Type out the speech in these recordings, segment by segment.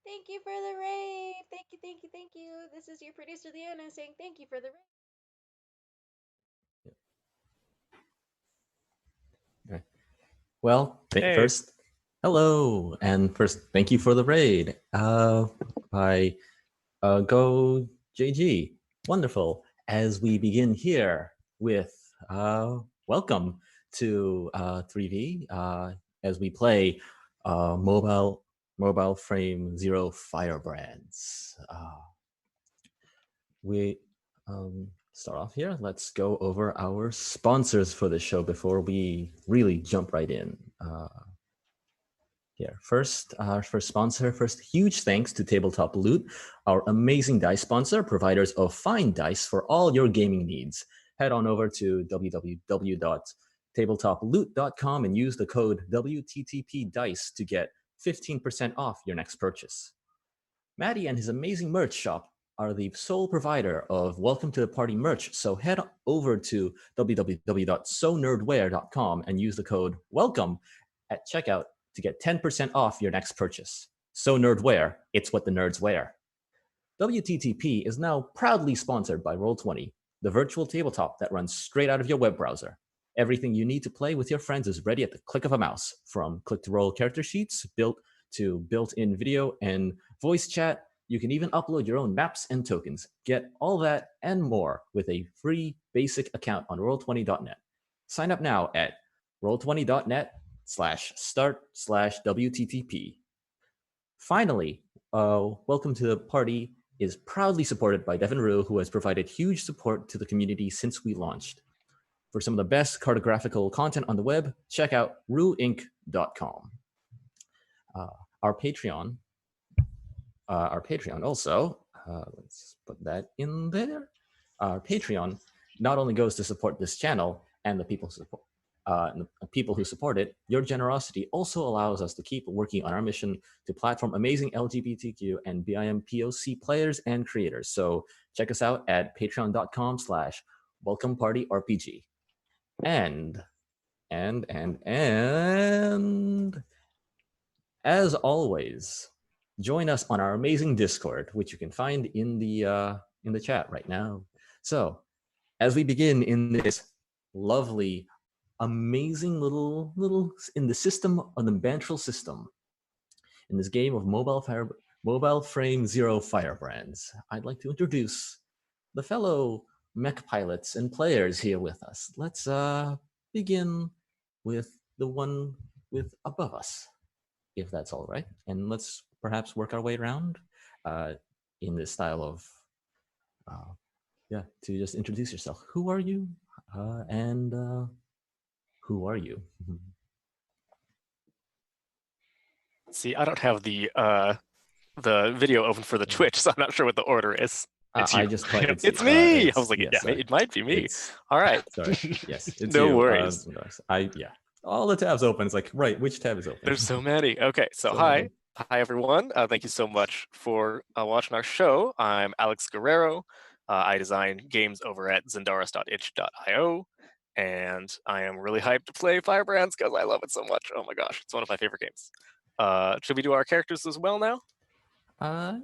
Thank you for the raid. Thank you, thank you, thank you. This is your producer, Leona, saying thank you for the raid. Okay. Well, Hey. first, hello, and first, thank you for the raid. By Go JG. Wonderful. As we begin here with welcome to 3V as we play Mobile Frame Zero Firebrands. We start off here. Let's go over our sponsors for the show before we really jump right in. Here, first, our first sponsor. First, huge thanks to Tabletop Loot, our amazing dice sponsor, providers of fine dice for all your gaming needs. Head on over to www.tabletoploot.com and use the code WTTPDICE to get 15% off your next purchase. Maddie and his amazing merch shop are the sole provider of Welcome to the Party merch, so head over to www.sonerdwear.com and use the code WELCOME at checkout to get 10% off your next purchase. So Nerdwear, it's what the nerds wear. WTTP is now proudly sponsored by Roll20, the virtual tabletop that runs straight out of your web browser. Everything you need to play with your friends is ready at the click of a mouse, from click-to-roll character sheets built to built-in video and voice chat. You can even upload your own maps and tokens. Get all that and more with a free basic account on roll20.net. Sign up now at roll20.net/start/WTTP. Finally, Welcome to the Party is proudly supported by Devin Rue, who has provided huge support to the community since we launched. For some of the best cartographical content on the web, check out rueinc.com. Our Patreon also, let's put that in there. Our Patreon not only goes to support this channel and the people who support it. Your generosity also allows us to keep working on our mission to platform amazing LGBTQ and BIMPOC players and creators. So check us out at patreon.com/welcomepartyrpg. And as always, join us on our amazing Discord, which you can find in the chat right now. So as we begin in this lovely, amazing little in the system of the Bantral system, in this game of Mobile Frame Zero Firebrands, I'd like to introduce the fellow mech pilots and players here with us. Let's begin with the one with above us, if that's all right, and let's perhaps work our way around in this style of to just introduce yourself. Who are you? And who are you? See, I don't have the video open for the Twitch, so I'm not sure what the order is. It's you. I just clicked. It's me. I was like, yeah, yeah, it might be me. All right. Sorry. Yes, it's no you. worries. All the tabs open. It's like, right, which tab is open? There's so many. Okay, so hi everyone. Thank you so much for watching our show. I'm Alex Guerrero. I design games over at zendaris.itch.io, and I am really hyped to play Firebrands because I love it so much. Oh my gosh, it's one of my favorite games. Should we do our characters as well now?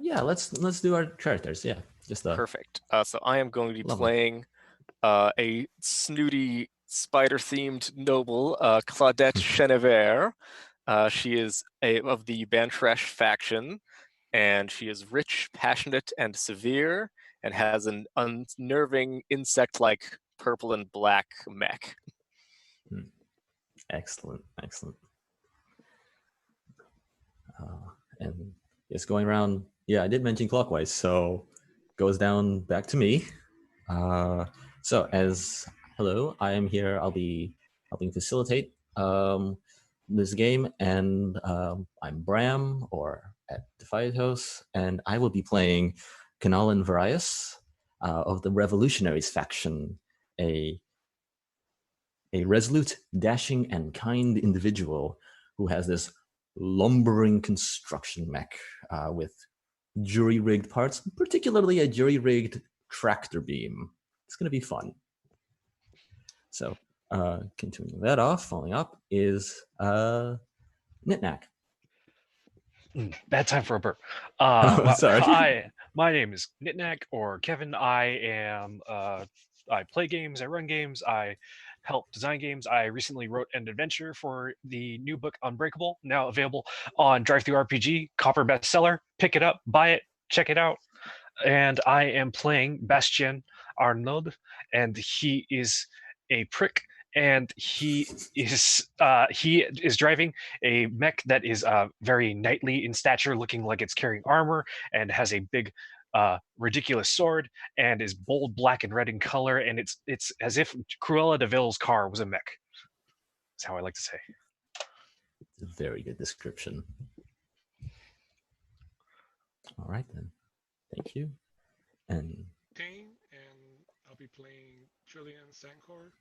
Yeah, let's do our characters. Yeah, just perfect. So I am going to be playing a snooty spider-themed noble, Claudette Chenevert. She is of the Bantresh faction, and she is rich, passionate, and severe, and has an unnerving insect-like purple and black mech. Excellent. And it's going around. Yeah, I did mention clockwise, so goes down back to me. So hello, I am here. I'll be helping facilitate this game, and I'm Bram, or at Defiatos, and I will be playing Kanalan Varius of the Revolutionaries faction, a resolute, dashing, and kind individual who has this lumbering construction mech with jury-rigged parts, particularly a jury-rigged tractor beam. It's going to be fun. So continuing that off, following up is Nitnack. Bad time for a burp. Oh, sorry. Hi, my name is Knitnack or Kevin. I play games, I run games, I help design games. I recently wrote an adventure for the new book Unbreakable, now available on DriveThruRPG, Copper bestseller. Pick it up, buy it, check it out. And I am playing Bastien Arnaud, and he is a prick, and he is driving a mech that is very knightly in stature, looking like it's carrying armor, and has a big ridiculous sword, and is bold black and red in color, and it's as if Cruella de Vil's car was a mech. That's how I like to say. It's a very good description. All right then. Thank you. And Kane, and I'll be playing Trillian Sankor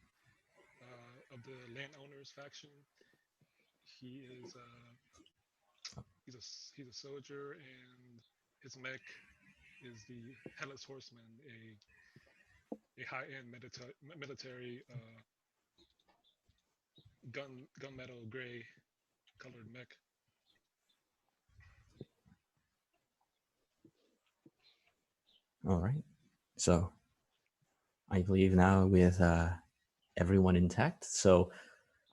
of the Landowners faction. He is he's a soldier, and his mech is the Headless Horseman, a high-end military gunmetal gray colored mech. all right. So I believe now with everyone intact, so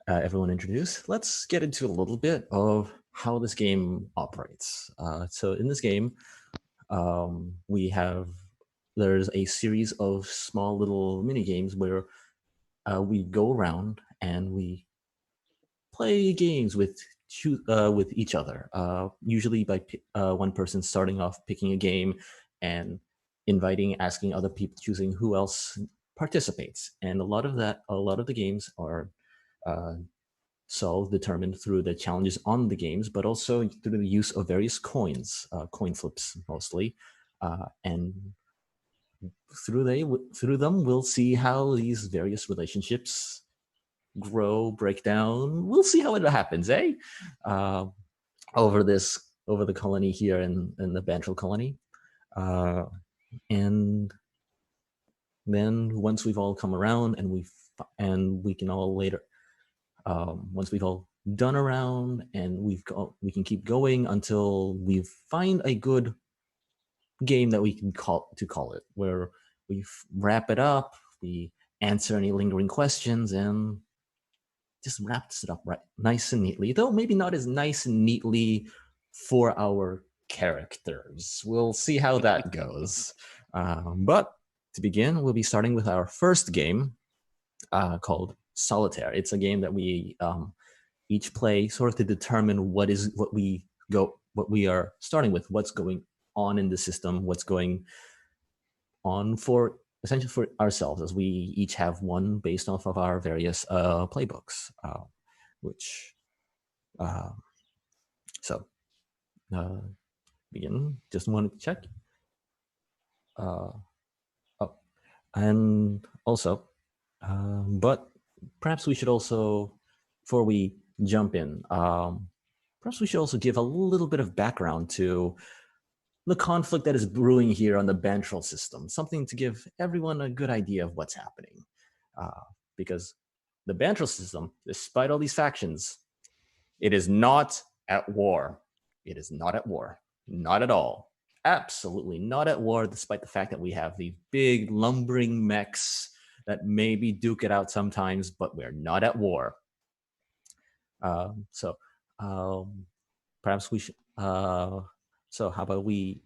everyone introduced, let's get into a little bit of how this game operates. So in this game, there's a series of small little mini games where we go around and we play games with each other. Usually by one person starting off picking a game and asking other people, choosing who else participates. And a lot of the games are solved, determined through the challenges on the games, but also through the use of various coins, coin flips mostly, and through them we'll see how these various relationships grow, break down. We'll see how it happens, eh? Over the colony here in the Bantrel colony, and then once we've all come around and we can all later, once we've all done around and we can keep going until we find a good game that we can call it, where we wrap it up, we answer any lingering questions, and just wraps it up right nice and neatly, though maybe not as nice and neatly for our characters. We'll see how that goes. But to begin, we'll be starting with our first game called Solitaire. It's a game that we each play sort of to determine what we are starting with, what's going on in the system, what's going on for essentially for ourselves, as we each have one based off of our various playbooks, begin. Just wanted to check. And also, but perhaps we should also, before we jump in, perhaps we should also give a little bit of background to the conflict that is brewing here on the Bantrel system, something to give everyone a good idea of what's happening. Because the Bantrel system, despite all these factions, it is not at war. It is not at war. Not at all. Absolutely not at war, despite the fact that we have these big lumbering mechs that maybe duke it out sometimes, but we're not at war. Perhaps we should... So how about we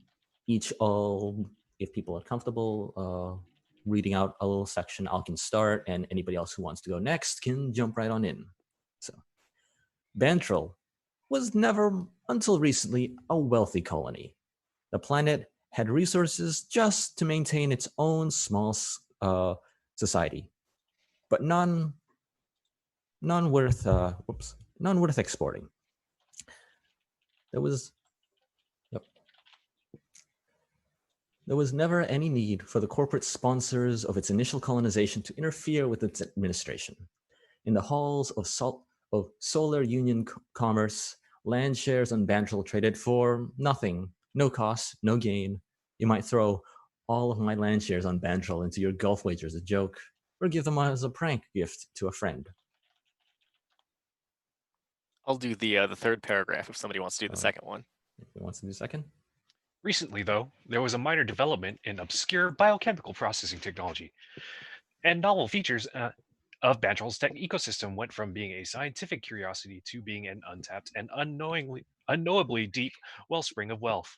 each all, if people are comfortable, reading out a little section, I can start, and anybody else who wants to go next can jump right on in. So, Bantrel was never, until recently, a wealthy colony. The planet had resources just to maintain its own small society, but none worth exporting. There was never any need for the corporate sponsors of its initial colonization to interfere with its administration. In the halls of Solar Union commerce, land shares on Bantrel traded for nothing, no cost, no gain. You might throw all of my land shares on Bantrel into your golf wager as a joke, or give them as a prank gift to a friend. I'll do the third paragraph if somebody wants to do the second one. Who wants to do second? Recently, though, there was a minor development in obscure biochemical processing technology, and novel features of Bantrol's tech ecosystem went from being a scientific curiosity to being an untapped and unknowably deep wellspring of wealth.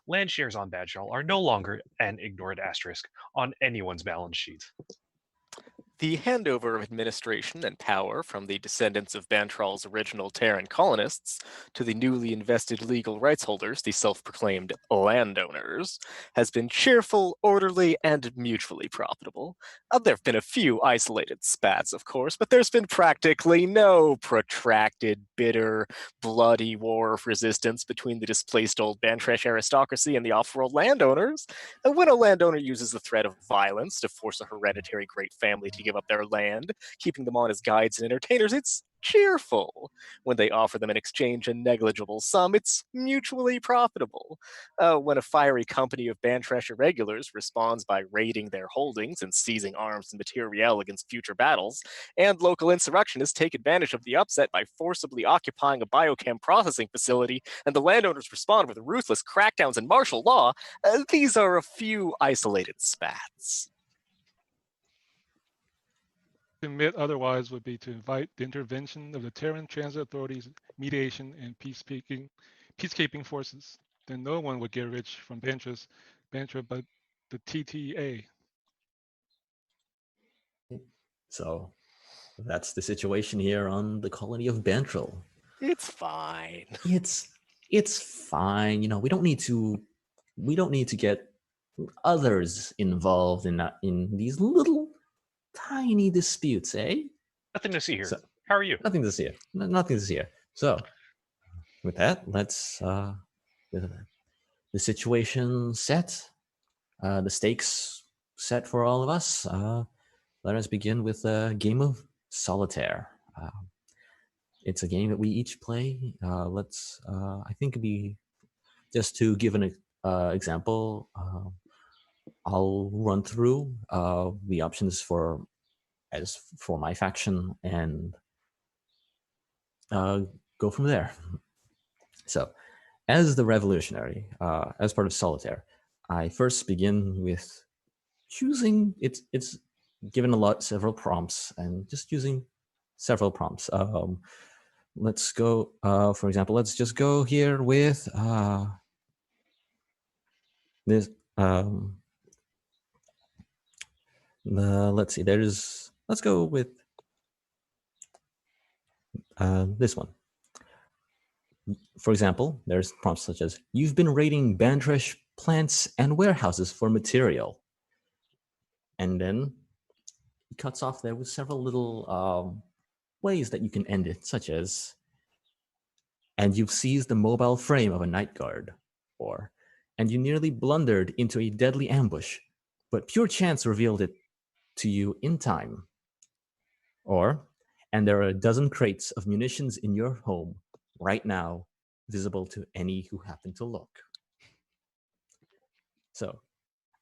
Land shares on Bantrol are no longer an ignored asterisk on anyone's balance sheet. The handover of administration and power from the descendants of Bantrol's original Terran colonists to the newly invested legal rights holders, the self-proclaimed landowners, has been cheerful, orderly, and mutually profitable. There have been a few isolated spats, of course, but there's been practically no protracted, bitter, bloody war of resistance between the displaced old Bantresh aristocracy and the off-world landowners. And when a landowner uses the threat of violence to force a hereditary great family to give up their land, keeping them on as guides and entertainers, it's cheerful. When they offer them in exchange a negligible sum, it's mutually profitable. When a fiery company of Bantresh irregulars responds by raiding their holdings and seizing arms and materiel against future battles, and local insurrectionists take advantage of the upset by forcibly occupying a biochem processing facility, and the landowners respond with ruthless crackdowns and martial law, these are a few isolated spats. To admit otherwise would be to invite the intervention of the Terran Transit Authority's mediation and peacekeeping forces. Then no one would get rich from Bantra but the TTA. So that's the situation here on the colony of Bantrol. It's fine. It's fine. You know, we don't need to get others involved in these little tiny disputes, eh? Nothing to see here. So, How are you? nothing to see here. Nothing to see here. So with that, let's the situation set, the stakes set for all of us. Let us begin with a game of solitaire. It's a game that we each play. I think just to give an example, I'll run through the options for my faction and go from there. So, as the revolutionary, as part of solitaire, I first begin with choosing. It's given several prompts, and just using several prompts. Let's go. For example, let's just go here with this. Let's see. Let's go with this one. For example, there's prompts such as, you've been raiding Bantresh plants and warehouses for material. And then it cuts off there with several little ways that you can end it, such as, and you've seized the mobile frame of a night guard, or, and you nearly blundered into a deadly ambush, but pure chance revealed it to you in time. Or, and there are a dozen crates of munitions in your home right now, visible to any who happen to look. So,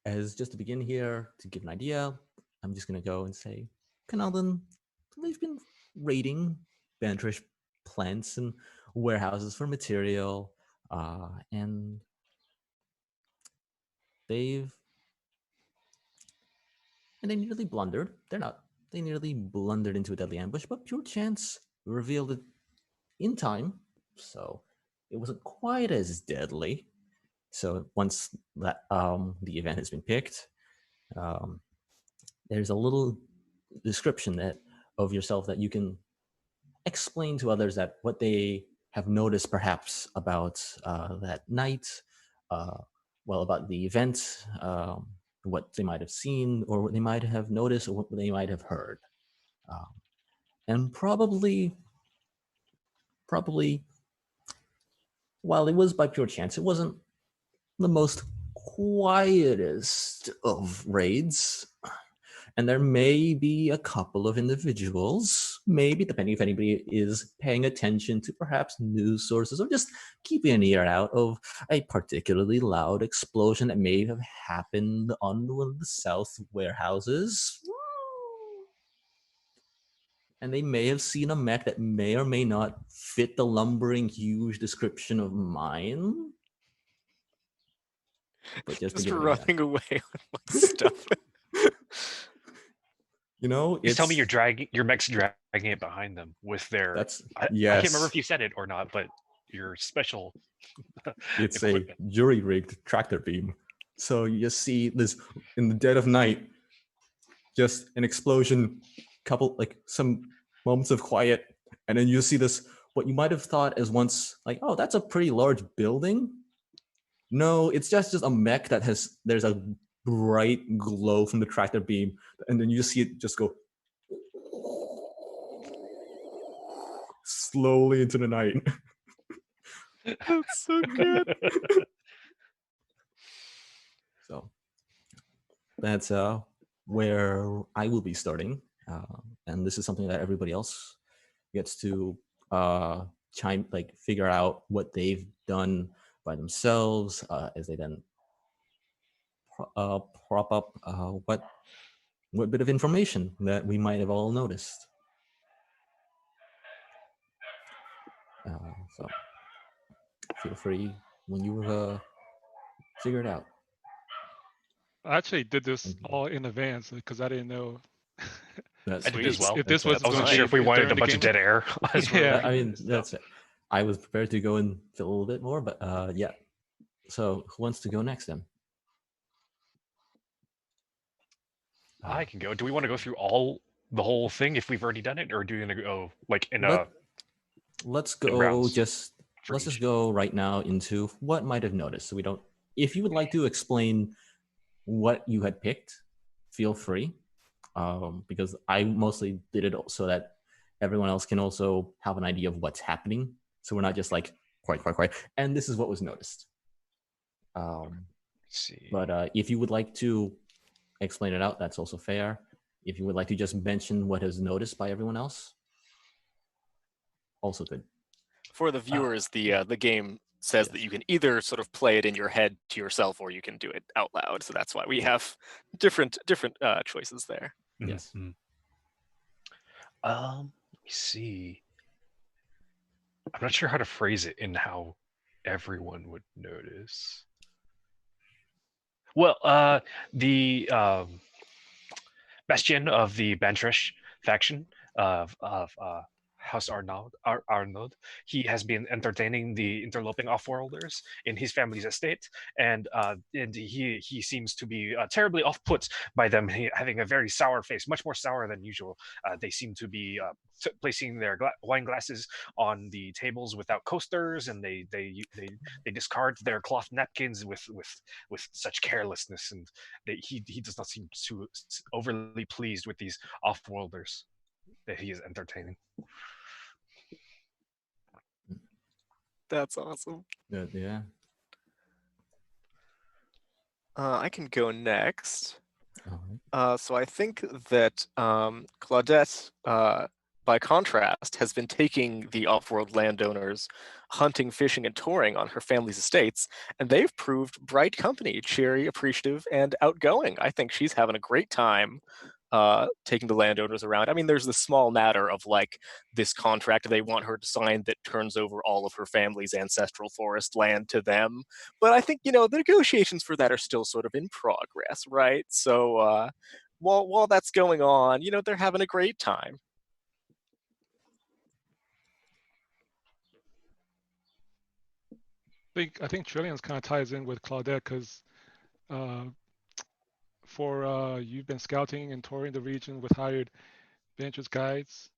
as just to begin here, to give an idea, I'm just going to go and say, Kanaldan, they've been raiding Bantresh plants and warehouses for material, and they nearly blundered. They nearly blundered into a deadly ambush, but pure chance revealed it in time, so it wasn't quite as deadly. So once that the event has been picked, there's a little description of yourself that you can explain to others that what they have noticed perhaps about that night, about the event, what they might have seen, or what they might have noticed, or what they might have heard. And probably, while it was by pure chance, it wasn't the most quietest of raids. And there may be a couple of individuals, maybe depending if anybody is paying attention to perhaps news sources or just keeping an ear out of a particularly loud explosion that may have happened on one of the south warehouses. And they may have seen a mech that may or may not fit the lumbering, huge description of mine. but just to Just give it a running away with my stuff. Please tell me it's your mech's dragging it behind them with their. that's I can't remember yes. if you said it or not, but your special. It's a equipment. jury rigged tractor beam. So you just see this in the dead of night, just an explosion, couple like some moments of quiet, and then you see this what you might have thought as once like, oh, that's a pretty large building. No, it's just a mech that there's a bright glow from the tractor beam, and then you see it just go slowly into the night. That's so good. So that's where I will be starting, and this is something that everybody else gets to figure out what they've done by themselves as they then prop up what bit of information that we might have all noticed. So feel free when you figure it out. I actually did this all in advance because I didn't know. That's I did as well. If this was I wasn't going to sure be if we wanted during a the bunch of game. dead air. As we're Yeah. looking I at mean, this that's stuff. it. I was prepared to go and fill a little bit more, but yeah. So who wants to go next then? I can go. Do we want to go through the whole thing if we've already done it, or do we want to go like in Let's in go rounds for let's just each? go right now into what might have noticed. So we don't. If you would like to explain what you had picked, feel free, because I mostly did it so that everyone else can also have an idea of what's happening. So we're not just like quiet. And this is what was noticed. Let's see. But if you would like to explain it out, that's also fair. If you would like to just mention what is noticed by everyone else, also good. For the viewers, the game says Yes. that you can either sort of play it in your head to yourself, or you can do it out loud. So that's why we have different choices there. Yes. Mm-hmm. Let me see. I'm not sure how to phrase it in how everyone would notice. Well, the Bastion of the Bantresh faction of House Arnaud, he has been entertaining the interloping offworlders in his family's estate, and he seems to be terribly off-put by them having a very sour face, much more sour than usual. They seem to be placing their wine glasses on the tables without coasters, and they discard their cloth napkins with such carelessness, and he does not seem too overly pleased with these off-worlders that he is entertaining. That's awesome. Yeah. I can go next. All right. So I think that Claudette, by contrast, has been taking the off-world landowners hunting, fishing, and touring on her family's estates, and they've proved bright company, cheery, appreciative, and outgoing. I think she's having a great time taking the landowners around. I mean, there's the small matter of like this contract they want her to sign that turns over all of her family's ancestral forest land to them. But I think, the negotiations for that are still sort of in progress, right? So while that's going on, they're having a great time. I think Trillions kind of ties in with Claudette because you've been scouting and touring the region with hired Venture's guides.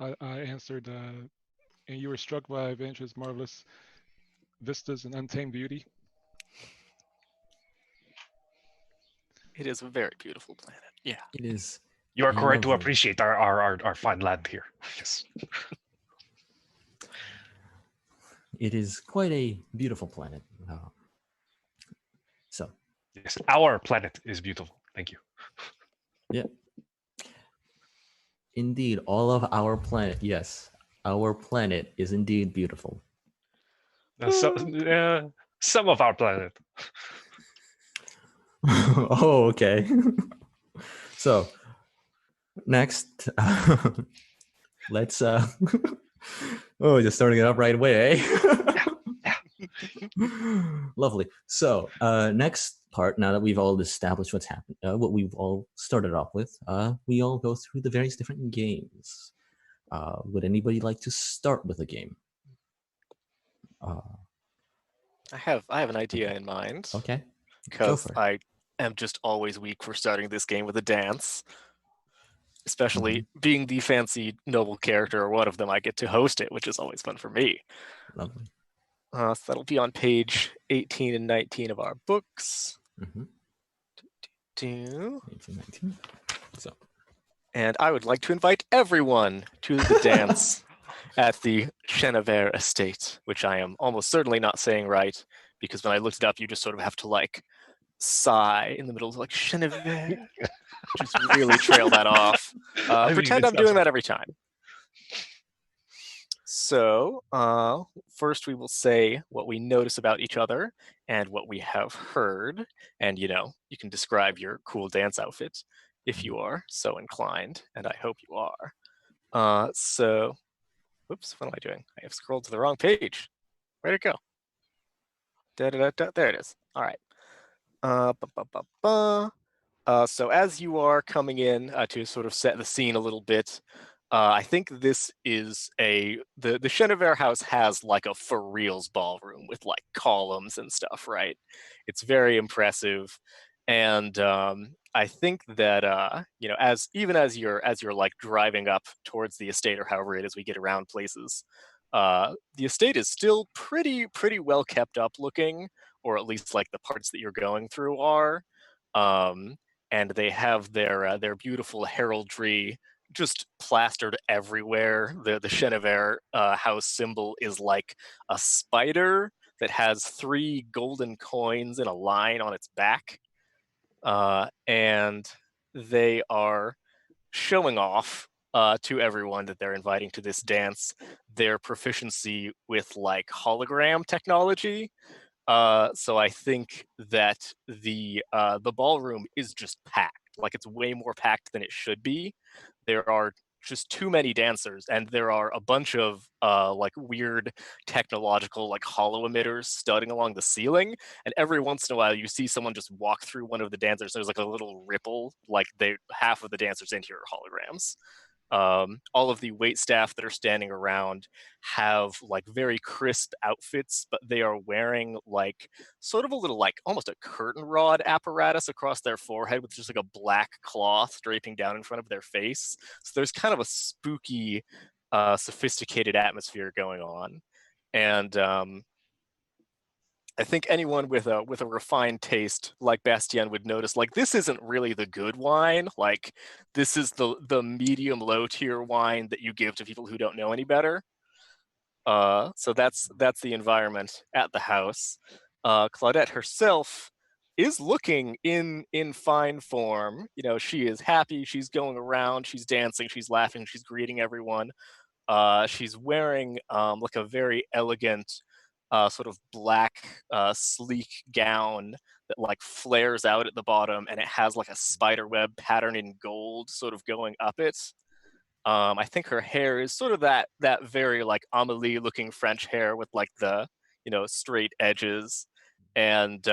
I answered, and you were struck by Venture's marvelous vistas and untamed beauty. It is a very beautiful planet. Yeah. It is. You are correct to lovely. appreciate our fine land here. Yes. It is quite a beautiful planet. So. Yes, our planet is beautiful. Thank you. Yeah. Indeed, all of our planet. Yes, our planet is indeed beautiful. Some of our planet. Oh, okay. So, next, let's. Oh, just starting it up right away, eh? Yeah. Lovely. So next part, now that we've all established what's happened, what we've all started off with, we all go through the various different games. Would anybody like to start with a game? I have an idea in mind. Okay. Go Because for it. I am just always weak for starting this game with a dance. Especially being the fancy noble character or one of them, I get to host it, which is always fun for me. Lovely. So that'll be on page 18 and 19 of our books. Mm-hmm. 18, 19. So. And I would like to invite everyone to the dance at the Chenevert estate, which I am almost certainly not saying right, because when I looked it up, you just sort of have to like sigh in the middle of like Chenevert. Just really trail that off. Pretend I'm doing that every time. So first we will say what we notice about each other and what we have heard. And, you can describe your cool dance outfit if you are so inclined, and I hope you are. So, whoops, what am I doing? I have scrolled to the wrong page. Where'd it go? There it is. All right. So as you are coming in to sort of set the scene a little bit, I think this is the Chenevert house has like a for reals ballroom with like columns and stuff, right? It's very impressive, and I think that as you're like driving up towards the estate or however it is we get around places, the estate is still pretty well kept up looking, or at least like the parts that you're going through are. And they have their beautiful heraldry just plastered everywhere. The Chenevert house symbol is like a spider that has 3 golden coins in a line on its back, and they are showing off to everyone that they're inviting to this dance their proficiency with like hologram technology. So I think that the ballroom is just packed. Like it's way more packed than it should be. There are just too many dancers, and there are a bunch of like weird technological like hollow emitters studding along the ceiling. And every once in a while, you see someone just walk through one of the dancers. There's like a little ripple, like half of the dancers in here are holograms. All of the wait staff that are standing around have like very crisp outfits, but they are wearing like sort of a little like almost a curtain rod apparatus across their forehead with just like a black cloth draping down in front of their face. So there's kind of a spooky, sophisticated atmosphere going on. And I think anyone with a refined taste like Bastien would notice, like, this isn't really the good wine. Like, this is the medium low tier wine that you give to people who don't know any better. So that's the environment at the house. Claudette herself is looking in fine form. She is happy. She's going around. She's dancing. She's laughing. She's greeting everyone. She's wearing like a very elegant sort of black sleek gown that like flares out at the bottom, and it has like a spider web pattern in gold sort of going up it. I think her hair is sort of that very like Amelie looking French hair with like the straight edges, and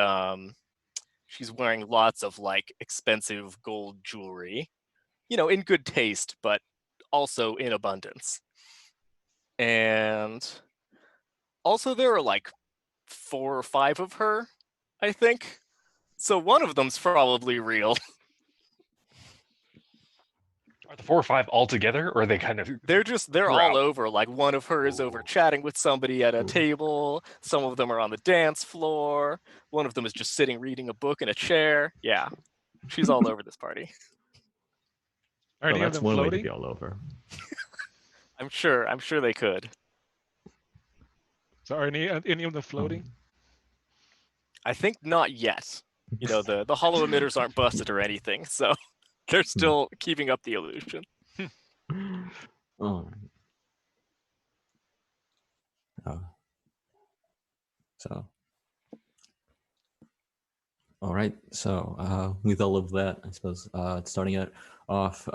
she's wearing lots of like expensive gold jewelry, in good taste, but also in abundance. And also there are like 4 or 5 of her, I think. So one of them's probably real. Are the 4 or 5 all together, or are they kind of? They're all over. Like one of her is over chatting with somebody at a table. Some of them are on the dance floor. One of them is just sitting reading a book in a chair. Yeah, she's all over this party. Are any of that's them one way to floating? be all over. I'm sure they could. So are any of them floating? I think not yet. The hollow emitters aren't busted or anything, so they're still keeping up the illusion. All right. So, all right. So, with all of that, I suppose starting it off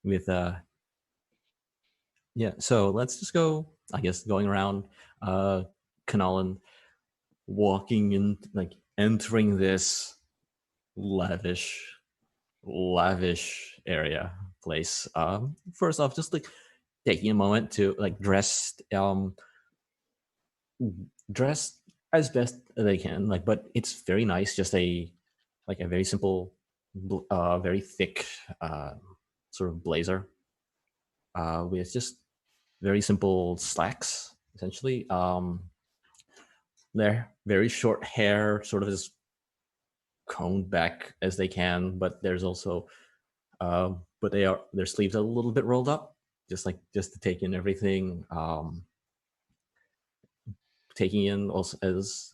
with yeah. So let's just go. I guess going around Kanalan. walking in, like entering this lavish area place. First off, just like taking a moment to like dress as best they can, like, but it's very nice, just a very simple very thick sort of blazer with just very simple slacks essentially. Their very short hair sort of is combed back as they can, but there's also but their sleeves are a little bit rolled up, just to take in everything. Taking in also as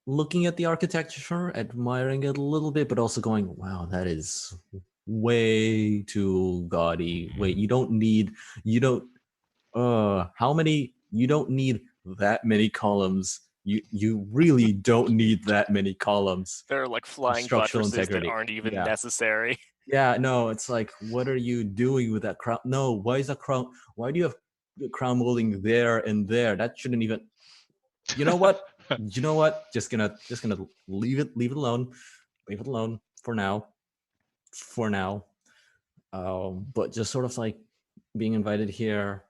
looking at the architecture, admiring it a little bit, but also going, wow, that is way too gaudy. Wait, you don't need that many columns. You really don't need that many columns. There are like flying Structural buttresses that integrity. aren't even Yeah. necessary. Yeah, no, it's like, what are you doing with that crown? No, why is that crown? Why do you have the crown molding there and there? That shouldn't even. You know what? Just gonna leave it alone. Leave it alone for now. For now. But just sort of like being invited here,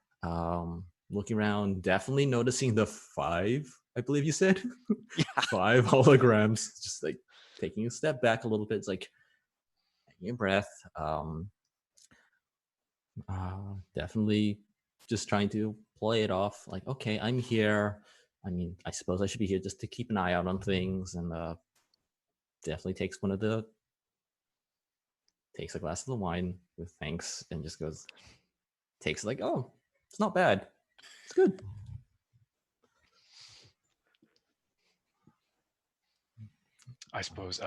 looking around, definitely noticing the 5, I believe you said. Yeah. 5 holograms. Just like taking a step back a little bit. It's like taking a breath. Definitely just trying to play it off like, okay, I'm here. I mean, I suppose I should be here just to keep an eye out on things, and definitely takes a glass of the wine with thanks and just takes like, oh, it's not bad. It's good. I suppose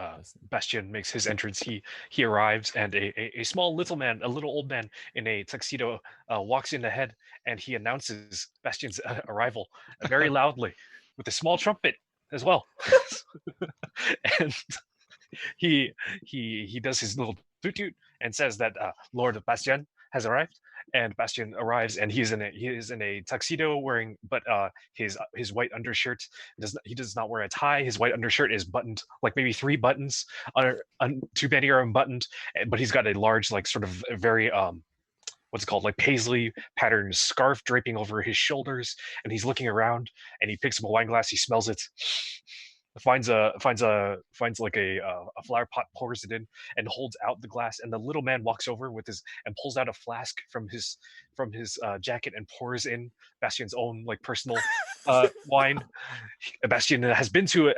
Bastian makes his entrance. He arrives, and a small little old man in a tuxedo walks in ahead, and he announces Bastian's arrival very loudly with a small trumpet as well. And he does his little toot toot and says that Lord Bastian has arrived. And Bastian arrives, and he is in a tuxedo wearing, but his white undershirt he does not wear a tie. His white undershirt is buttoned, like maybe 3 buttons, too many are unbuttoned, but he's got a large, like sort of very what's it called, like paisley patterned scarf draping over his shoulders, and he's looking around, and he picks up a wine glass, he smells it, finds like a flower pot, pours it in, and holds out the glass. And the little man walks over with his and pulls out a flask from his jacket and pours in Bastian's own like personal wine. Bastian has been to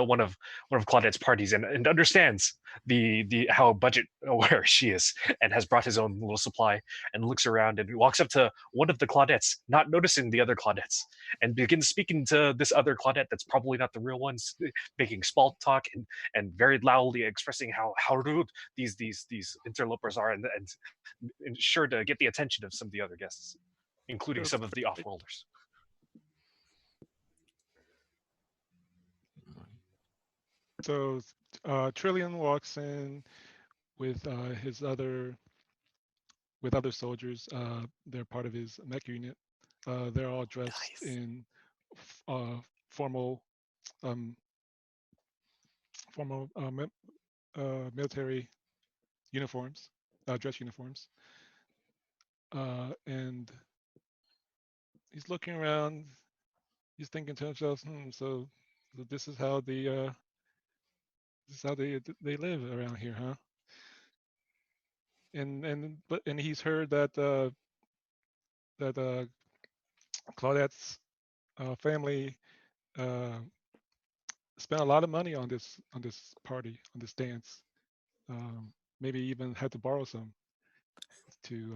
one of Claudette's parties, and understands the how budget aware she is, and has brought his own little supply, and looks around and walks up to one of the Claudettes, not noticing the other Claudettes, and begins speaking to this other Claudette that's probably not the real one, making small talk, and very loudly expressing how rude these interlopers are, and sure to get the attention of some of the other guests, including some of the off-worlders. So Trillion walks in with his other soldiers. They're part of his mech unit. They're all dressed in formal military uniforms, dress uniforms. And he's looking around. He's thinking to himself, so this is how they live around here, huh? And he's heard that Claudette's family spent a lot of money on this party, on this dance. Maybe even had to borrow some to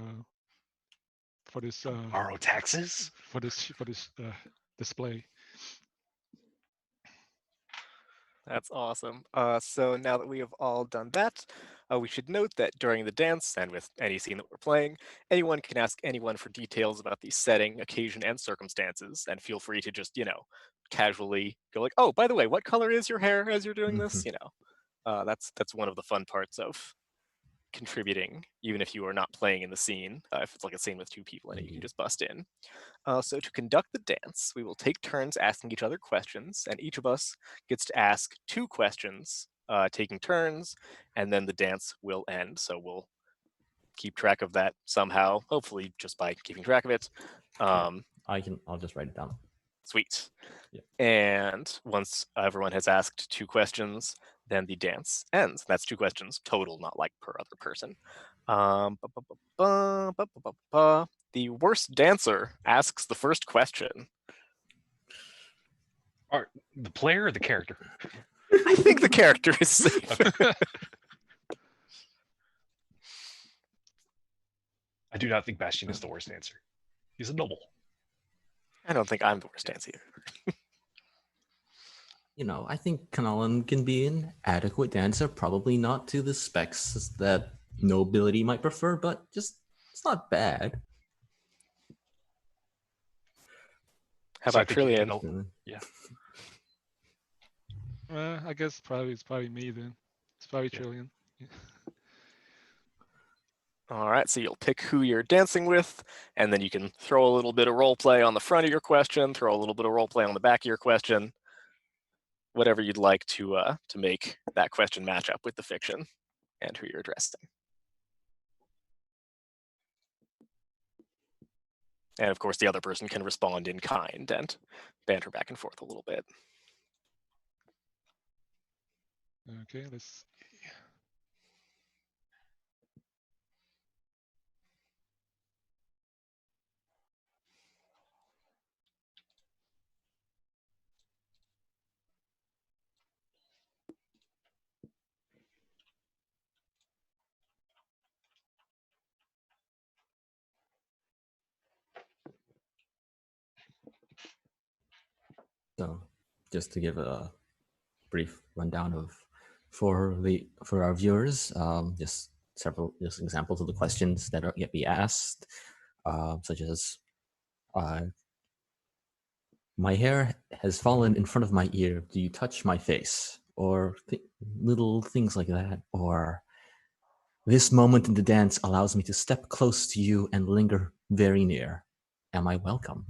for this borrow taxes for this display. That's awesome. So now that we have all done that, we should note that during the dance and with any scene that we're playing, anyone can ask anyone for details about the setting, occasion, and circumstances, and feel free to just, casually go like, oh, by the way, what color is your hair as you're doing this? That's one of the fun parts of contributing, even if you are not playing in the scene. If it's like a scene with 2 people in it, you can just bust in. So to conduct the dance, we will take turns asking each other questions, and each of us gets to ask 2 questions, taking turns, and then the dance will end. So we'll keep track of that somehow, hopefully just by keeping track of it. I'll just write it down. Sweet. Yeah. And once everyone has asked 2 questions, then the dance ends. That's 2 questions total, not like per other person. The worst dancer asks the first question. The player or the character? I think the character is safe. I do not think Bastion is the worst dancer. He's a noble. I don't think I'm the worst dancer either. I think Kanalan can be an adequate dancer, probably not to the specs that nobility might prefer, but just it's not bad. How So I about think you hit Trillian? Yeah. I guess it's probably me then. It's probably Yeah. Trillian. All right, so you'll pick who you're dancing with, and then you can throw a little bit of role play on the front of your question, throw a little bit of role play on the back of your question, whatever you'd like to make that question match up with the fiction and who you're addressing. And of course, the other person can respond in kind and banter back and forth a little bit. Okay, let's see. So, just to give a brief rundown of for our viewers, just several examples of the questions that get be asked, such as, my hair has fallen in front of my ear. Do you touch my face? Or little things like that. Or this moment in the dance allows me to step close to you and linger very near. Am I welcome?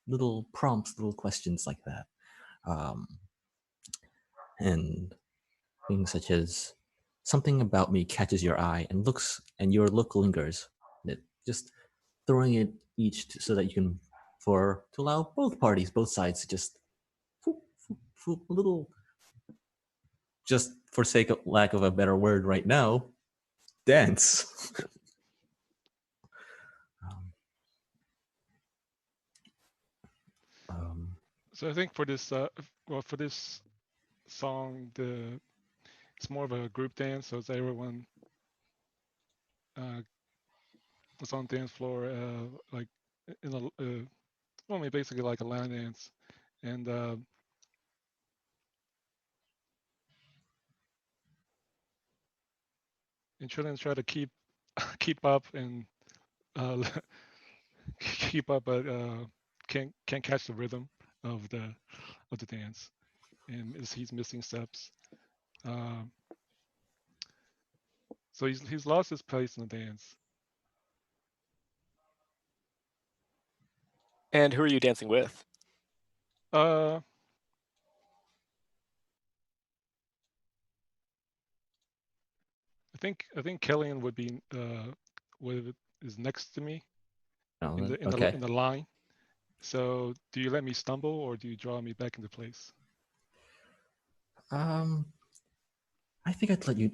Little prompts, little questions like that. And things such as something about me catches your eye and your look lingers. It just throwing it each so that you can to allow both parties, both sides to just a little, just for sake of lack of a better word right now, dance. So I think for this song, it's more of a group dance, so it's everyone was on the dance floor, like in a basically like a line dance, and Trillians try to keep up and keep up, but can't catch the rhythm of the dance, and he's missing steps. So he's lost his place in the dance. And who are you dancing with? I think Killian would be is next to me in the line. So do you let me stumble or do you draw me back into place? I think I'd let you.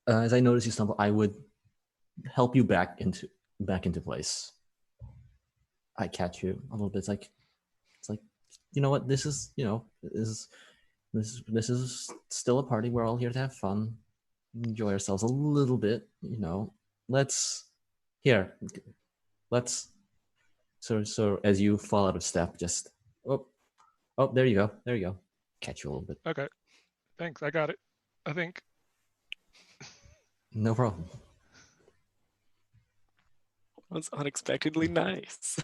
As I notice you stumble, I would help you back into place. I catch you a little bit. It's like, you know what? This is this is still a party. We're all here to have fun, enjoy ourselves a little bit. Let's. So as you fall out of step, just there you go. Catch you a little bit. Okay, thanks. I got it. I think. No problem. That's unexpectedly nice.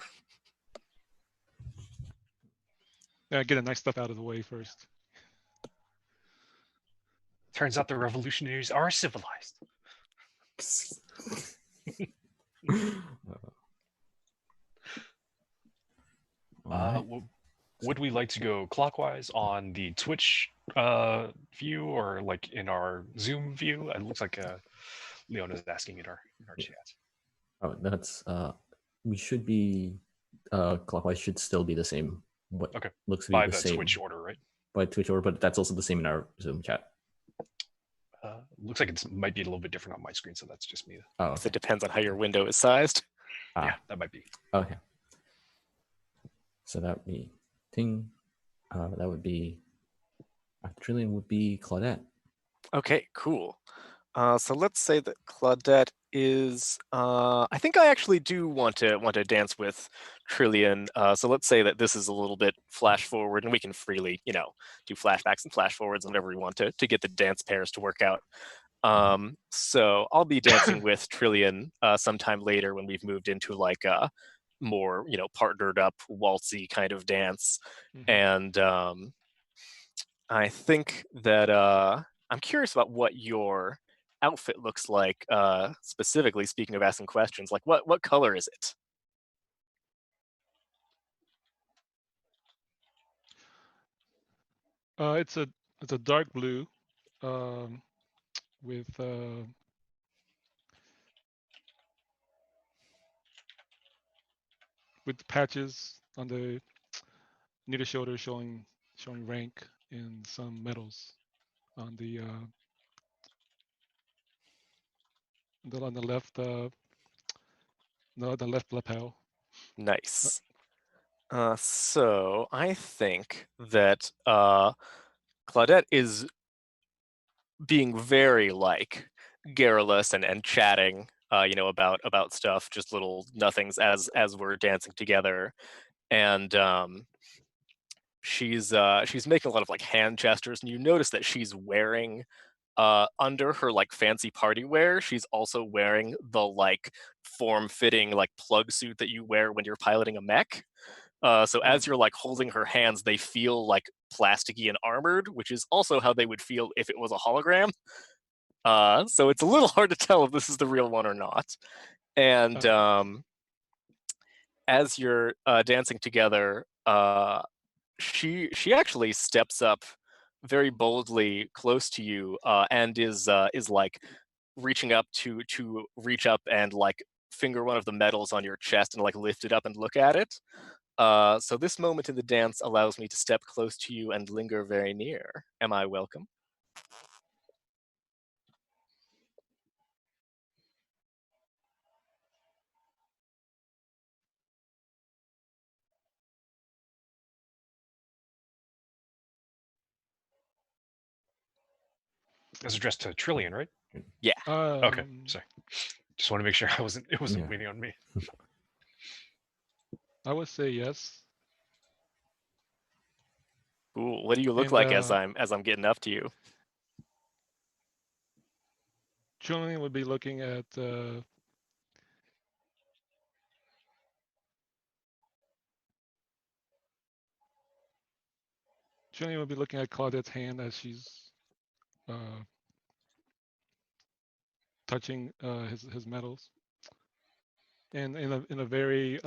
Yeah, get a nice stuff out of the way first. Turns out the revolutionaries are civilized. Alright. Would we like to go clockwise on the Twitch view or like in our Zoom view? It looks like Leona's asking in our chat. Oh, that's we should be clockwise should still be the same. What Okay. looks to be By the the same Twitch order, right? by Twitch order, but that's also the same in our Zoom chat. Looks like it might be a little bit different on my screen, so that's just me. Oh, So okay. it depends on how your window is sized. Yeah, that might be. Okay. So that would be Ting. That would be after Trillian would be Claudette. Okay, cool. So let's say that Claudette is. I think I actually do want to dance with Trillian. So let's say that this is a little bit flash forward, and we can freely, do flashbacks and flash forwards and whatever we want to get the dance pairs to work out. So I'll be dancing with Trillian sometime later when we've moved into like a more, partnered up waltzy kind of dance, and I think that I'm curious about what your outfit looks like. Specifically, speaking of asking questions, like what color is it? It's a dark blue, with patches on the near the shoulder showing rank and some medals on the left the left lapel. Nice. So I think that Claudette is being very like garrulous and chatting, about stuff, just little nothings as we're dancing together, and she's making a lot of like hand gestures, and you notice that she's wearing under her like fancy party wear, she's also wearing the like form-fitting like plug suit that you wear when you're piloting a mech. So as you're like holding her hands, they feel like plasticky and armored, which is also how they would feel if it was a hologram. So it's a little hard to tell if this is the real one or not. And as you're dancing together, she actually steps up very boldly close to you, and is like reaching up to reach up and like finger one of the medals on your chest and like lift it up and look at it. So this moment in the dance allows me to step close to you and linger very near. Am I welcome? It's addressed to Trillian, right? Yeah. Okay, sorry. Just want to make sure it wasn't Yeah. waiting on me. I would say yes. Ooh, what do you look And, like as I'm getting up to you? Julian would be looking at Claudette's hand as she's touching his medals, and in a very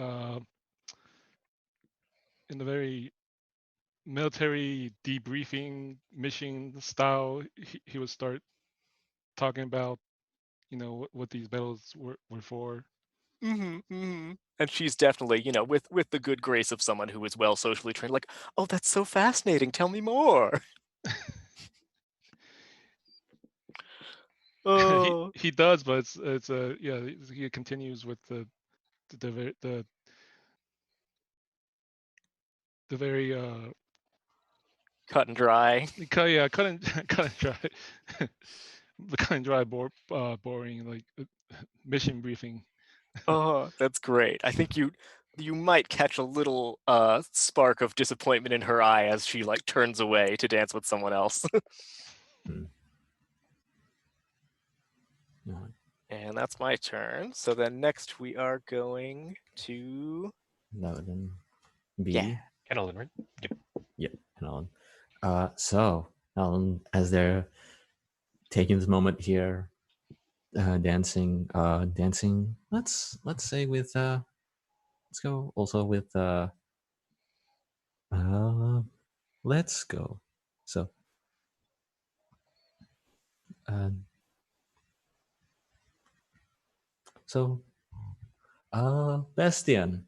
military debriefing mission style, he would start talking about what these medals were for. And she's definitely, with the good grace of someone who is well socially trained, like, oh, that's so fascinating. Tell me more. Oh. He does, but it's he continues with the very Cut and dry. cut and dry the cut and dry boring like mission briefing. Oh, that's great. I think you might catch a little spark of disappointment in her eye as she like turns away to dance with someone else. And that's my turn. So then next we are going to That would then be Kenelin, right? Yep, Alan. So Alan, as they're taking this moment here, dancing. Let's say with let's go also with let's go. So so Bastian.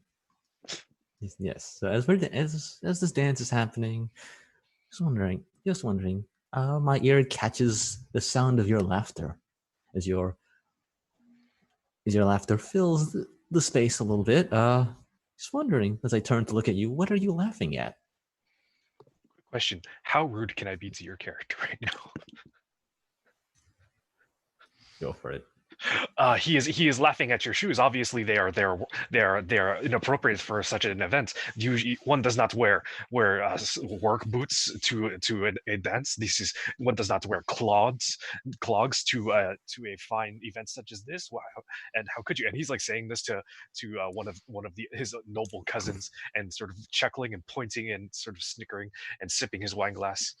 Yes. So as this dance is happening, just wondering. My ear catches the sound of your laughter as your laughter fills the space a little bit. Just wondering as I turn to look at you, what are you laughing at? Question: how rude can I be to your character right now? Go for it. He is laughing at your shoes. Obviously, they are inappropriate for such an event. Usually, one does not wear work boots to a dance. One does not wear clogs to a fine event such as this. Wow! And how could you? And he's like saying this to one of his noble cousins, and sort of chuckling and pointing and sort of snickering and sipping his wine glass.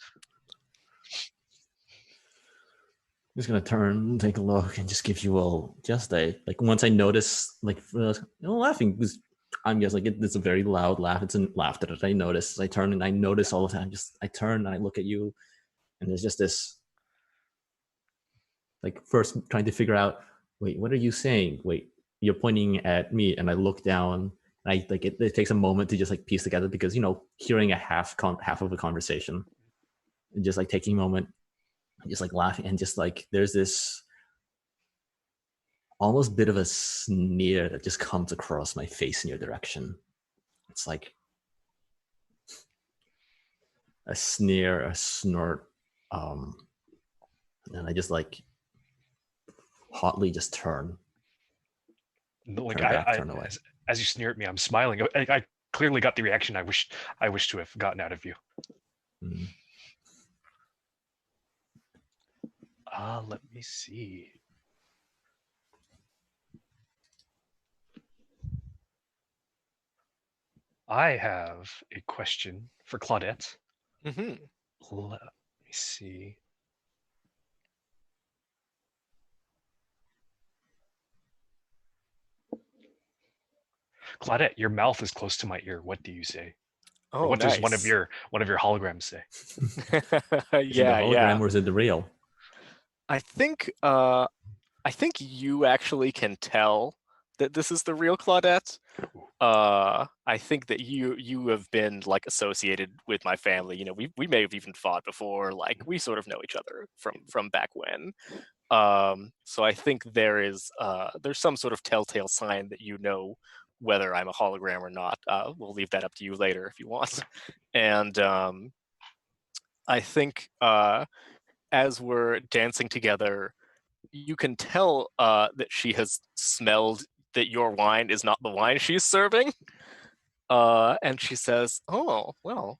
I'm just gonna turn, take a look, and just give you all just a like. Once I notice, like laughing, because I'm just like it's a very loud laugh. It's a laughter that I notice. I turn and I notice all the time. Just I turn and I look at you, and there's just this like first trying to figure out. Wait, what are you saying? Wait, you're pointing at me, and I look down. And I like it takes a moment to just like piece together because hearing a half of a conversation, and just like taking a moment, and just like laughing, and just like there's this almost bit of a sneer that just comes across my face in your direction. It's like a sneer, a snort, and I just like hotly just turn Like turn away. As you sneer at me, I'm smiling. I clearly got the reaction I wish to have gotten out of you. Mm. Let me see. I have a question for Claudette. Mm-hmm. Let me see. Claudette, your mouth is close to my ear. What do you say? Or Oh, what does one of nice. your holograms say? Is it the Yeah, hologram yeah. or is it the real? I think you actually can tell that this is the real Claudette. I think that you have been like associated with my family. We may have even fought before. Like we sort of know each other from back when. So I think there's some sort of telltale sign that whether I'm a hologram or not. We'll leave that up to you later if you want. And I think as we're dancing together, you can tell that she has smelled that your wine is not the wine she's serving. And she says, "Oh, well,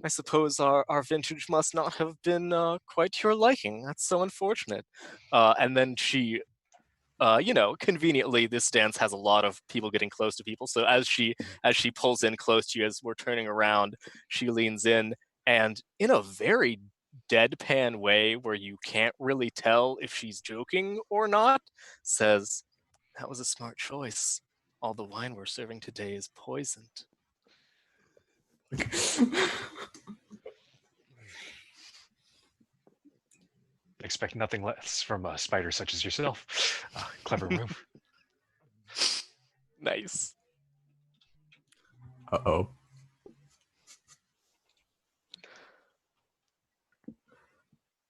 I suppose our vintage must not have been quite to your liking. That's so unfortunate." And then she, conveniently, this dance has a lot of people getting close to people. So as she pulls in close to you, as we're turning around, she leans in and, in a very deadpan way, where you can't really tell if she's joking or not, says, "That was a smart choice. All the wine we're serving today is poisoned." Expect nothing less from a spider such as yourself. Clever move. Nice. Uh-oh.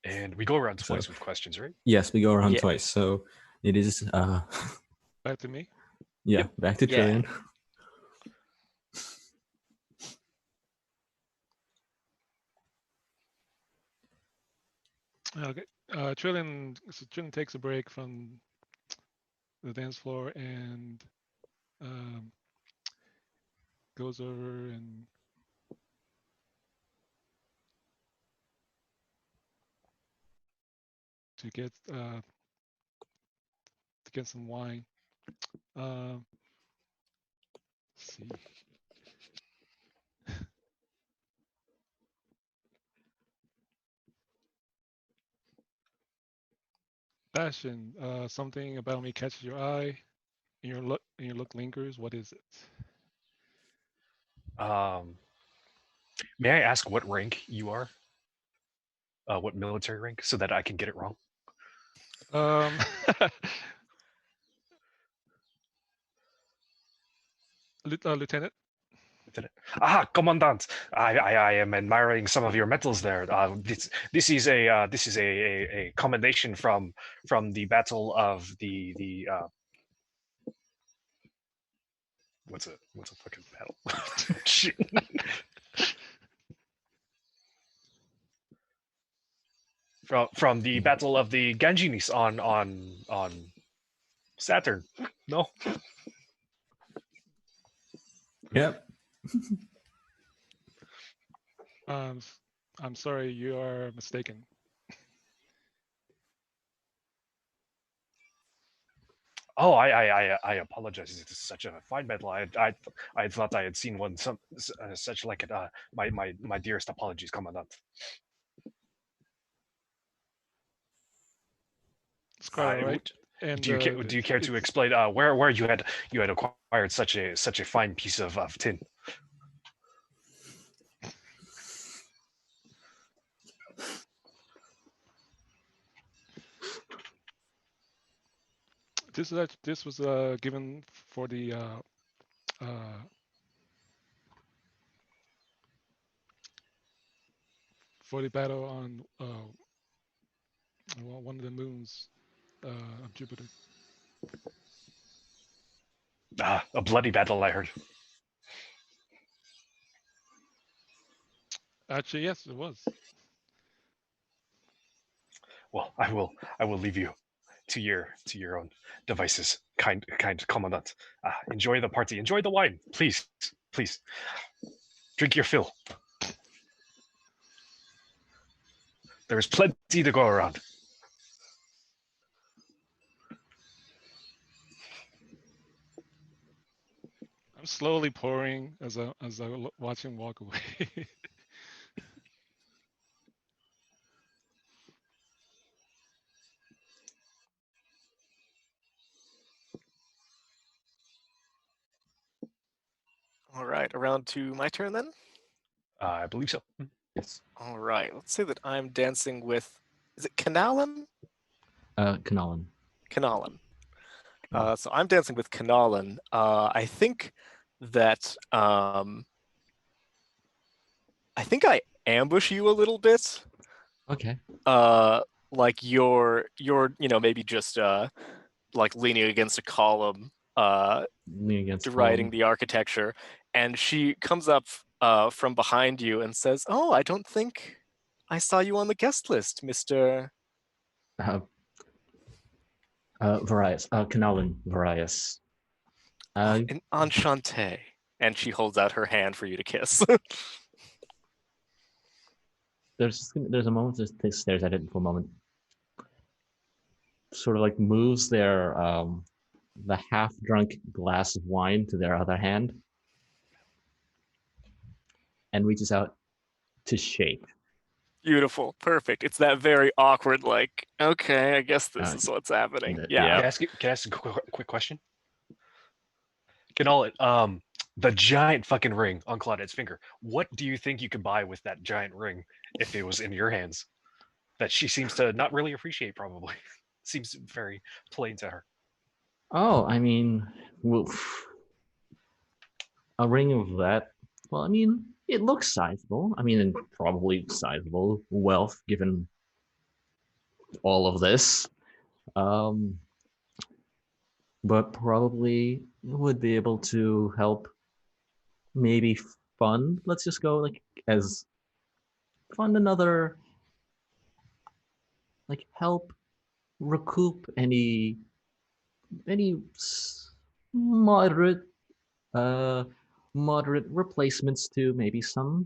And we go around twice with questions, right? Yes, we go around Yeah. twice. So it is Back to me. yeah, Yep. back to Yeah. Trillian. Okay. Trillian takes a break from the dance floor and goes over and to get some wine. Let's see. Bastion, something about me catches your eye, and your look lingers. What is it? May I ask what rank you are? What military rank, so that I can get it wrong? Um, Lieutenant. Commandant. I am admiring some of your medals there. This is a commendation from the battle of the what's a fucking battle? Shit. From the battle of the Ganjinis on Saturn. No. Yep. I'm sorry, you are mistaken. Oh, I apologize. It's such a fine medal. I thought I had seen one such like it. My dearest apologies, Commandant. It's quite all right. And do you care to explain where you had acquired such a fine piece of tin? This was given for the battle on one of the moons of Jupiter. A bloody battle, I heard. Actually, yes, it was. Well, I will leave you to your own devices, kind Commandant. Enjoy the party. Enjoy the wine, please. Drink your fill. There's plenty to go around. I'm slowly pouring as I watch him walk away. All right, around to my turn then. I believe so. Yes. All right, let's say that I'm dancing with. Is it Kanalan? Kanalan. Kanalan. So I'm dancing with Kanalan. I think that I think I ambush you a little bit. Okay. Like you're maybe just like leaning against a column, Leaning against deriding column. the architecture, and she comes up from behind you and says, "Oh, I don't think I saw you on the guest list, Mr." Various. Kanalan Various. An enchanté. And she holds out her hand for you to kiss. There's a moment that stares at it for a moment. Sort of like moves their the half-drunk glass of wine to their other hand and reaches out to shake. Beautiful. Perfect. It's that very awkward, like, okay, I guess this is what's happening. Yeah. Can I ask a quick question? The giant fucking ring on Claudette's finger. What do you think you could buy with that giant ring if it was in your hands? That she seems to not really appreciate, probably. Seems very plain to her. Oh, I mean, a ring of that. Well, I mean, it looks sizable. I mean, and probably sizable wealth given all of this. But probably would be able to help maybe fund. Let's just go like as fund another, like help recoup any moderate moderate replacements to maybe some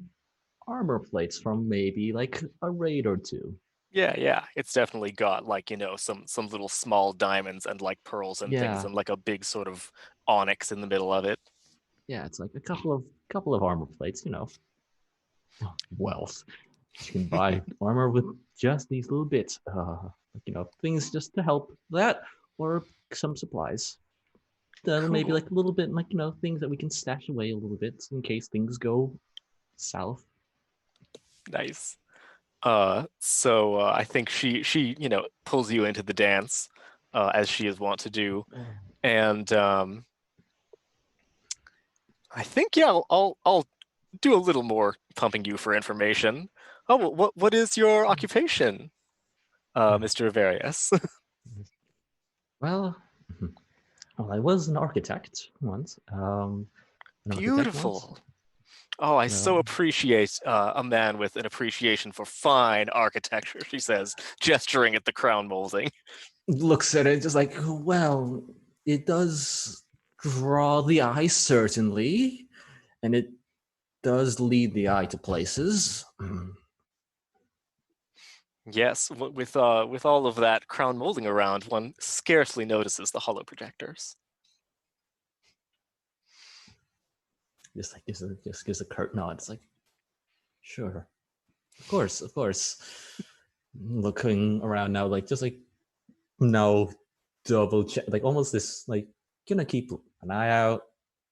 armor plates from maybe like a raid or two. Yeah. It's definitely got like, some little small diamonds and like pearls and things and like a big sort of onyx in the middle of it. Yeah, it's like a couple of armor plates, wealth. You can buy armor with just these little bits. Things just to help that, or some supplies. Maybe Cool. like a little bit, like things that we can stash away a little bit in case things go south. Nice. So I think she pulls you into the dance, as she is wont to do, and I think I'll do a little more pumping you for information. Oh, what is your occupation, Mr. Various? Well, well, I was an architect once. An architect once. Beautiful. Oh, I so Um, appreciate a man with an appreciation for fine architecture, she says, gesturing at the crown molding. Looks at it just like, well, it does draw the eye certainly, and it does lead the eye to places. Yes, with all of that crown molding around, one scarcely notices the hollow projectors. Just gives a curt nod. It's like, sure, of course, of course. Looking around now, like just like now, double check, like almost this, like gonna keep an eye out.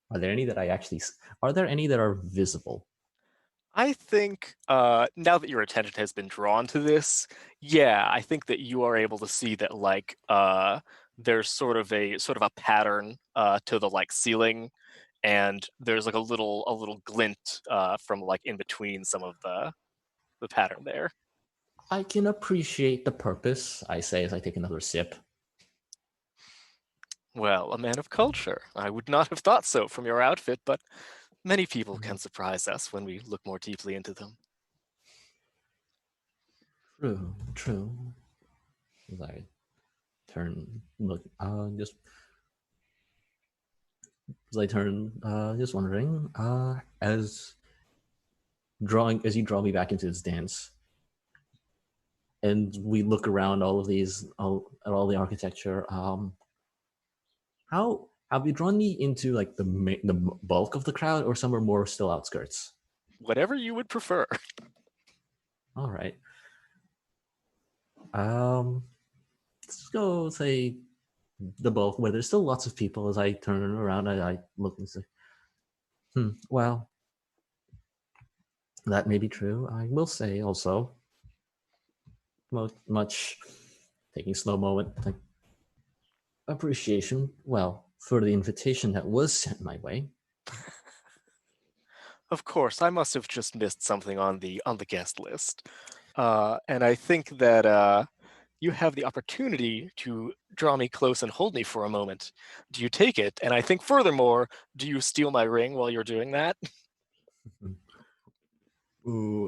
Are there any that I actually? Are there any that are visible? I think now that your attention has been drawn to this, yeah, I think that you are able to see that like there's sort of a pattern to the like ceiling, and there's like a little glint from like in between some of the pattern there. I can appreciate the purpose, I say as I take another sip. Well, a man of culture. I would not have thought so from your outfit, but many people can surprise us when we look more deeply into them. True, true. As I just as I turn, just wondering, as you draw me back into this dance, and we look around all of these, at all the architecture. How have you drawn me into like the bulk of the crowd, or somewhere more still outskirts? Whatever you would prefer. All right. Let's go say the bulk, where there's still lots of people. As I turn around, I look and say, well, that may be true. I will say also, much taking a slow moment, like appreciation, well, for the invitation that was sent my way. Of course, I must have just missed something on the guest list. And I think that you have the opportunity to draw me close and hold me for a moment. Do you take it? And I think furthermore, do you steal my ring while you're doing that? Ooh,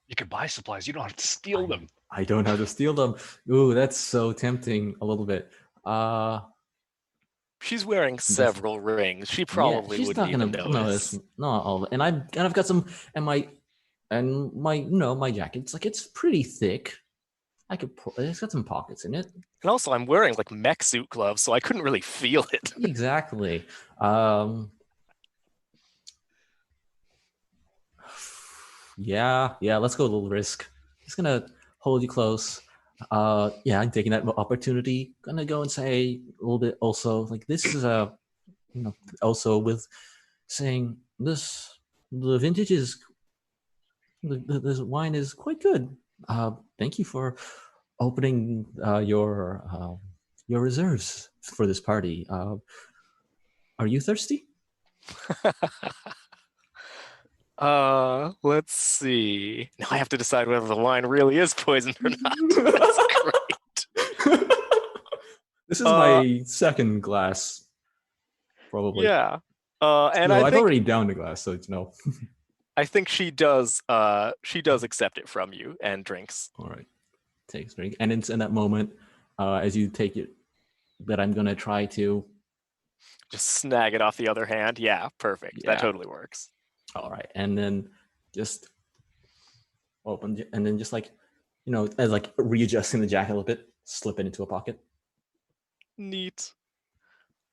You can buy supplies. You don't have to steal them. I don't have to steal them. Ooh, that's so tempting a little bit. She's wearing several rings. She probably she's wouldn't not gonna even notice. Not all. And I've got some, and my jacket's like, it's pretty thick. It's got some pockets in it. And also, I'm wearing like mech suit gloves, so I couldn't really feel it. Exactly. Yeah. Let's go a little risk. Just gonna hold you close. Yeah, I'm taking that opportunity. Gonna go and say a little bit also, like, this is also with saying the vintage is, this wine is quite good. Thank you for opening your reserves for this party. Are you thirsty? Let's see. Now I have to decide whether the wine really is poisoned or not. That's great. This is my second glass, probably. Yeah. And no, I I've think already downed a glass, so it's no. I think she does accept it from you and drinks. All right. Takes a drink. And it's in that moment, as you take it, that I'm gonna try to just snag it off the other hand. Yeah, perfect. Yeah. That totally works. All right. And then just open, and then just like, as like readjusting the jacket a little bit, slip it into a pocket. Neat.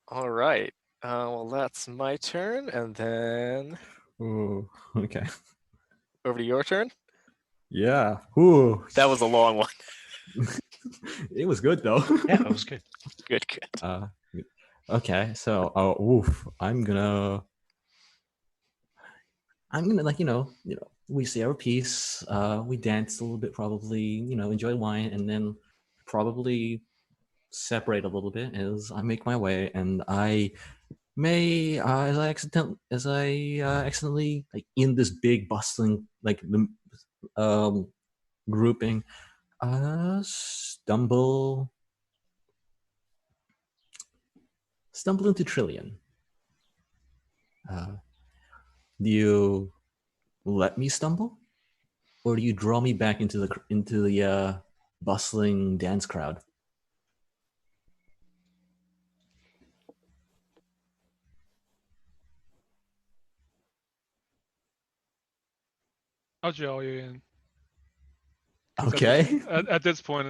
All right. Well, that's my turn, and then Oh, okay. over to your turn. Yeah. Ooh. That was a long one. It was good though. Yeah, that was good. Good, good. Okay, so I'm gonna like we say our piece, we dance a little bit, probably enjoy wine, and then probably separate a little bit as I make my way, and I may as I accidentally like in this big bustling like the grouping stumble into Trillion. Do you let me stumble, or do you draw me back into the bustling dance crowd? I'll draw you in. 'Cause Okay. At this point,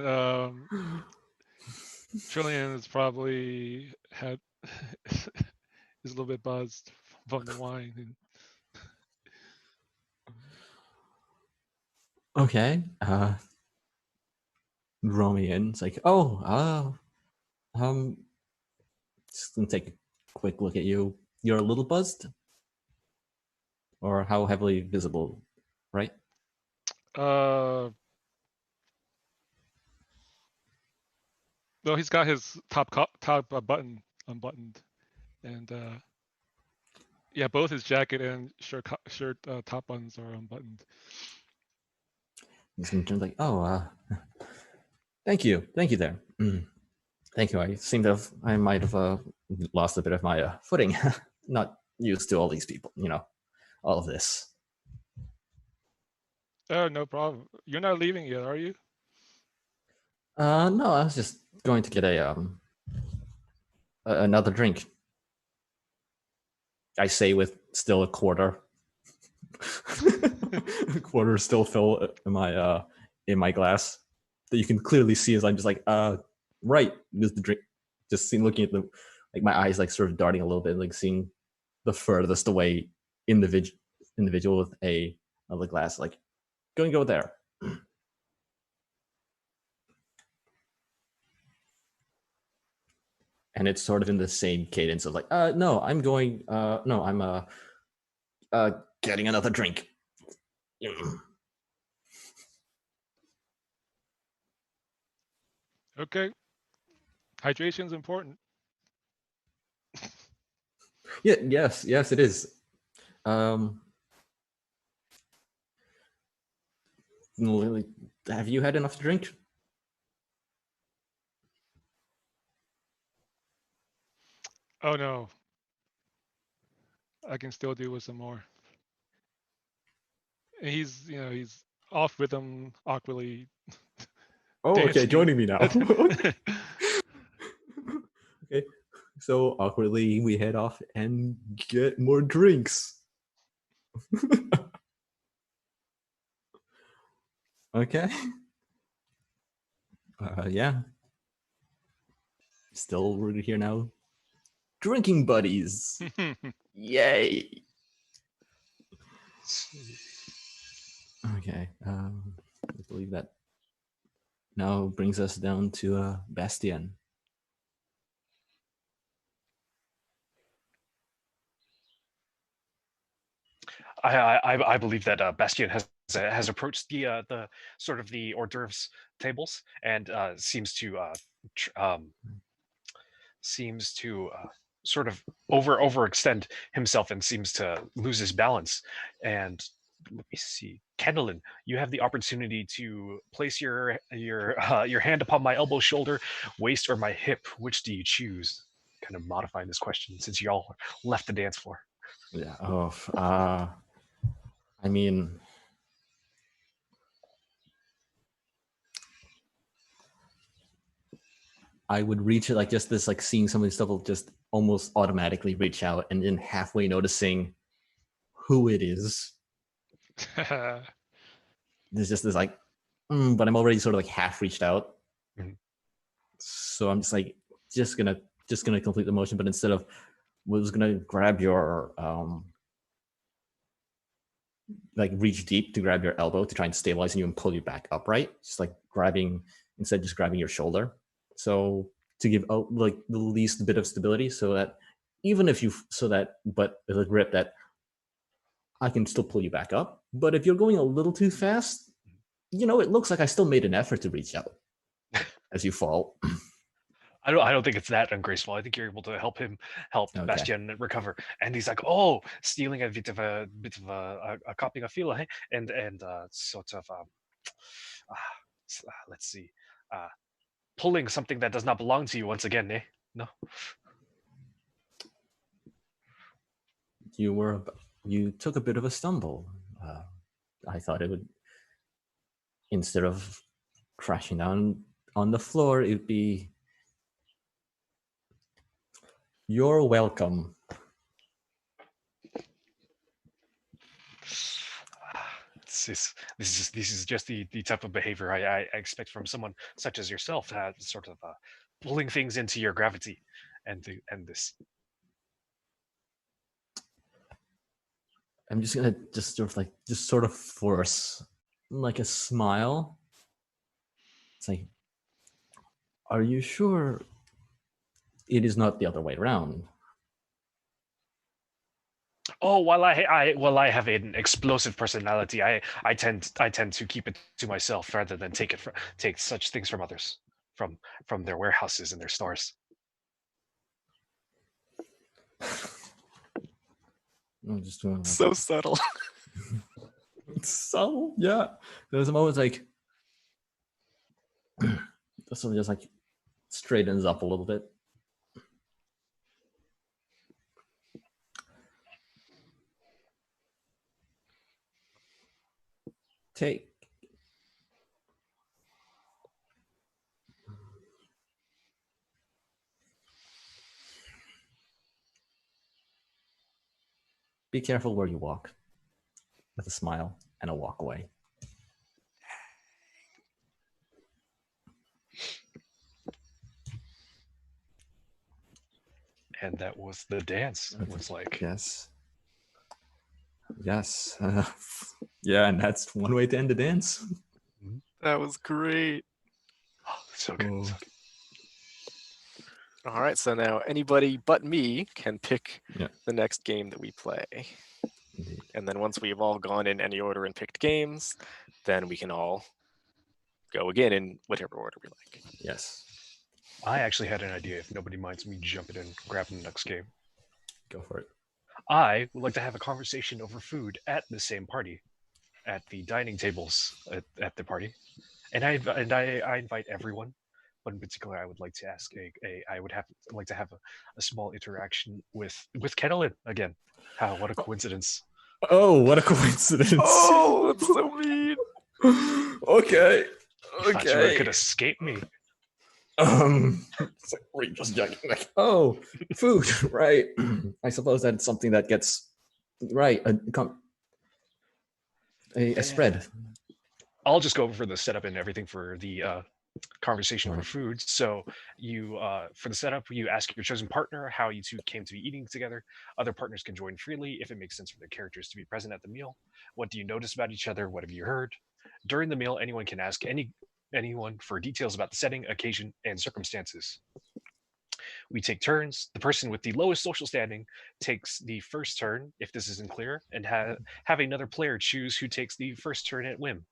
Trillian has probably had is a little bit buzzed from the wine. And Okay. Draw me in. It's like, just gonna take a quick look at you. You're a little buzzed, or how heavily visible, right? well, he's got his top button unbuttoned, and yeah, both his jacket and shirt top buttons are unbuttoned. He's gonna turn like, thank you there. Thank you. I might have lost a bit of my footing. Not used to all these people, all of this. Oh, no problem. You're not leaving yet, are you? No, I was just going to get another drink. I say with still a quarter. A quarter still fill in my glass that you can clearly see as I'm just like right. Just the drink, just looking at my eyes like sort of darting a little bit, like seeing the furthest away individual with another glass, like going to go there. And it's sort of in the same cadence of like, no, I'm going, no, I'm getting another drink. Okay. Hydration's important. Yeah, yes, it is. Lily, have you had enough to drink? Oh no. I can still do with some more. And he's off rhythm, awkwardly. Oh, okay, dancing. joining me now. Okay, so awkwardly we head off and get more drinks. Okay. Yeah. Still rooted here now. Drinking buddies. Yay. Okay. I believe that now brings us down to Bastien. I believe that Bastien has approached the sort of the hors d'oeuvres tables and seems to sort of overextend himself and seems to lose his balance. And let me see, Kendallin, you have the opportunity to place your hand upon my elbow, shoulder, waist, or my hip. Which do you choose? Kind of modifying this question since y'all left the dance floor. Yeah. I mean, I would reach it like just this, like seeing some of these stuff will just almost automatically reach out, and then halfway noticing who it is. There's just this like, but I'm already sort of like half reached out. Mm-hmm. So I'm just like, just gonna complete the motion, but instead of was gonna grab your like reach deep to grab your elbow to try and stabilize you and pull you back upright. Just like grabbing instead, just grabbing your shoulder. So to give out like the least bit of stability, so that even if you but with a grip that I can still pull you back up. But if you're going a little too fast, it looks like I still made an effort to reach out as you fall. I don't think it's that ungraceful. I think you're able to help Okay. Bastian recover. And he's like, stealing a bit of a copying a feel, eh? and sort of let's see, pulling something that does not belong to you once again, eh? No. You took a bit of a stumble. I thought it would, instead of crashing down on the floor, it'd be, you're welcome. This is just the type of behavior I expect from someone such as yourself, sort of pulling things into your gravity, and this. I'm just gonna just sort of force like a smile. It's like, are you sure it is not the other way around? Oh, while I have an explosive personality, I tend to keep it to myself rather than take such things from others, from their warehouses and their stores. I'm just doing like, So subtle. it's subtle, yeah. There's a moment like this one just like straightens up a little bit. Take. Be careful where you walk. With a smile and a walk away. And that was the dance. It was like, yes. Yeah, and that's one way to end the dance. That was great. So good. Oh. So good. All right, so now anybody but me can pick Yeah. the next game that we play. Indeed. And then once we've all gone in any order and picked games, then we can all go again in whatever order we like. Yes. I actually had an idea, if nobody minds me jumping in, grabbing the next game. Go for it. I would like to have a conversation over food at the same party, at the dining tables at the party, and I invite everyone, but in particular, I would like to ask like to have a small interaction with Kettlin again. What a coincidence! Oh, what a coincidence! Oh, that's so mean. Okay. You thought you could escape me. It's like, we're just joking. Like, oh, food, right? I suppose that's something that gets right. A spread. I'll just go over for the setup and everything for the conversation over food. So you, for the setup, you ask your chosen partner how you two came to be eating together. Other partners can join freely if it makes sense for their characters to be present at the meal. What do you notice about each other? What have you heard? During the meal, anyone can ask anyone for details about the setting, occasion, and circumstances. We take turns. The person with the lowest social standing takes the first turn if this isn't clear, and have another player choose who takes the first turn at whim.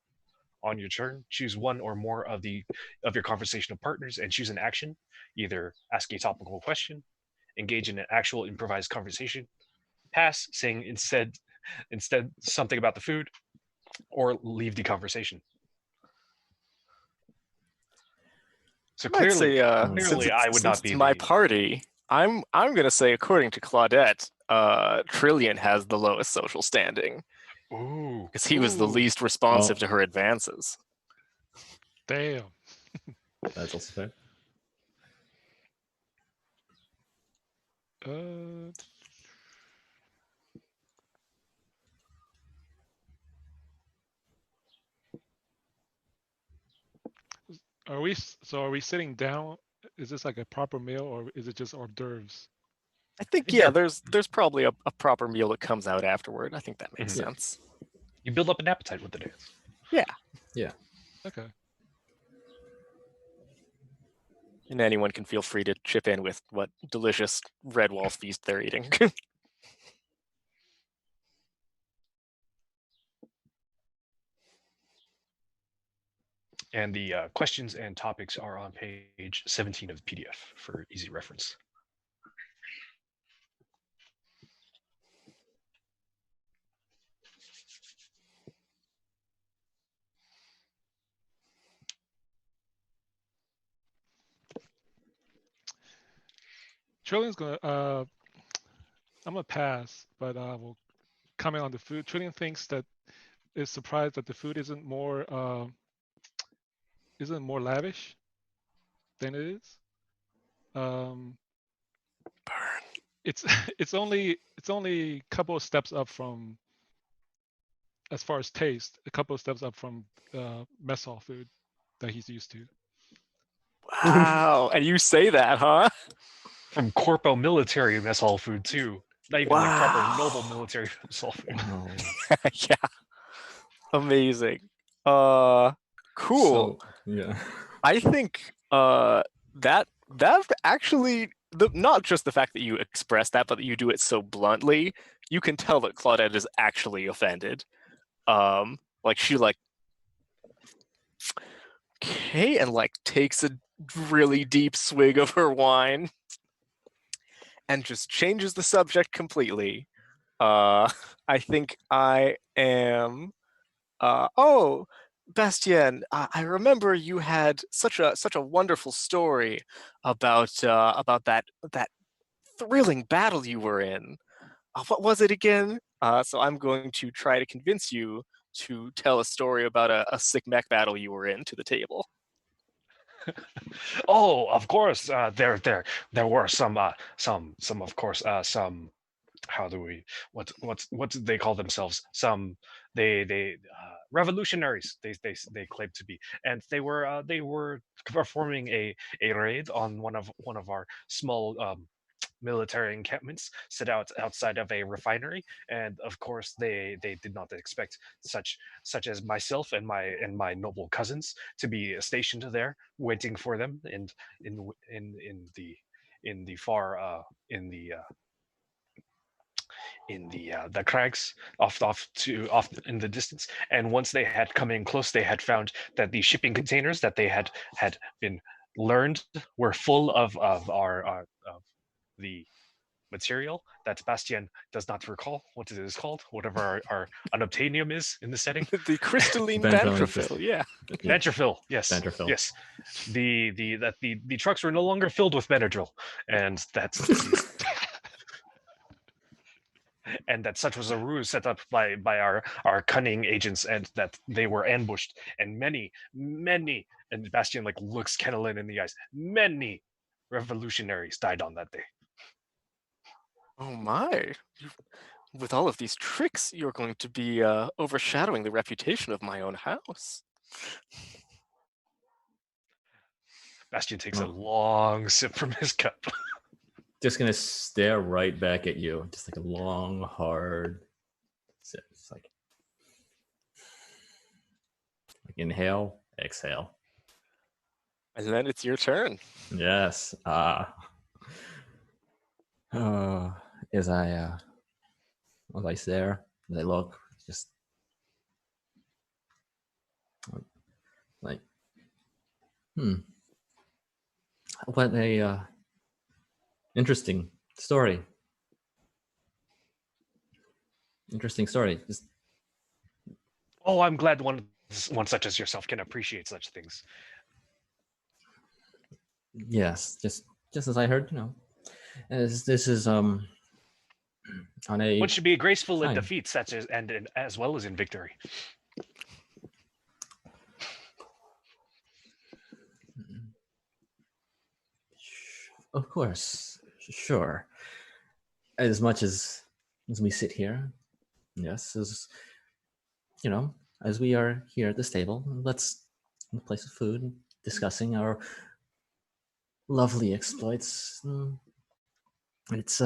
On your turn, choose one or more of your conversational partners and choose an action. Either ask a topical question, engage in an actual improvised conversation, pass, saying instead something about the food, or leave the conversation. So clearly, I would not be Since my party. I'm gonna say, according to Claudette, Trillian has the lowest social standing. Ooh, because he was the least responsive to her advances. Damn. That's also fair. Are we sitting down? Is this like a proper meal, or is it just hors d'oeuvres? I think there's probably a proper meal that comes out afterward. I think that makes sense. You build up an appetite with the dance. Yeah. Okay. And anyone can feel free to chip in with what delicious red wall feast they're eating. And the questions and topics are on page 17 of the PDF for easy reference. Trillion's gonna I'm gonna pass, but we'll comment on the food. Trillion thinks that is surprised that the food isn't more lavish than it is. It's it's only a couple of steps up from, as far as taste, a couple of steps up from mess hall food that he's used to. Wow. And you say that, huh? From corpo military mess hall food too. Not even like proper noble military mess hall food. Oh. Yeah. Amazing. Cool. So, yeah. I think that actually not just the fact that you express that, but that you do it so bluntly, you can tell that Claudette is actually offended. Like she like okay, and like takes a really deep swig of her wine and just changes the subject completely. I think I am oh, Bastien, I remember you had such a wonderful story about that thrilling battle you were in. What was it again? So I'm going to try to convince you to tell a story about a sick mech battle you were in to the table. Oh, of course. There were some of course some. How do we what do they call themselves? Some they revolutionaries. They claimed to be, and they were performing a raid on one of our small military encampments set out outside of a refinery, and of course they did not expect such as myself and my noble cousins to be stationed there waiting for them and in the far in the crags off in the distance. And once they had come in close, they had found that the shipping containers that they had been learned were full of of the material that Bastien does not recall what it is called, whatever our unobtainium is in the setting. The crystalline Benjamin ventrophil, yeah. Yeah. Ventrophil, yes. Ventrophil. Yes. The trucks were no longer filled with Benadryl, and that and that such was a ruse set up by our cunning agents, and that they were ambushed, and many, and Bastien like looks Kennelin in the eyes, many revolutionaries died on that day. Oh my. With all of these tricks, you're going to be overshadowing the reputation of my own house. Bastien takes a long sip from his cup. Just gonna stare right back at you, just like a long, hard sip. It's like inhale, exhale. And then it's your turn. Yes. As I stare, as I look, just like, what a interesting story. Interesting story. Just Oh, I'm glad one such as yourself can appreciate such things. yes, just as I heard, as this is on a One should be graceful in time. defeat, such as and as well as in victory. Of course, sure. As much as we sit here, yes, as as we are here at this table, let's in the place of food, discussing our lovely exploits. It's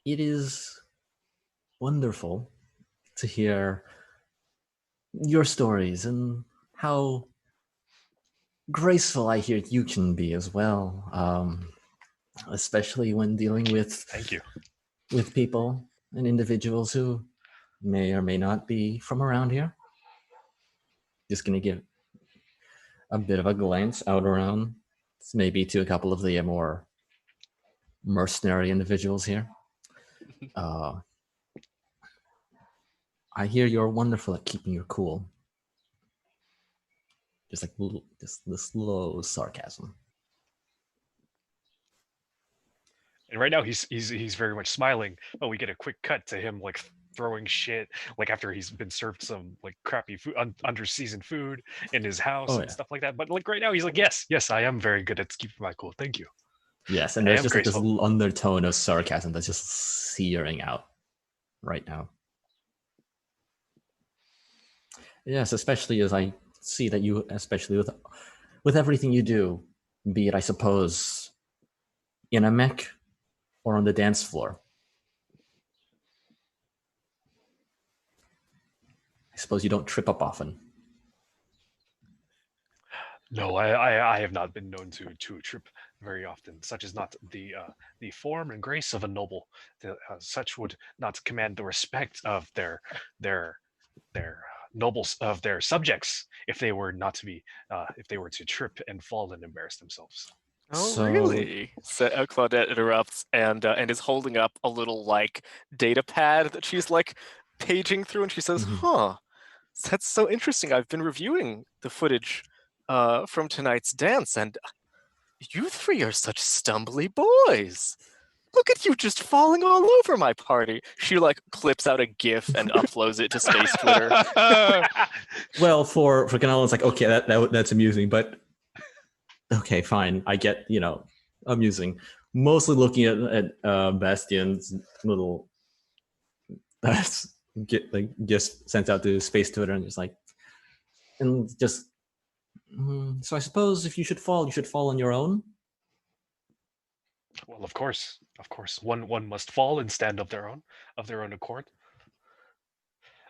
it is wonderful to hear your stories and how graceful I hear you can be as well, especially when dealing Thank you. with people and individuals who may or may not be from around here. Just going to give a bit of a glance out around, maybe to a couple of the more mercenary individuals here. I hear you're wonderful at keeping your cool. Just like just the slow sarcasm. And right now he's very much smiling. Oh, we get a quick cut to him like throwing shit, like after he's been served some like crappy food, under seasoned food in his house and stuff like that. But like right now he's like, yes, I am very good at keeping my cool. Thank you. Yes, and there's just like this undertone of sarcasm that's just searing out right now. Yes, especially as I see that you, especially with everything you do, be it, I suppose, in a mech or on the dance floor. I suppose you don't trip up often. No, I have not been known to trip very often. Such is not the form and grace of a noble. Such would not command the respect of their nobles, of their subjects, if they were not to be if they were to trip and fall and embarrass themselves. Oh, really? So Claudette interrupts and is holding up a little like data pad that she's like paging through, and she says, "Huh, that's so interesting. I've been reviewing the footage from tonight's dance, and you three are such stumbly boys. Look at you just falling all over my party." She like clips out a GIF and uploads it to Space Twitter. Well, for Canal, it's like, okay, that's amusing, but okay, fine. I get, amusing. Mostly looking at Bastian's little just sent out to Space Twitter and just like, and just. So I suppose if you should fall on your own. Well, of course, one must fall and stand of their own accord.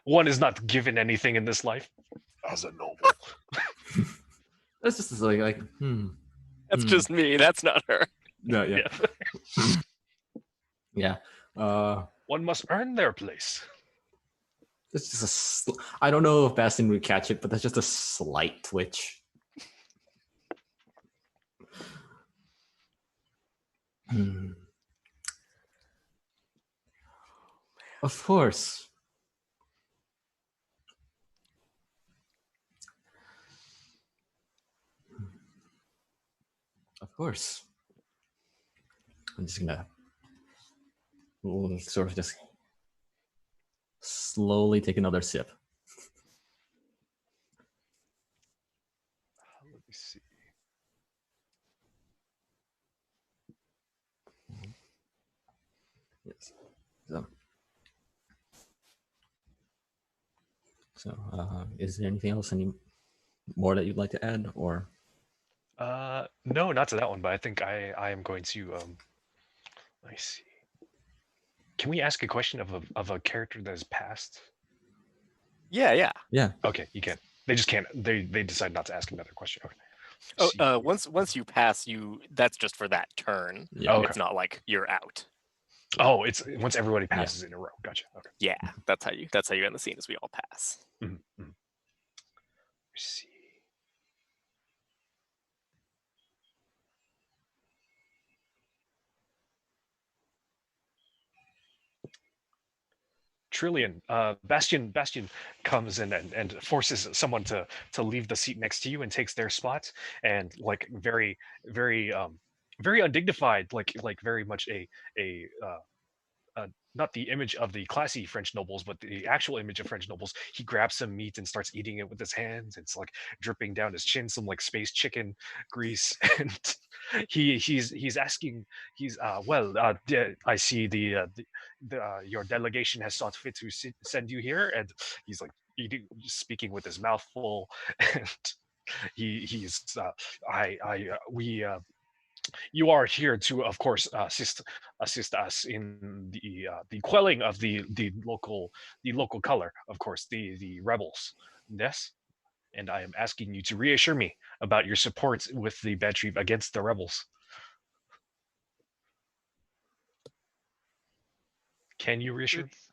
One is not given anything in this life as a noble. That's just like That's just me. That's not her. No, yeah. Yeah. One must earn their place. It's just I don't know if Bastian would catch it, but that's just a slight twitch. Of course. Of course. I'm just gonna sort of just slowly take another sip. Let me see. Yes. So, is there anything else, any more that you'd like to add, or? No, not to that one, but I think I am going to. Let me see. Can we ask a question of a character that is past? Yeah. Okay, you can. They just can't. They decide not to ask another question. Okay. Oh, once you pass, that's just for that turn. Yeah. Okay. It's not like you're out. Oh, it's once everybody passes in a row. Gotcha. Okay. Yeah, that's how you end the scene, is we all pass. Mm-hmm. Let's see. Trillion, Bastian comes in and forces someone to leave the seat next to you and takes their spot, and like very undignified, like very much a not the image of the classy French nobles, but the actual image of French nobles. He grabs some meat and starts eating it with his hands. It's like dripping down his chin, some like space chicken grease. And he's asking, I see the your delegation has sought fit to send you here, and he's like speaking with his mouth full, and you are here to, of course, assist us in the quelling of the local color, of course, the rebels. Yes, and I am asking you to reassure me about your support with the bad chief against the rebels. Can you reassure me? It's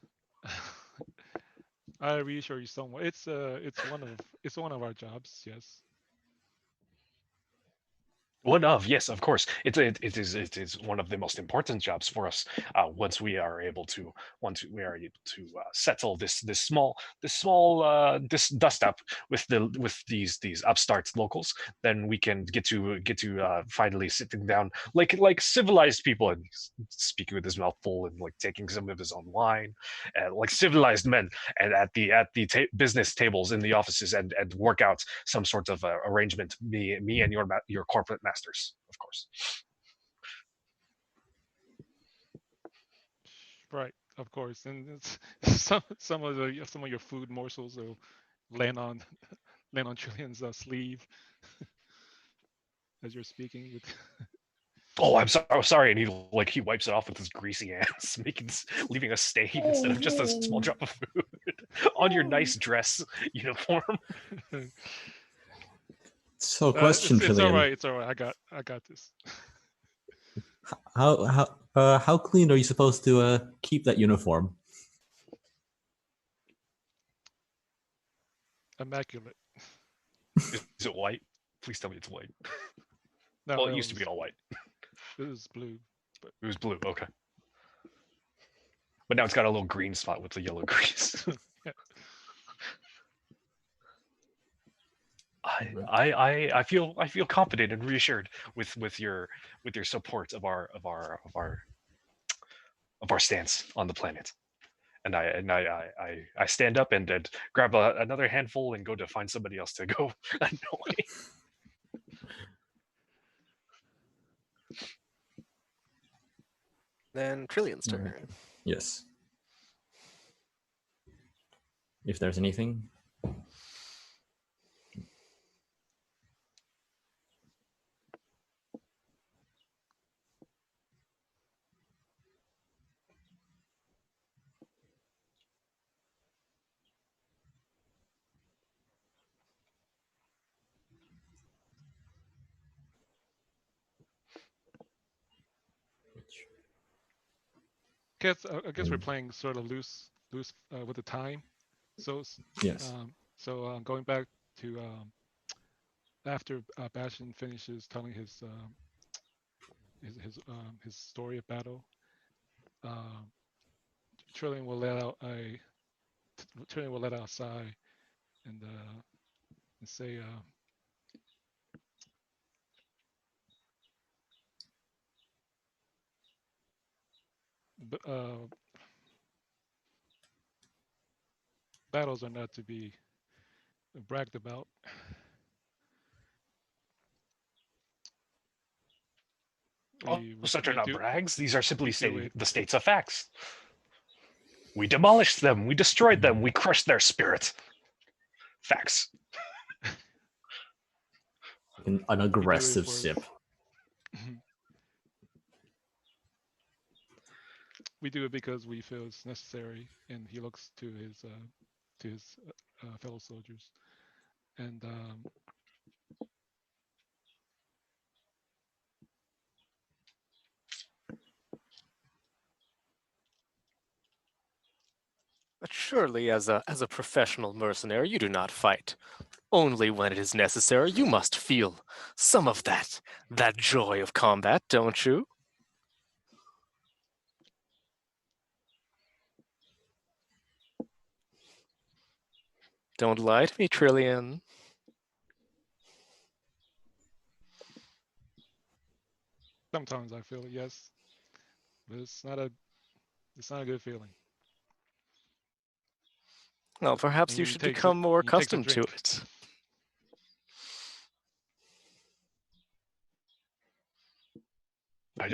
I reassure you somewhat. It's one of our jobs. Yes. One of, yes, of course. It is one of the most important jobs for us. Once we are able to settle this dust up with these upstart locals, then we can get to finally sitting down like civilized people and speaking with his mouth full and like taking some of his own wine, like civilized men, and at the business tables in the offices and work out some sort of arrangement. Me and your corporate masters, of course. Right. Of course. And it's, some of your food morsels will land on land on Trillian's sleeve as you're speaking. Oh, I'm sorry, and he wipes it off with his greasy hands, leaving a stain instead of just a small drop of food on your nice dress uniform. So, question, it's all Trillian. right. It's all right. I got this. How clean are you supposed to keep that uniform? Immaculate. Is it white? Please tell me it's white. No, Well, it used to be all white. It was blue. But It was blue. Okay. But now it's got a little green spot with the yellow grease. yeah. I feel confident and reassured with your support of our stance on the planet. And I stand up and grab another handful and go to find somebody else to go annoy. Then Trillian's turn. Alright. Yes. If there's anything. I guess we're playing sort of loose with the time. So Yes. Going back to after Bastion finishes telling his story of battle, Trillian will let out a sigh and say, battles are not to be bragged about. Such are not brags. These are simply stating the states of facts. We demolished them. We destroyed them. We crushed their spirit. Facts. An aggressive sip. We do it because we feel it's necessary, and he looks to his fellow soldiers, and But surely, as a professional mercenary, you do not fight. Only when it is necessary. You must feel some of that joy of combat, don't you? Don't lie to me, Trillian. sometimes I feel it, yes, but it's not a good feeling. Well, perhaps you should become more accustomed to it.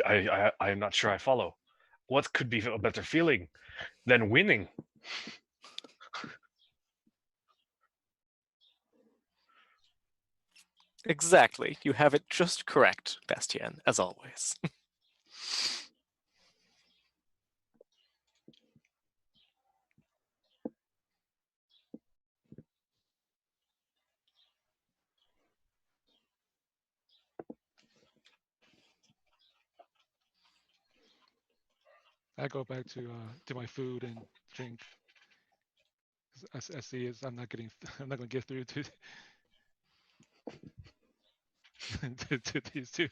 I am not sure I follow. What could be a better feeling than winning? Exactly. You have it just correct, Bastien, as always. I go back to my food and drink. I see is I'm not getting I'm not gonna get through to to these two.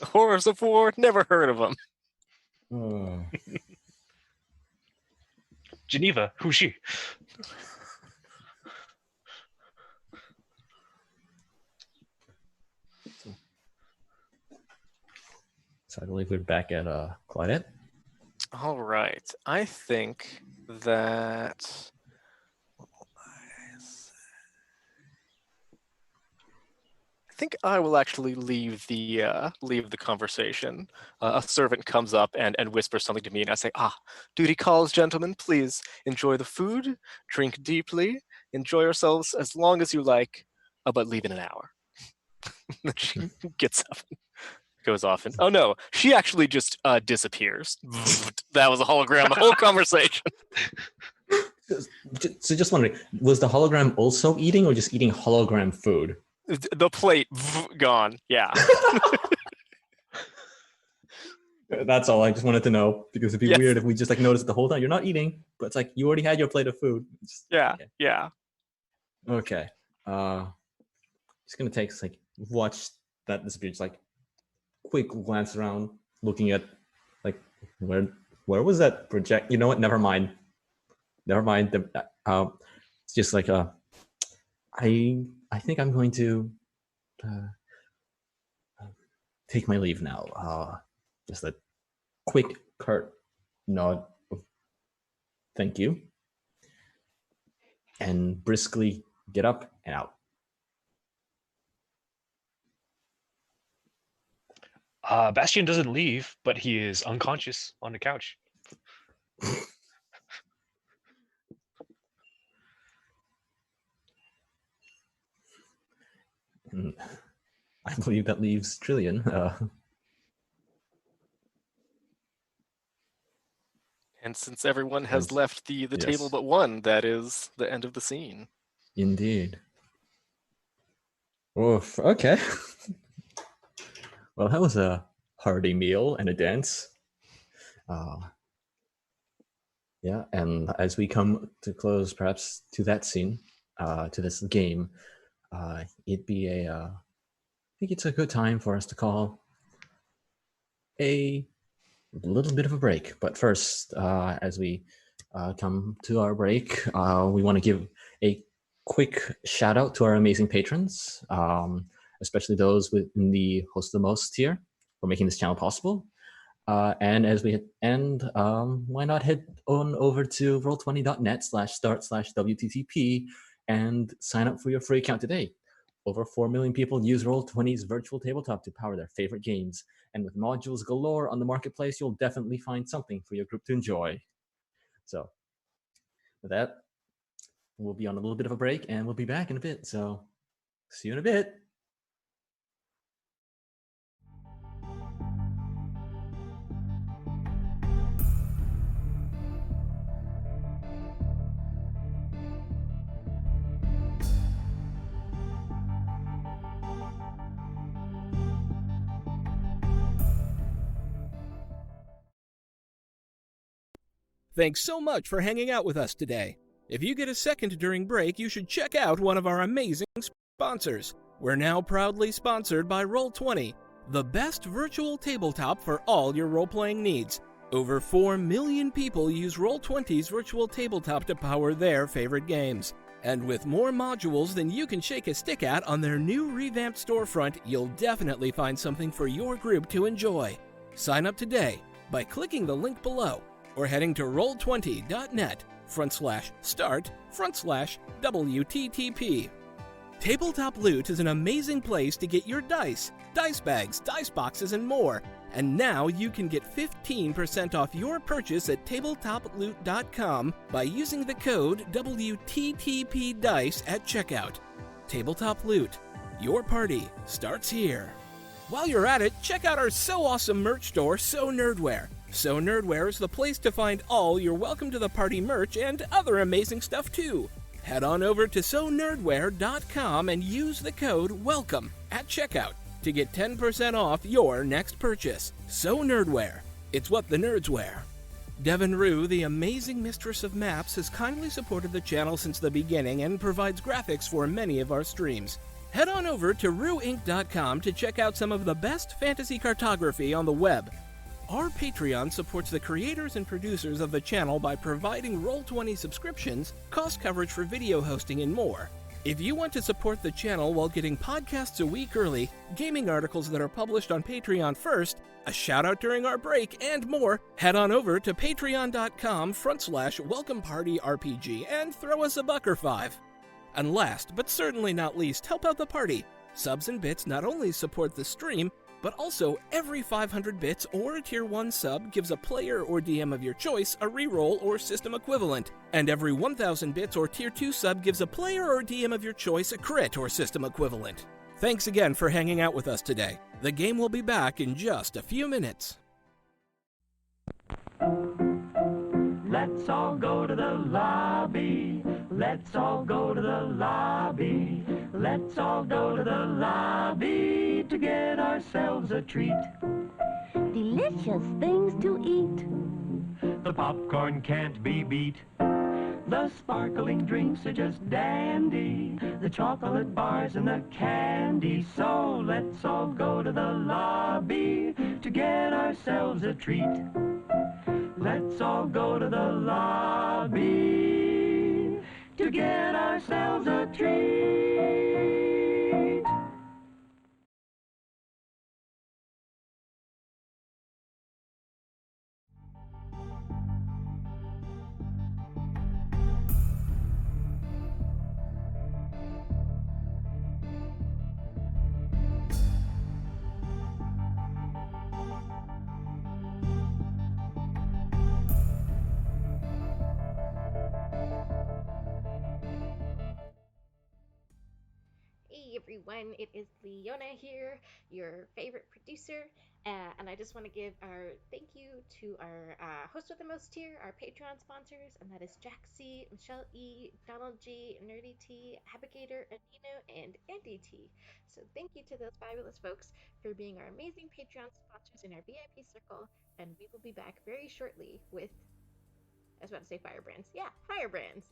Horrors of War, never heard of them. Oh. Geneva, who's she? So I believe we're back at Claudette. All right. I think that I will actually leave the conversation. A servant comes up and whispers something to me, and I say, duty calls, gentlemen. Please enjoy the food, drink deeply, enjoy yourselves as long as you like, but leave in an hour. Then she gets up and goes off, and oh no, she actually just disappears. That was a hologram the whole conversation. So just wondering, was the hologram also eating or just eating hologram food? The plate gone. Yeah. That's all I just wanted to know, because it'd be Yes. weird if we just like noticed the whole time you're not eating, but it's like you already had your plate of food. Yeah. Okay. Yeah. Okay. Just gonna take like watch that disappear. Just like quick glance around, looking at like where was that project? You know what? Never mind. It's just like I think I'm going to take my leave now. Just a quick, curt nod of thank you, and briskly get up and out. Bastion doesn't leave, but he is unconscious on the couch. And I believe that leaves Trillian. And since everyone has Yes. left the Yes. table but one, that is the end of the scene. Indeed. Oof. Okay. Well, that was a hearty meal and a dance. Yeah, and as we come to close, perhaps to that scene, to this game, it'd be I think it's a good time for us to call a little bit of a break. But first, as we come to our break, we want to give a quick shout out to our amazing patrons, especially those within the Host the Most tier for making this channel possible. And as we end, why not head on over to roll20.net/start/WTTP and sign up for your free account today. Over 4 million people use Roll20's virtual tabletop to power their favorite games. And with modules galore on the marketplace, you'll definitely find something for your group to enjoy. So with that, we'll be on a little bit of a break and we'll be back in a bit. So see you in a bit. Thanks so much for hanging out with us today. If you get a second during break, you should check out one of our amazing sponsors. We're now proudly sponsored by Roll20, the best virtual tabletop for all your role-playing needs. Over 4 million people use Roll20's virtual tabletop to power their favorite games. And with more modules than you can shake a stick at on their new revamped storefront, you'll definitely find something for your group to enjoy. Sign up today by clicking the link below or heading to roll20.net/start/WTTP. Tabletop Loot is an amazing place to get your dice bags, dice boxes, and more. And now you can get 15% off your purchase at tabletoploot.com by using the code WTTPDICE at checkout. Tabletop Loot, Your party starts here. While you're at it, check out our so awesome merch store, So Nerdware. So Nerdware is the place to find all your Welcome to the Party merch and other amazing stuff too. Head on over to sonerdware.com and use the code WELCOME at checkout to get 10% off your next purchase. So Nerdware. It's what the nerds wear. Devin Rue, the amazing mistress of maps, has kindly supported the channel since the beginning and provides graphics for many of our streams. Head on over to rueinc.com to check out some of the best fantasy cartography on the web. Our Patreon supports the creators and producers of the channel by providing Roll20 subscriptions, cost coverage for video hosting, and more. If you want to support the channel while getting podcasts a week early, gaming articles that are published on Patreon first, a shout out during our break, and more, head on over to patreon.com/welcomepartyrpg and throw us a buck or $5. And last, but certainly not least, help out the party. Subs and bits not only support the stream, but also every 500 bits or a tier 1 sub gives a player or DM of your choice a reroll or system equivalent, and every 1000 bits or tier 2 sub gives a player or DM of your choice a crit or system equivalent. Thanks again for hanging out with us today. The game will be back in just a few minutes. Let's all go to the lobby. Let's all go to the lobby. Let's all go to the lobby to get ourselves a treat. Delicious things to eat. The popcorn can't be beat. The sparkling drinks are just dandy. The chocolate bars and the candy. So let's all go to the lobby to get ourselves a treat. Let's all go to the lobby to get ourselves a treat. Hey everyone, it is Leona here, your favorite producer, and I just want to give our thank you to our host with the most tier, our Patreon sponsors, and that is Jack C, Michelle E, Donald G, Nerdy T, Abigator, Anino, and Andy T. So thank you to those fabulous folks for being our amazing Patreon sponsors in our VIP circle, and we will be back very shortly with, I was about to say Firebrands. Yeah, Firebrands!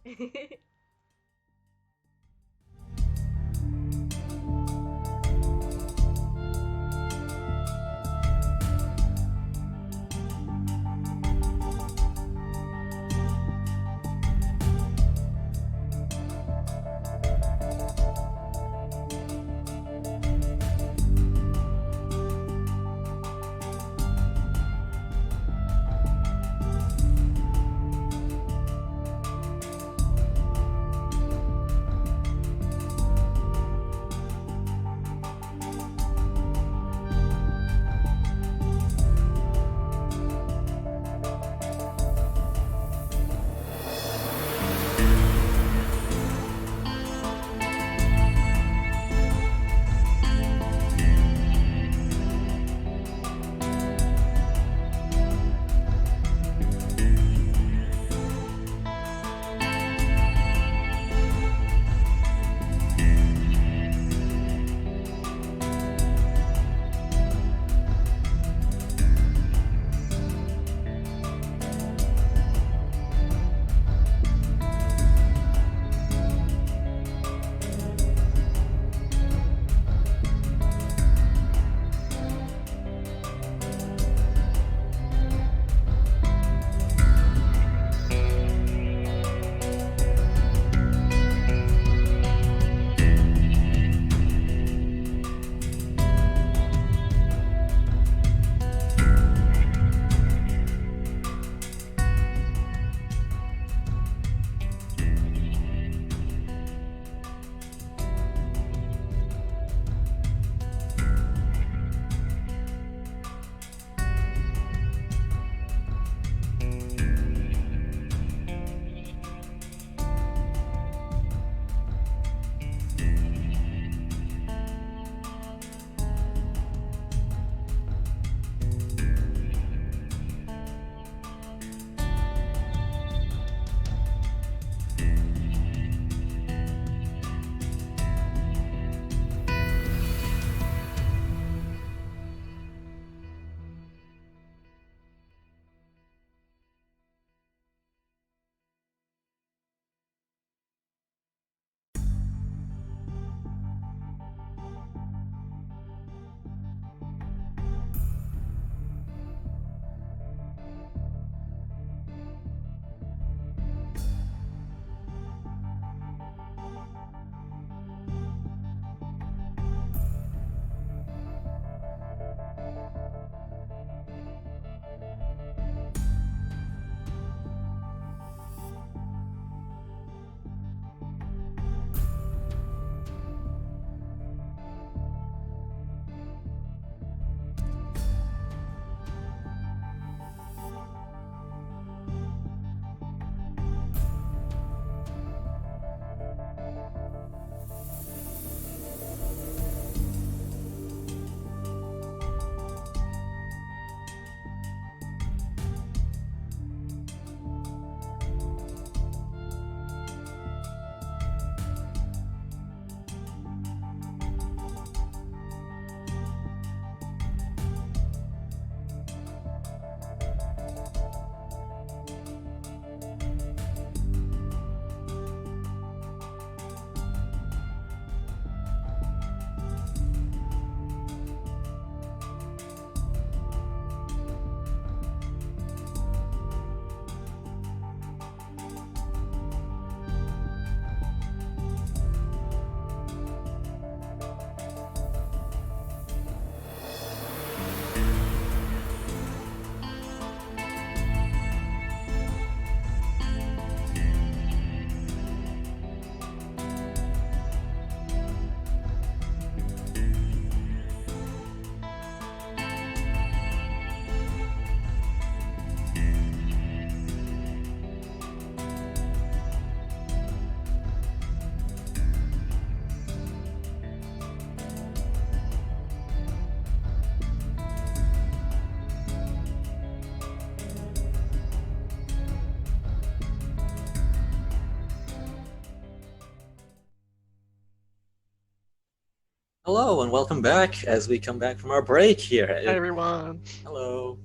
Hello and welcome back as we come back from our break here. Hi, everyone. Hello.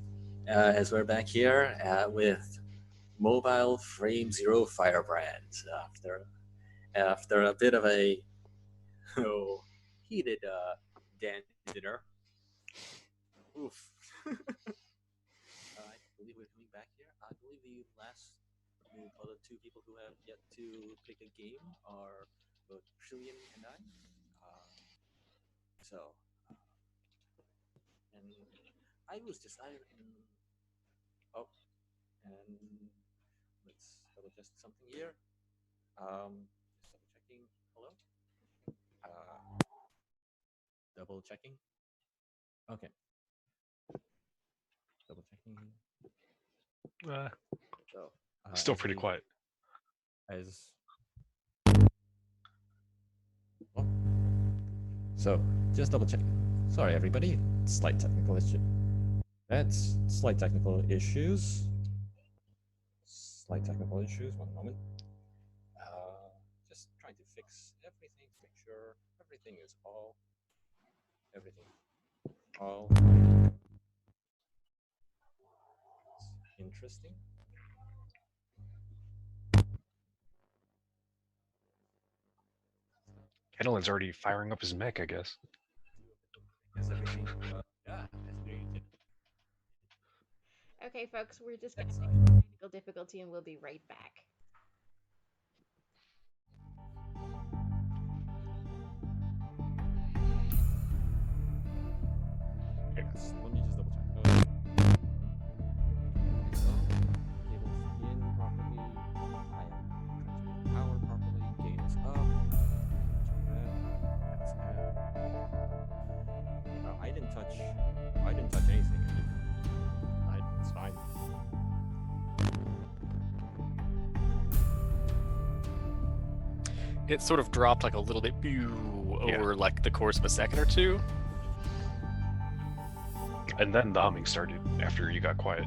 As we're back here with Mobile Frame Zero Firebrands after a bit of a heated dance dinner. Oof. I believe we're coming back here. I believe the other two people who have yet to pick a game are both Trillian and I. So, and I was just I oh, and let's double check something here. Just double checking. Hello. Uh, double checking. Okay. Double checking. So Still pretty quiet. As oh. So just double check. Sorry, everybody. Slight technical issue. That's slight technical issues. Slight technical issues. One moment. Just trying to fix everything to make sure everything is all interesting. Kettlin's already firing up his mech, I guess. Is everything? Yeah, that's very good. Okay, folks, we're just gonna fix the technical difficulty and we'll be right back. Yes, let me just double check. Cables in properly. I am transmitting power properly. Gain is up. That's I didn't touch anything. It's fine. It sort of dropped like a little bit over like the course of a second or two. And then the humming started after you got quiet.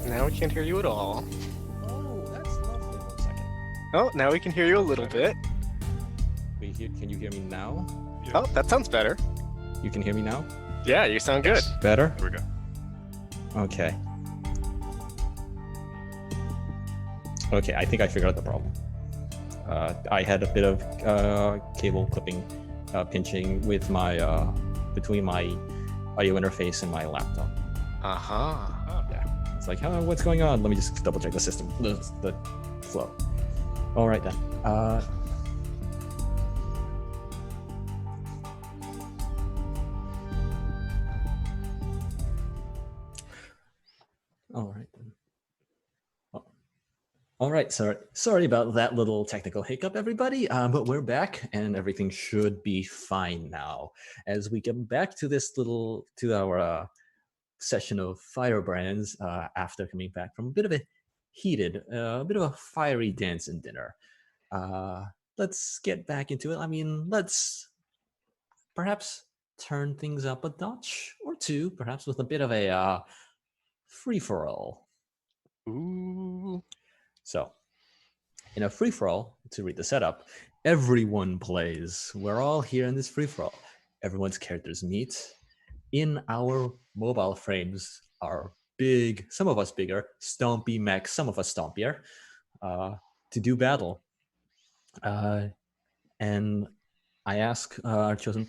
Now we can't hear you at all. Oh, that's lovely. 1 second. Oh, now we can hear you a little bit. Can you hear me now? Oh, that sounds better. You can hear me now? Yeah, you sound good. Better? Here we go. Okay. Okay, I think I figured out the problem. I had a bit of cable clipping, pinching with my between my audio interface and my laptop. Yeah, it's like, what's going on? Let me just double check the system, the flow. All right then. All right then. All right, sorry about that little technical hiccup, everybody. But we're back, and everything should be fine now. As we get back to our session of Firebrands after coming back from a bit of a fiery dance and dinner. Let's get back into it. I mean, let's perhaps turn things up a notch or two, perhaps with a bit of a free-for-all. Ooh. So, in a free-for-all, to read the setup, everyone plays. We're all here in this free-for-all. Everyone's characters meet. In our mobile frames are big, some of us bigger, stompy mechs, some of us stompier, to do battle. And I ask our chosen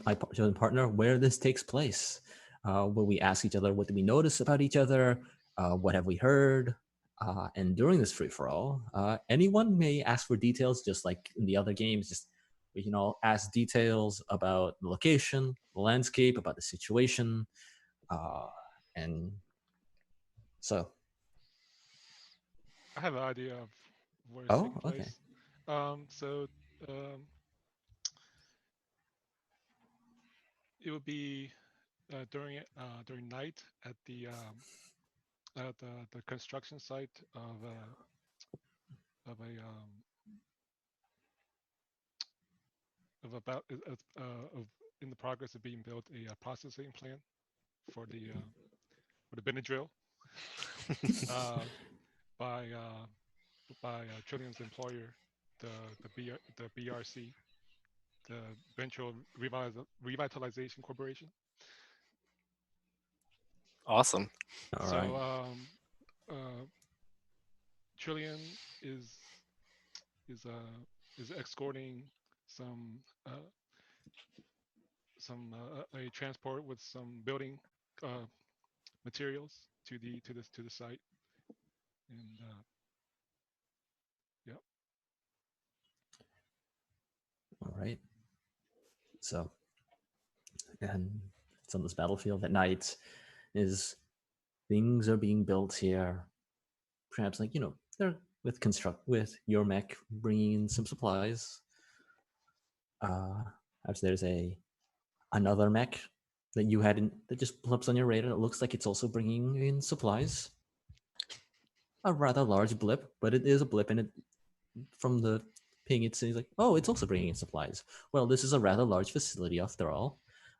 partner where this takes place. Will we ask each other what do we notice about each other? What have we heard? And during this free-for-all, anyone may ask for details, just like in the other games. Just we can all ask details about the location, the landscape, about the situation, and so. I have an idea of where it's Oh, taking place. It would be during night at the construction site of in the progress of being built a processing plant for the Benadryl by Trillium's employer, the the BRC, the Ventral Revitalization Corporation. Awesome. All So right. Trillium is is uh is escorting some a transport with some building uh, materials to the site, and yeah. All right. So, and it's on this battlefield at night. Is things are being built here. Perhaps like they're with your mech bringing in some supplies. Perhaps there's another mech that you hadn't that just blips on your radar. It looks like it's also bringing in supplies. A rather large blip, but it is a blip, and it from the ping it says like, oh, it's also bringing in supplies. Well, this is a rather large facility after all,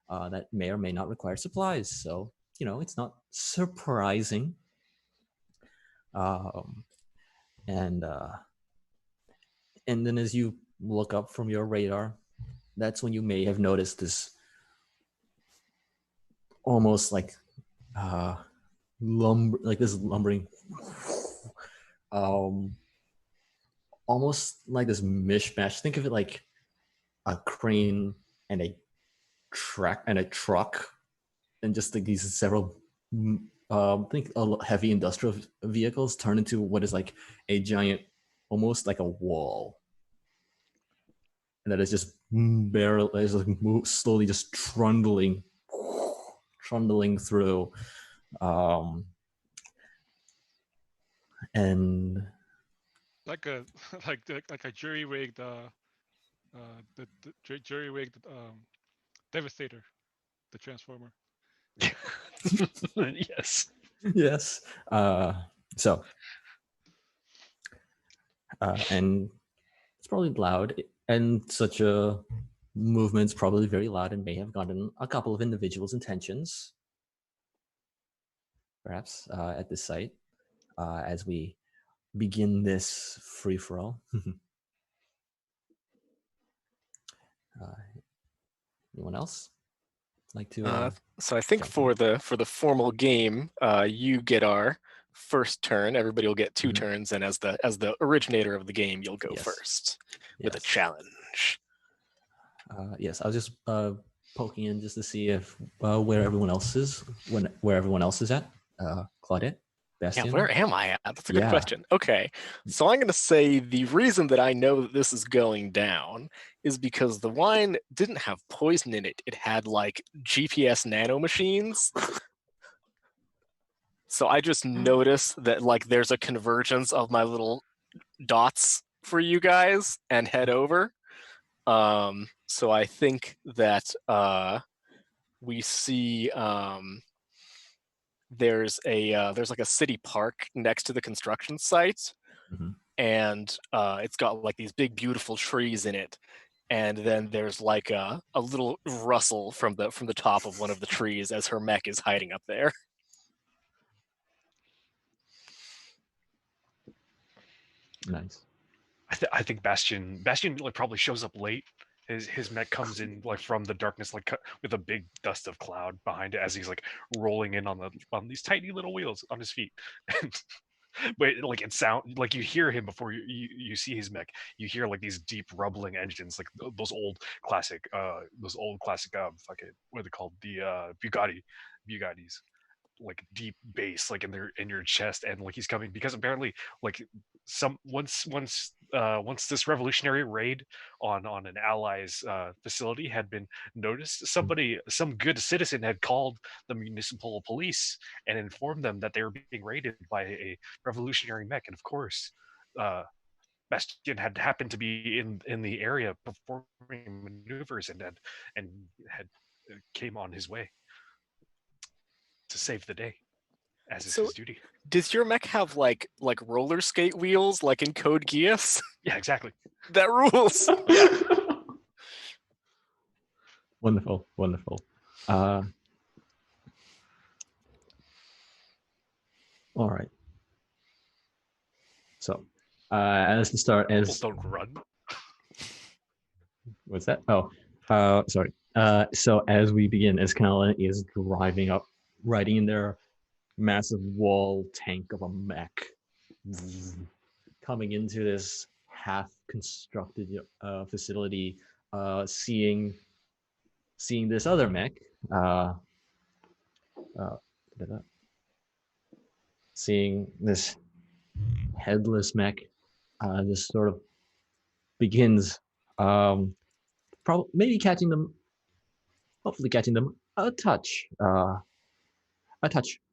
that may or may not require supplies. So it's not surprising. Um, and and then as you look up from your radar, that's when you may have noticed this almost like like this lumbering, um, almost like this mishmash. Think of it like a crane and a truck, and just like these several, think heavy industrial vehicles turn into what is like a giant, almost like a wall, and that is just barely is like slowly just trundling through, and Like a like a jury rigged jury rigged Devastator, the Transformer. Yes. yes. So and it's probably loud, and such a movement's probably very loud and may have gotten a couple of individuals' intentions, perhaps, at this site, as we begin this free for all. Anyone else like to? So I think for the formal game, you get our first turn. Everybody will get 2 turns, and as the originator of the game, you'll go first with a challenge. Yes, I was just poking in just to see if where everyone else is where everyone else is at. Claudette, Bastian. Yeah, where am I at? That's a good question. Okay, so I'm going to say the reason that I know that this is going down is because the wine didn't have poison in it. It had like GPS nanomachines. So I just noticed that like there's a convergence of my little dots for you guys and head over. So I think that we see there's like a city park next to the construction site, and it's got like these big beautiful trees in it. And then there's like a little rustle from the top of one of the trees as her mech is hiding up there. Nice. I think Bastion like probably shows up late. His mech comes in like from the darkness, like with a big dust of cloud behind it as he's like rolling in on these tiny little wheels on his feet. But like it sound like you hear him before you see his mech. You hear like these deep rumbling engines, like those old classic fucking what are they called, the Bugattis, like deep bass like in your chest, and like he's coming because apparently like once this revolutionary raid on an ally's facility had been noticed, some good citizen had called the municipal police and informed them that they were being raided by a revolutionary mech, and of course Bastion had happened to be in the area performing maneuvers and had came on his way to save the day, as is his duty. Does your mech have like roller skate wheels like in Code Geass? Yeah, exactly. That rules. Yeah. Wonderful. All right. So, As the start, People as don't run. what's that? Oh, sorry. So as we begin, as Kanala is driving up, riding in their massive wall tank of a mech, coming into this half-constructed facility, seeing this other mech, seeing this headless mech, just sort of begins, probably maybe catching them, hopefully catching them a touch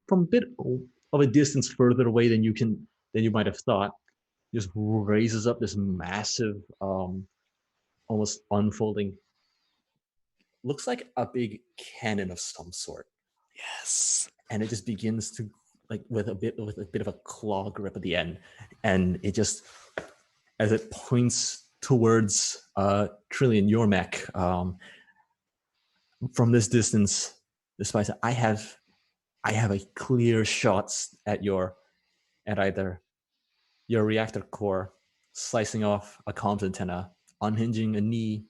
from a bit of a distance further away than you might have thought. Just raises up this massive, almost unfolding, looks like a big cannon of some sort. Yes. And it just begins to, like, with a bit of a claw grip at the end, and it just, as it points towards Trillian, your mech, from this distance, despite I have a clear shots at either your reactor core, slicing off a comms antenna, unhinging a knee,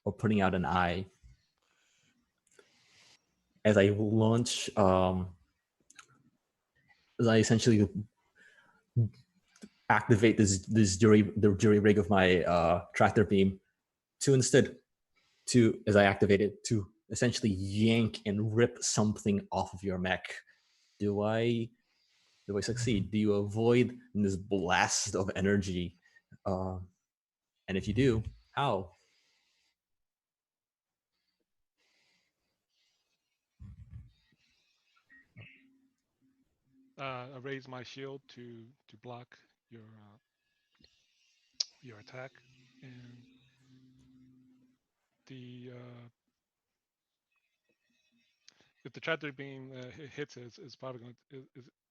or putting out an eye. As I launch, as I essentially activate the jury rig of my tractor beam as I activate it, to essentially yank and rip something off of your mech. Do I succeed? Do you avoid this blast of energy? And if you do, how? I raise my shield to block your attack, and the if the tractor beam hits it, it's probably going to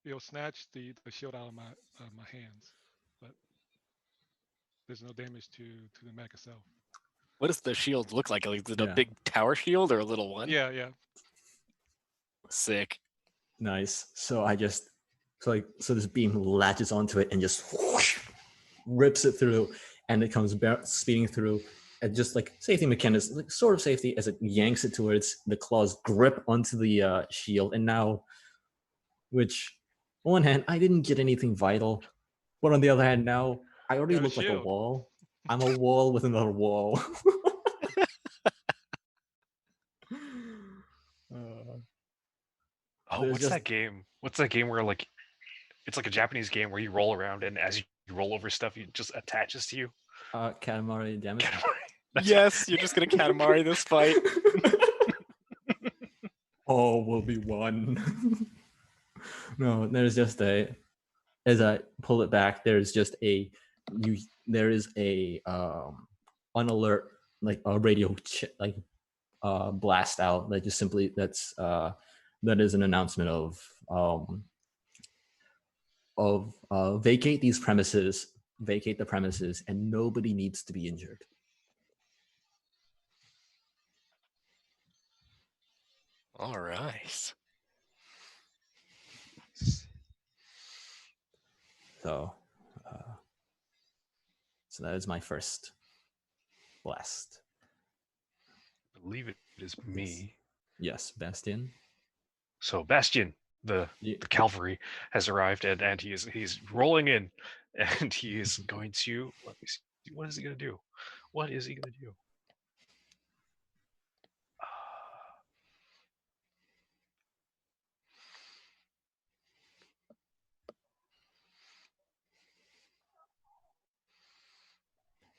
it'll snatch the shield out of my hands, but there's no damage to the mech itself. What does the shield look like? Is it a Yeah. big tower shield or a little one? Yeah. Sick. Nice. So so this beam latches onto it and just whoosh, rips it through, and it comes speeding through. And just like safety mechanism, like sort of safety, as it yanks it towards the claws, grip onto the shield. And now, which on one hand, I didn't get anything vital, but on the other hand, now I already Got a look like a shield. wall. I'm a wall with another wall. Oh, There's what's just- that game? What's that game where, like, it's like a Japanese game where you roll around, and as you roll over stuff, it just attaches to you? Katamari damage. That's Yes, you're just gonna Katamari this fight. All will be one. No, there's just as I pull it back, there's just there is a on alert, like a radio blast out that just simply that is an announcement of vacate the premises, and nobody needs to be injured. All right. So that is my first blast. I believe it is me. Yes, Bastion. So Bastion, the cavalry, has arrived, and he's rolling in, and he is going to, let me see, what is he going to do? What is he going to do?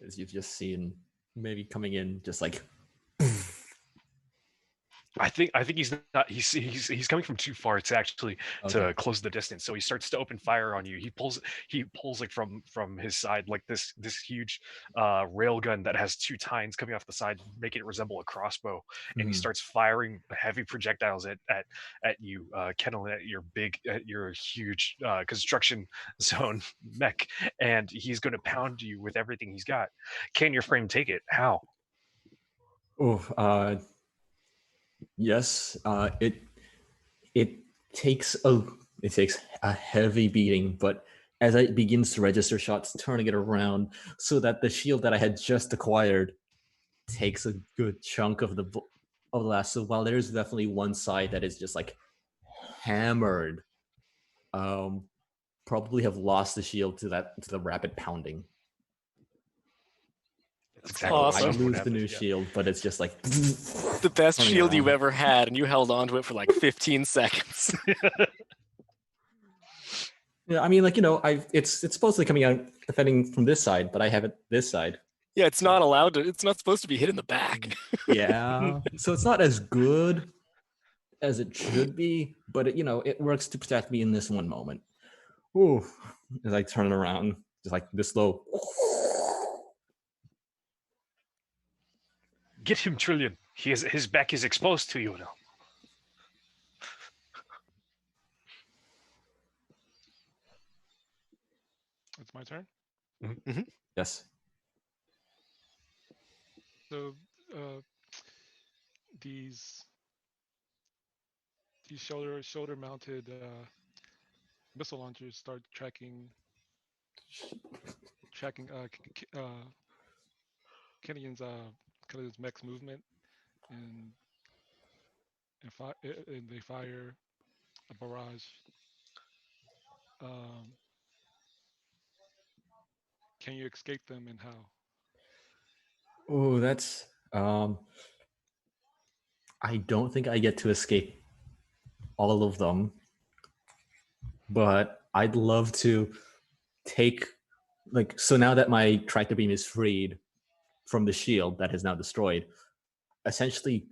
As you've just seen, maybe coming in just like. I think he's not. He's coming from too far to actually to close the distance. So he starts to open fire on you. He pulls like from his side, like this huge rail gun that has two tines coming off the side, making it resemble a crossbow. And he starts firing heavy projectiles at you, Kendall, at your huge construction zone mech, and he's going to pound you with everything he's got. Can your frame take it? How? Oh, yes. It takes a heavy beating, but as it begins to register shots, turning it around so that the shield that I had just acquired takes a good chunk of the last. So while there's definitely one side that is just like hammered, probably have lost the shield to the rapid pounding. That's That's exactly awesome. I what lose the happened, new yeah. shield, but it's just like The best turning shield you've around. ever had, and you held on to it for like 15 seconds. Yeah, I mean, like, it's supposedly coming out defending from this side, but I have it this side. Yeah, it's not allowed to. It's not supposed to be hit in the back. Yeah, so it's not as good as it should be, but it works to protect me in this one moment. Ooh, as I turn it around, just like this low. Get him, Trillion. His back is exposed to you now. It's my turn. Yes. So these shoulder mounted missile launchers start tracking Kenyan's mech's movement, and they fire a barrage. Can you escape them, and how? Oh, that's I don't think I get to escape all of them, but I'd love to take so now that my tractor beam is freed from the shield that is now destroyed, essentially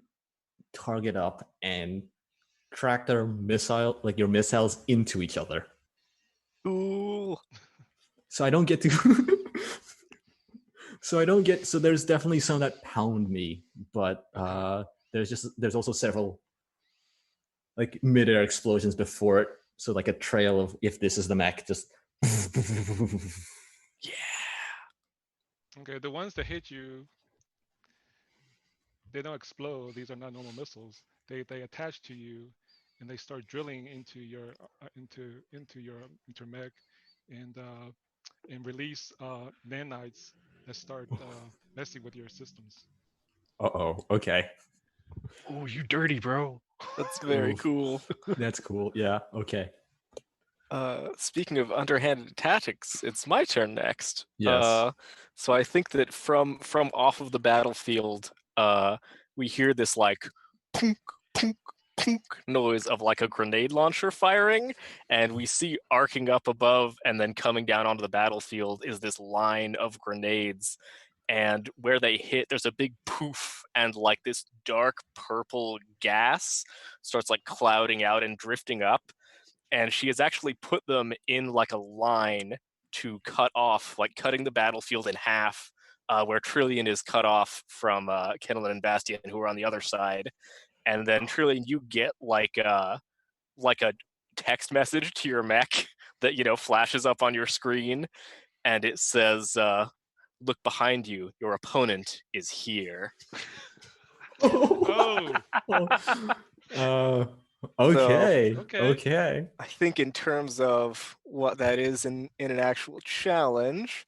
target up and tractor your missiles into each other. Ooh. So I don't get to so there's definitely some that pound me, but there's also several like mid-air explosions before it, so like a trail of if this is the mech, just Yeah. Okay, the ones that hit you, they don't explode. These are not normal missiles. They attach to you, and they start drilling into your mech, and release nanites that start messing with your systems. Uh-oh, okay. Oh, you dirty, bro. That's very cool. That's cool. Yeah, okay. Speaking of underhanded tactics, it's my turn next. Yes. So I think that from off of the battlefield, we hear this like punk, punk, punk noise of like a grenade launcher firing, and we see arcing up above and then coming down onto the battlefield is this line of grenades. And where they hit, there's a big poof, and like this dark purple gas starts like clouding out and drifting up. And she has actually put them in like a line to cut off, like cutting the battlefield in half, where Trillion is cut off from Kenilyn and Bastion, who are on the other side. And then Trillion, you get like a text message to your mech that flashes up on your screen, and it says, "Look behind you. Your opponent is here." Oh. Okay. Okay. Okay. I think in terms of what that is in an actual challenge,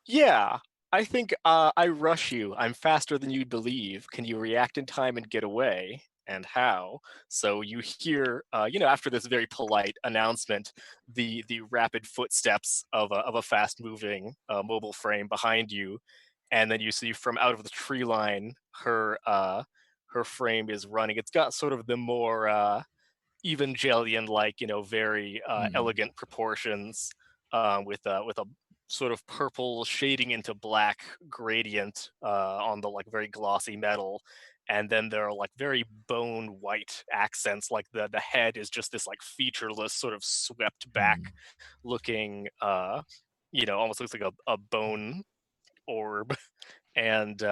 yeah, I think I rush you. I'm faster than you'd believe. Can you react in time and get away? And how? So you hear, after this very polite announcement, the rapid footsteps of a fast-moving mobile frame behind you, and then you see from out of the tree line, her frame is running. It's got sort of the more Evangelion-like, very elegant proportions, with a sort of purple shading into black gradient on the like very glossy metal, and then there are like very bone white accents. Like the head is just this like featureless, sort of swept back looking, almost looks like a bone orb, and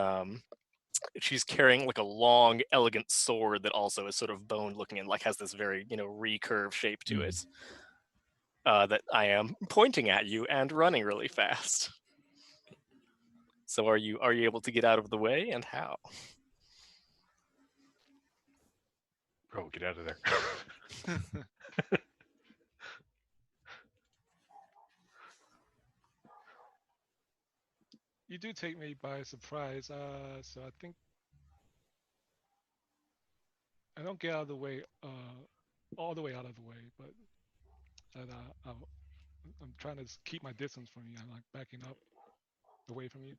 she's carrying like a long, elegant sword that also is sort of bone looking and like has this very, recurve shape to it. That I am pointing at you and running really fast. So are you able to get out of the way, and how? Bro, get out of there. You do take me by surprise. So I think I don't get out of the way, all the way out of the way, but that I'm trying to keep my distance from you. I'm like backing up away from you.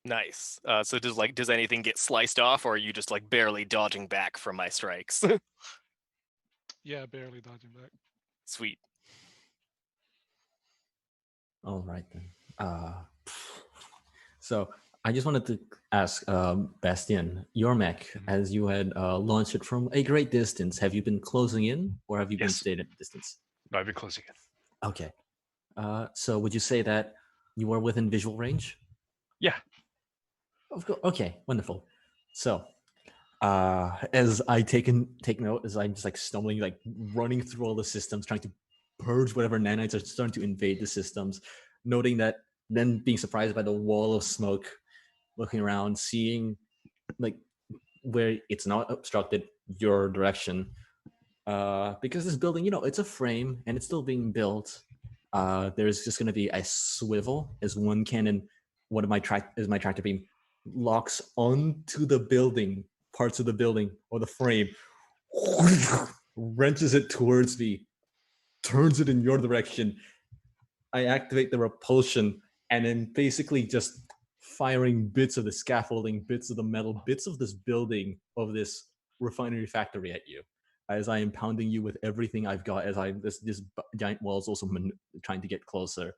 Nice. So does anything get sliced off, or are you just like barely dodging back from my strikes? Yeah, barely dodging back. Sweet. All right then. So I just wanted to ask Bastien, your mech, as you had launched it from a great distance, have you been closing in, or have you been Yes. stayed at distance? No, I've been closing it. Okay. So would you say that you are within visual range? Yeah. Of course. Okay, wonderful. So, as I take note, as I'm just like stumbling, like running through all the systems, trying to purge whatever nanites are starting to invade the systems, noting that, then being surprised by the wall of smoke, looking around, seeing like where it's not obstructed your direction, because this building, it's a frame and it's still being built. There's just going to be a swivel as one cannon, my tractor beam locks onto the building, parts of the building or the frame, wrenches it towards me, turns it in your direction. I activate the repulsion and then basically just firing bits of the scaffolding, bits of the metal, bits of this building, of this refinery factory at you, as I am pounding you with everything I've got. As this giant wall is also trying to get closer,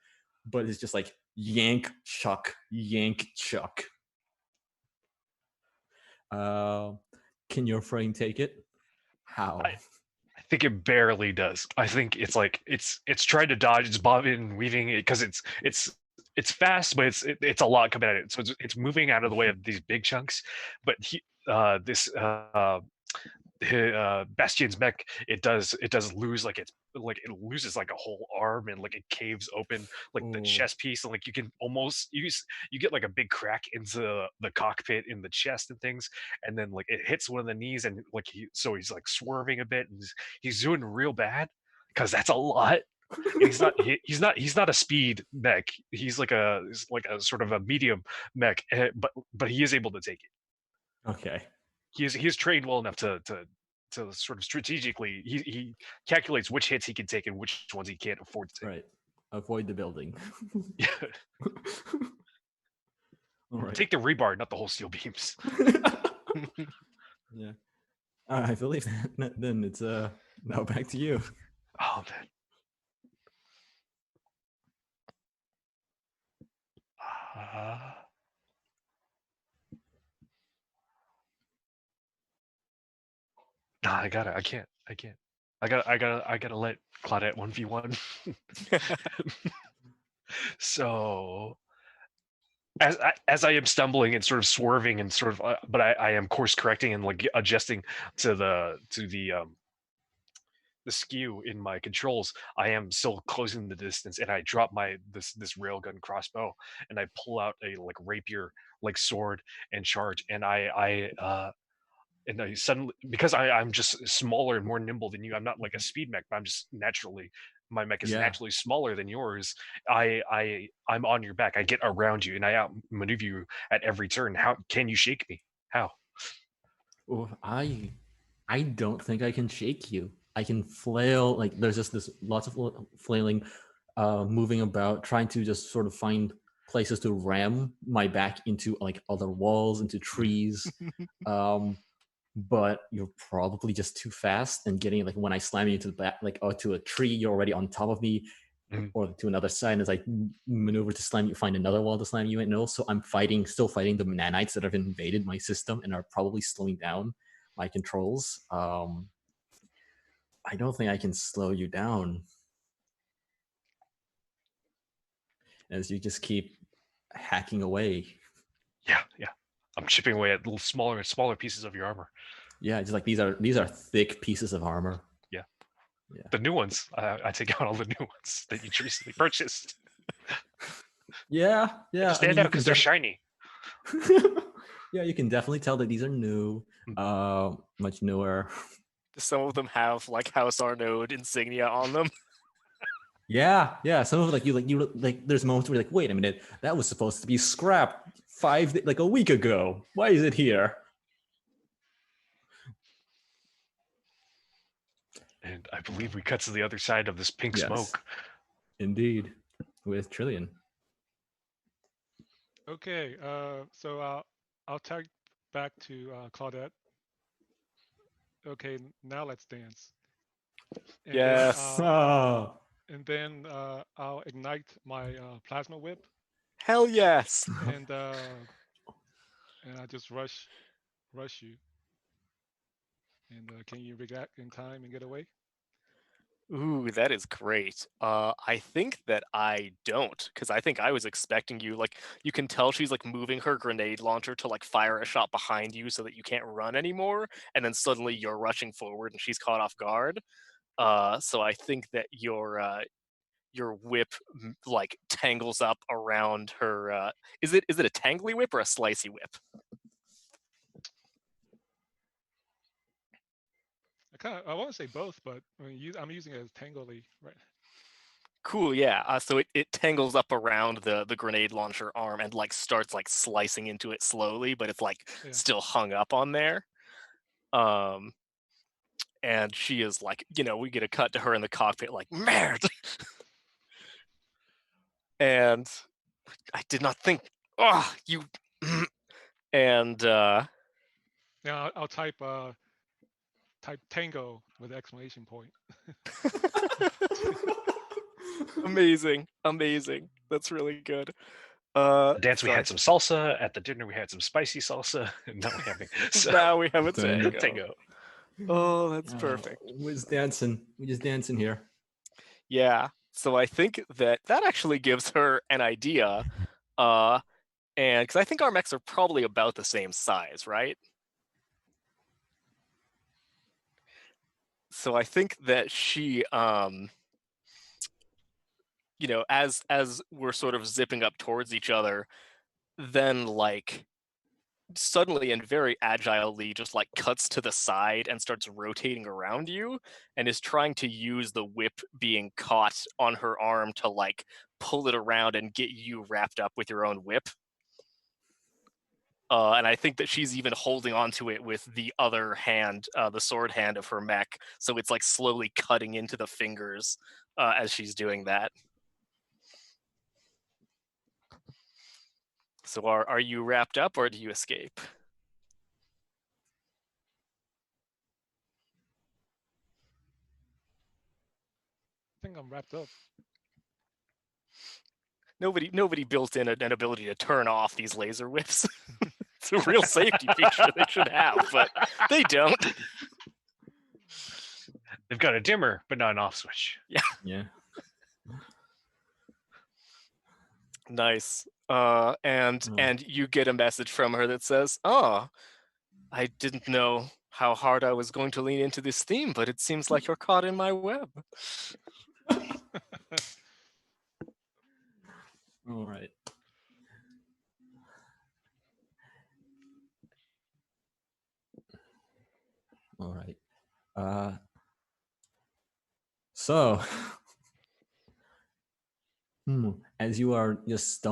but it's just like yank, chuck, yank, chuck. Can your frame take it? How? I think it barely does. I think it's like it's trying to dodge, it's bobbing and weaving it because it's fast, but it's a lot coming at it. So it's moving out of the way of these big chunks. But Bastien's mech, it does lose like it loses like a whole arm, and like it caves open like the chest piece, and like you can almost you get like a big crack into the cockpit in the chest and things, and then like it hits one of the knees, and like he's like swerving a bit, and he's doing real bad because that's a lot. And he's not a speed mech. He's like a sort of a medium mech, but he is able to take it. Okay. He is trained well enough to sort of strategically he calculates which hits he can take and which ones he can't afford to take. Right. Avoid the building. Yeah. All right. Take the rebar, not the whole steel beams. Yeah. I believe that. Then it's now back to you. Oh man. Nah, I can't. I gotta let Claudette 1v1. So as I am stumbling and sort of swerving and sort of, but I am course correcting and like adjusting to the skew in my controls, I am still closing the distance, and I drop this railgun crossbow, and I pull out a like rapier like sword and charge, and I suddenly, because I'm just smaller and more nimble than you, I'm not like a speed mech, but I'm just naturally, my mech is naturally smaller than yours. I'm on your back. I get around you and I outmaneuver you at every turn. How can you shake me? How? Oh, I don't think I can shake you. I can flail, like there's just this lots of flailing, moving about, trying to just sort of find places to ram my back into, like other walls, into trees. But you're probably just too fast, and getting, like when I slam you into the back, like to a tree, you're already on top of me, or to another side. And as I maneuver to slam you, find another wall to slam you in. And also I'm still fighting the nanites that have invaded my system and are probably slowing down my controls. I don't think I can slow you down, as you just keep hacking away. Yeah. I'm chipping away at little smaller pieces of your armor. Yeah, just like these are thick pieces of armor. Yeah. The new ones, I take out all the new ones that you recently purchased. Yeah. They stand out because they're shiny. Yeah, you can definitely tell that these are new, much newer. Some of them have like House Arnode insignia on them. Yeah. Some of it, like there's moments where you're like, wait a minute, that was supposed to be scrapped like a week ago. Why is it here? And I believe we cut to the other side of this pink Yes. smoke. Indeed, with Trillian. Okay, so I'll tag back to Claudette. Okay, now let's dance. And Yes. then I'll ignite my plasma whip, Hell yes. and I just rush you. And can you react in time and get away? Ooh, that is great. I think that I don't, because I think I was expecting you. Like, you can tell she's like moving her grenade launcher to like fire a shot behind you so that you can't run anymore, and then suddenly you're rushing forward and she's caught off guard. So I think that your whip like tangles up around her. Is it a tangly whip or a slicey whip? I want to say both, but I mean, I'm using it as tangly, right? Cool, yeah. So it tangles up around the grenade launcher arm and like starts like slicing into it slowly, but it's like still hung up on there. And she is like, we get a cut to her in the cockpit, like, merde. And I did not think. Oh, you. And Now I'll type tango with exclamation point. amazing. That's really good. At the dance we had some salsa. At the dinner we had some spicy salsa. And now we have a tango. Oh, that's perfect. We're just dancing here. Yeah. So I think that actually gives her an idea. And because I think our mechs are probably about the same size, right? So I think that she as we're sort of zipping up towards each other, then like suddenly and very agilely just like cuts to the side and starts rotating around you and is trying to use the whip being caught on her arm to like pull it around and get you wrapped up with your own whip. And I think that she's even holding onto it with the other hand, the sword hand of her mech, so it's like slowly cutting into the fingers as she's doing that. So are you wrapped up or do you escape? I think I'm wrapped up. Nobody built in an ability to turn off these laser whips. It's a real safety feature they should have, but they don't. They've got a dimmer, but not an off switch. Yeah. Nice. And you get a message from her that says, "Oh, I didn't know how hard I was going to lean into this theme, but it seems like you're caught in my web." All right. All right. So, as you are just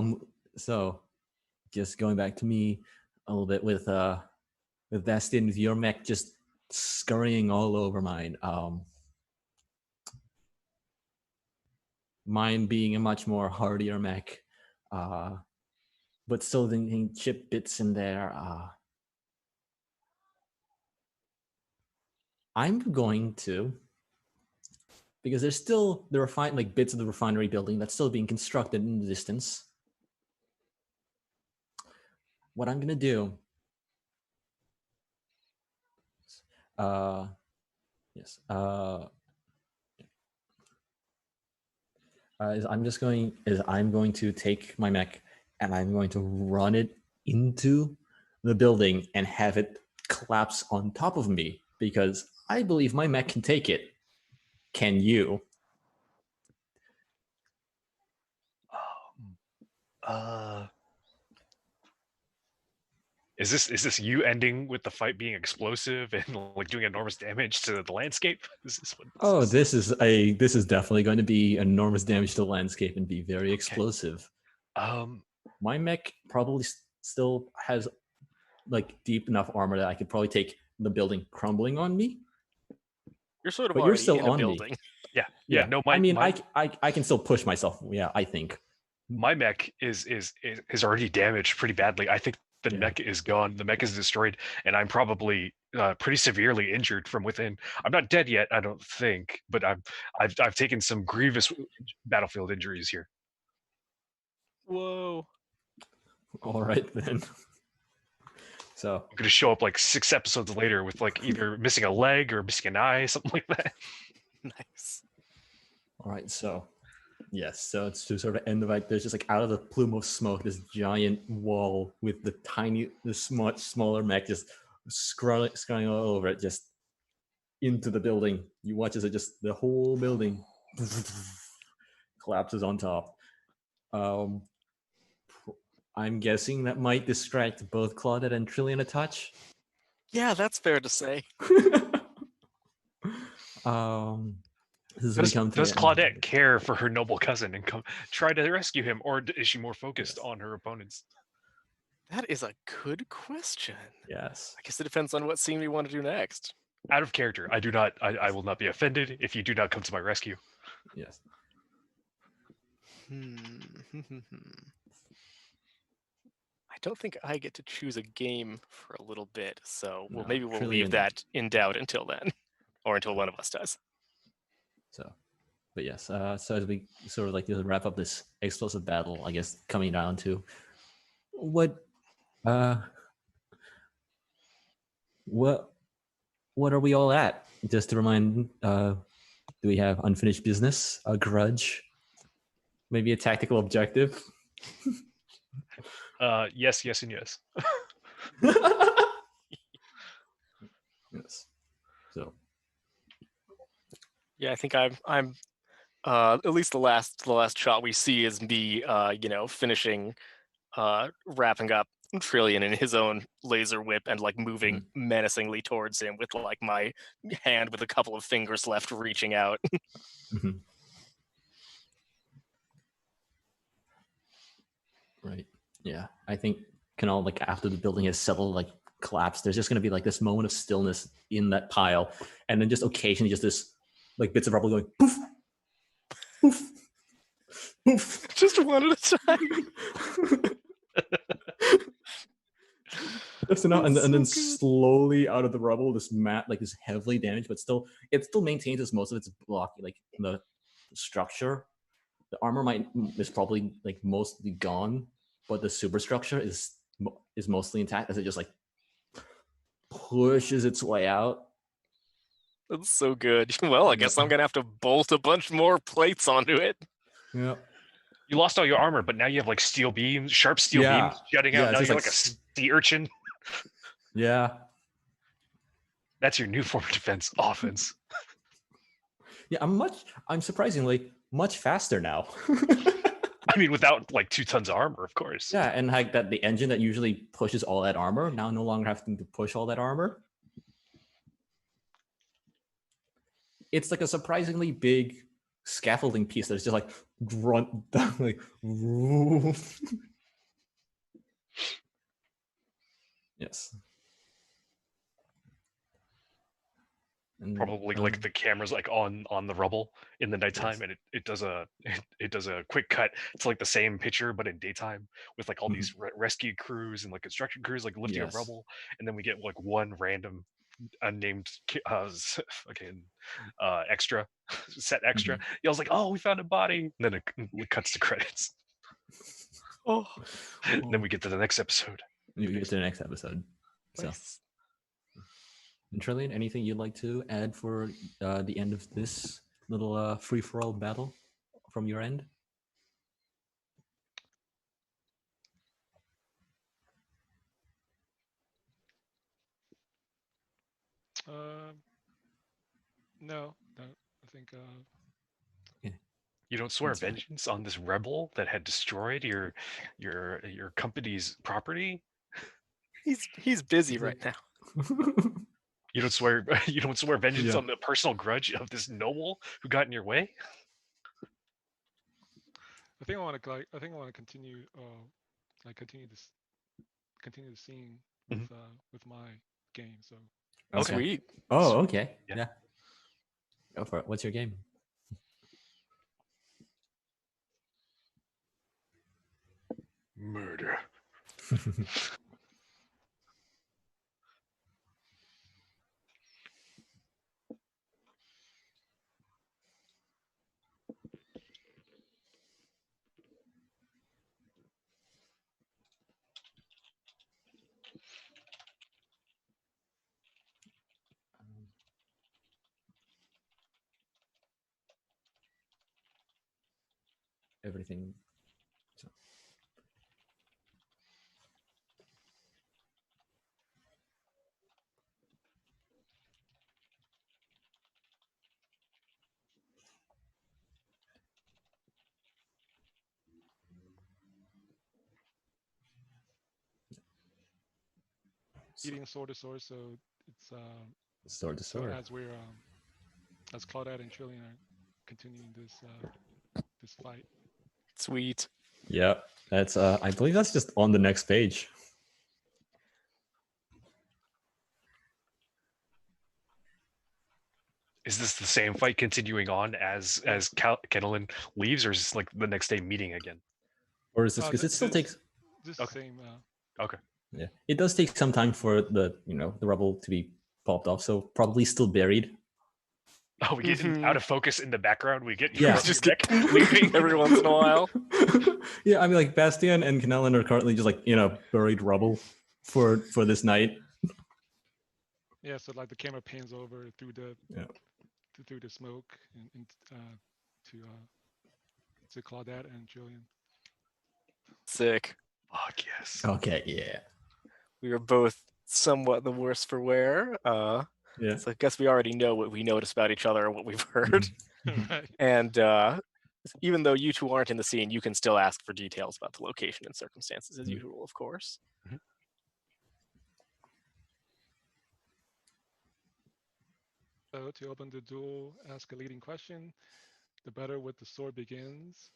just going back to me a little bit with Bastin, with your mech just scurrying all over mine. Mine being a much more hardier mech, but still thinking chip bits in there. I'm going to, because there's still the bits of the refinery building that's still being constructed in the distance. What I'm gonna do, is I'm going to take my mech and I'm going to run it into the building and have it collapse on top of me, because I believe my mech can take it. Can you? Is this you ending with the fight being explosive and like doing enormous damage to the landscape? Is this what this is definitely going to be enormous damage to the landscape and be very explosive. My mech probably still has like deep enough armor that I could probably take the building crumbling on me. You're sort of But already you're still in a on me. building. Yeah. No, I mean, I can still push myself. Yeah, I think. My mech is already damaged pretty badly. I think the mech is gone. The mech is destroyed, and I'm probably pretty severely injured from within. I'm not dead yet, I don't think, but I've taken some grievous battlefield injuries here. Whoa. All right then. So I'm gonna show up like 6 episodes later with like either missing a leg or missing an eye, something like that. Nice. All right, so yes, so it's to sort of end the fight. There's just like out of the plume of smoke, this giant wall with this much smaller mech just scrolling all over it, just into the building. You watch as it just the whole building collapses on top. I'm guessing that might distract both Claudette and Trillian a touch. Yeah, that's fair to say. Does Claudette care for her noble cousin and try to rescue him, or is she more focused on her opponents? That is a good question. Yes. I guess it depends on what scene we want to do next. Out of character, I will not be offended if you do not come to my rescue. Yes. I don't think I get to choose a game for a little bit, so maybe we'll Trillian. leave that in doubt until then, or until one of us does. So, but yes, so as we sort of like to wrap up this explosive battle, I guess coming down to what are we all at? Just to remind, do we have unfinished business, a grudge, maybe a tactical objective? Yes, and yes. Yes. So. Yeah, I think I'm at least the last shot we see is me finishing wrapping up Trillian in his own laser whip and like moving menacingly towards him with like my hand with a couple of fingers left reaching out. Right. Yeah. I think like after the building has settled, like collapsed, there's just going to be like this moment of stillness in that pile, and then just occasionally just this like bits of rubble going poof, poof, poof. Just one at a time. Just enough, and then slowly out of the rubble, this mat like is heavily damaged, but it still maintains most of its block, like the structure. The armor is probably like mostly gone, but the superstructure is mostly intact as it just like pushes its way out. That's so good. Well, I guess I'm gonna have to bolt a bunch more plates onto it. Yeah. You lost all your armor, but now you have like steel beams, sharp steel beams jutting out. Now you're like a sea urchin. Yeah. That's your new form of defense, offense. Yeah, I'm surprisingly much faster now. I mean, without like 2 tons of armor, of course. Yeah, and like that the engine that usually pushes all that armor now no longer having to push all that armor. It's like a surprisingly big scaffolding piece that's just like grunt like yes. And probably like the camera's like on the rubble in the nighttime, and it does a quick cut to like the same picture but in daytime with like all these rescue crews and like construction crews like lifting up rubble, and then we get like one random unnamed extra set extra yells like, "Oh, we found a body," and then it cuts to credits. And then we get to the next episode. So and Trillian, anything you'd like to add for the end of this little free-for-all battle from your end? No, I think. You don't swear vengeance on this rebel that had destroyed your company's property? He's busy right now. You don't swear vengeance Yeah. on the personal grudge of this noble who got in your way? I think I want to continue continue the scene with my game. So Okay. Sweet. Oh, okay. Yeah. Yeah. Go for it. What's your game? Murder. Everything. So. eating sword to sword. So it's Sword to sword. So as we're as Claudette and Trillian are continuing this fight. Sweet. Yeah, that's I believe that's just on the next page. Is this the same fight continuing on as Kenelin leaves, or is this like the next day meeting again? Or is this because it still takes This Okay. same Okay. yeah, it does take some time for the the rubble to be popped off, so probably still buried. Oh, we get out of focus in the background. We get Yeah. Just your get mech leaving every once in a while. Yeah, I mean like Bastian and Canelin are currently just like buried rubble for this night. Yeah, so like the camera pans over through the through the smoke and to Claudette and Julian. Sick. Fuck yes. Okay, yeah. We are both somewhat the worse for wear. Yeah. So I guess we already know what we noticed about each other and what we've heard. Right. And even though you two aren't in the scene, you can still ask for details about the location and circumstances as usual, of course. So to open the duel, ask a leading question. The battle with the sword begins.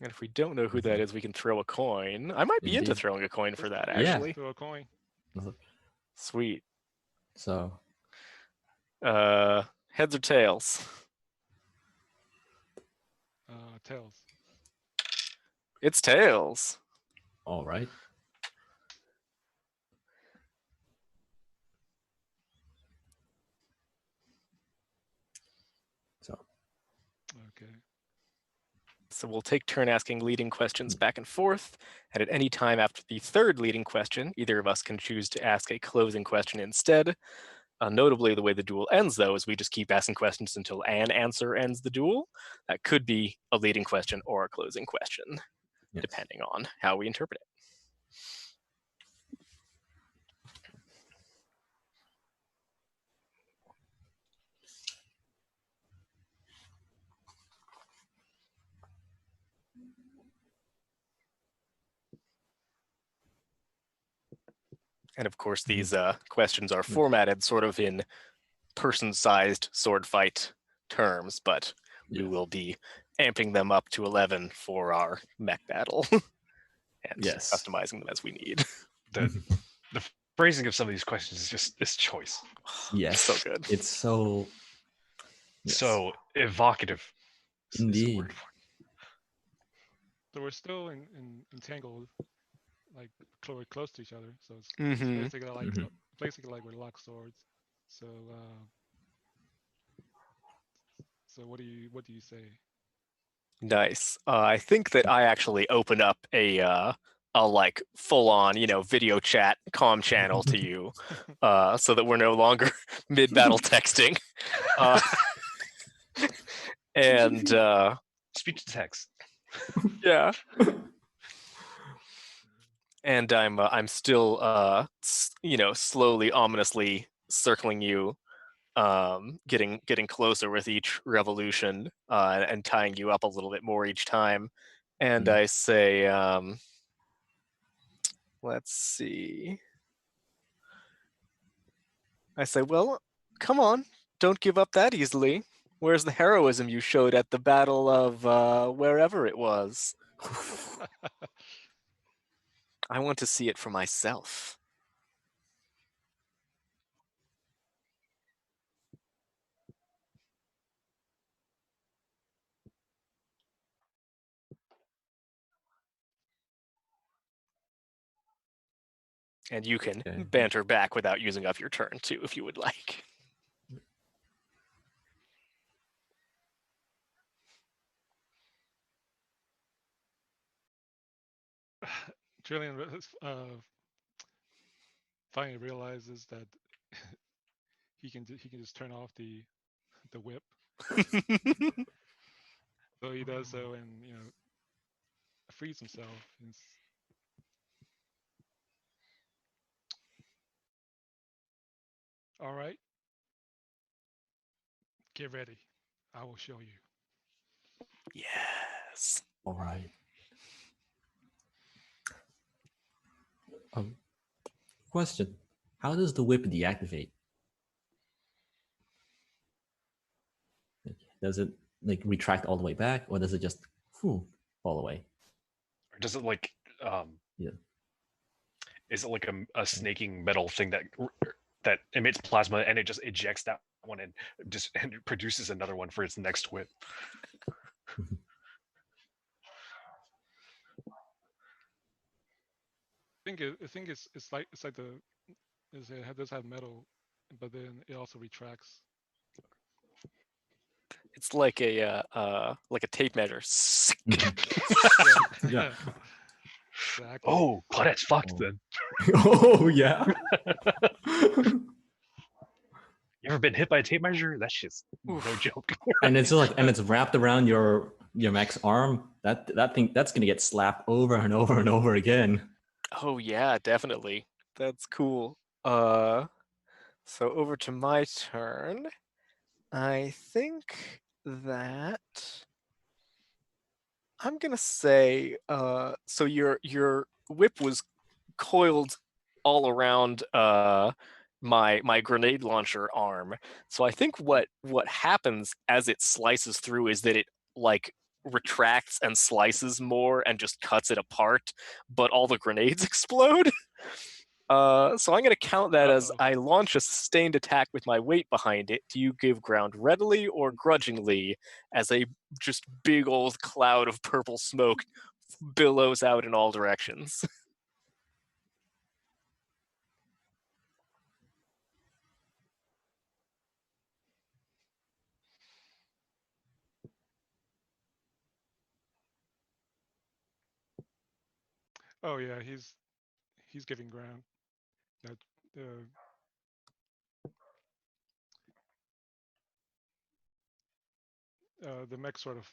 And if we don't know who that is, we can throw a coin. I might be into Indeed. throwing a coin for that, Yeah. actually. Throw a coin. Sweet. So Heads or tails? Tails. It's tails. all right. So Okay. So we'll take turn asking leading questions back and forth, and at any time after the third leading question, either of us can choose to ask a closing question instead. Notably, the way the duel ends, though, is we just keep asking questions until an answer ends the duel. That could be a leading question or a closing question, depending on how we interpret it. And of course, these questions are formatted sort of in person-sized sword fight terms, but we will be amping them up to 11 for our mech battle and customizing them as we need. The phrasing of some of these questions is just this choice. Yes. So good. It's so so evocative. Is the Indeed. word for it. So we're still entangled, like close to each other. So it's basically like we're locked swords. So so what do you say? Nice. I think that I actually opened up a like full-on, video chat comm channel to you, so that we're no longer mid-battle texting. And speech to text. Yeah. And I'm still slowly, ominously circling you, getting closer with each revolution, and tying you up a little bit more each time. And I say, let's see. I say, well, come on, don't give up that easily. Where's the heroism you showed at the battle of wherever it was? I want to see it for myself. And you can banter back without using up your turn, too, if you would like. Trillian finally realizes that he can just turn off the whip. So he does so, and frees himself. All right, get ready. I will show you. Yes. All right. Question: how does the whip deactivate? Does it like retract all the way back, or does it just fall away? Or does it Yeah. Is it like a snaking metal thing that emits plasma and it just ejects that one and it produces another one for its next whip? I think it's like it does have metal, but then it also retracts. It's like a tape measure. Yeah. Exactly. Oh, Claudette's fucked then. Oh yeah. You ever been hit by a tape measure? That shit's no joke. And it's wrapped around your mech's arm. That's gonna get slapped over and over and over again. Oh yeah, definitely. That's cool. So over to my turn. I think that I'm gonna say, so your whip was coiled all around my grenade launcher arm. So I think what happens as it slices through is that it like retracts and slices more and just cuts it apart, but all the grenades explode. So I'm going to count that as I launch a sustained attack with my weight behind it. Do you give ground readily or grudgingly as a just big old cloud of purple smoke billows out in all directions? Oh yeah, he's giving ground. That the mech sort of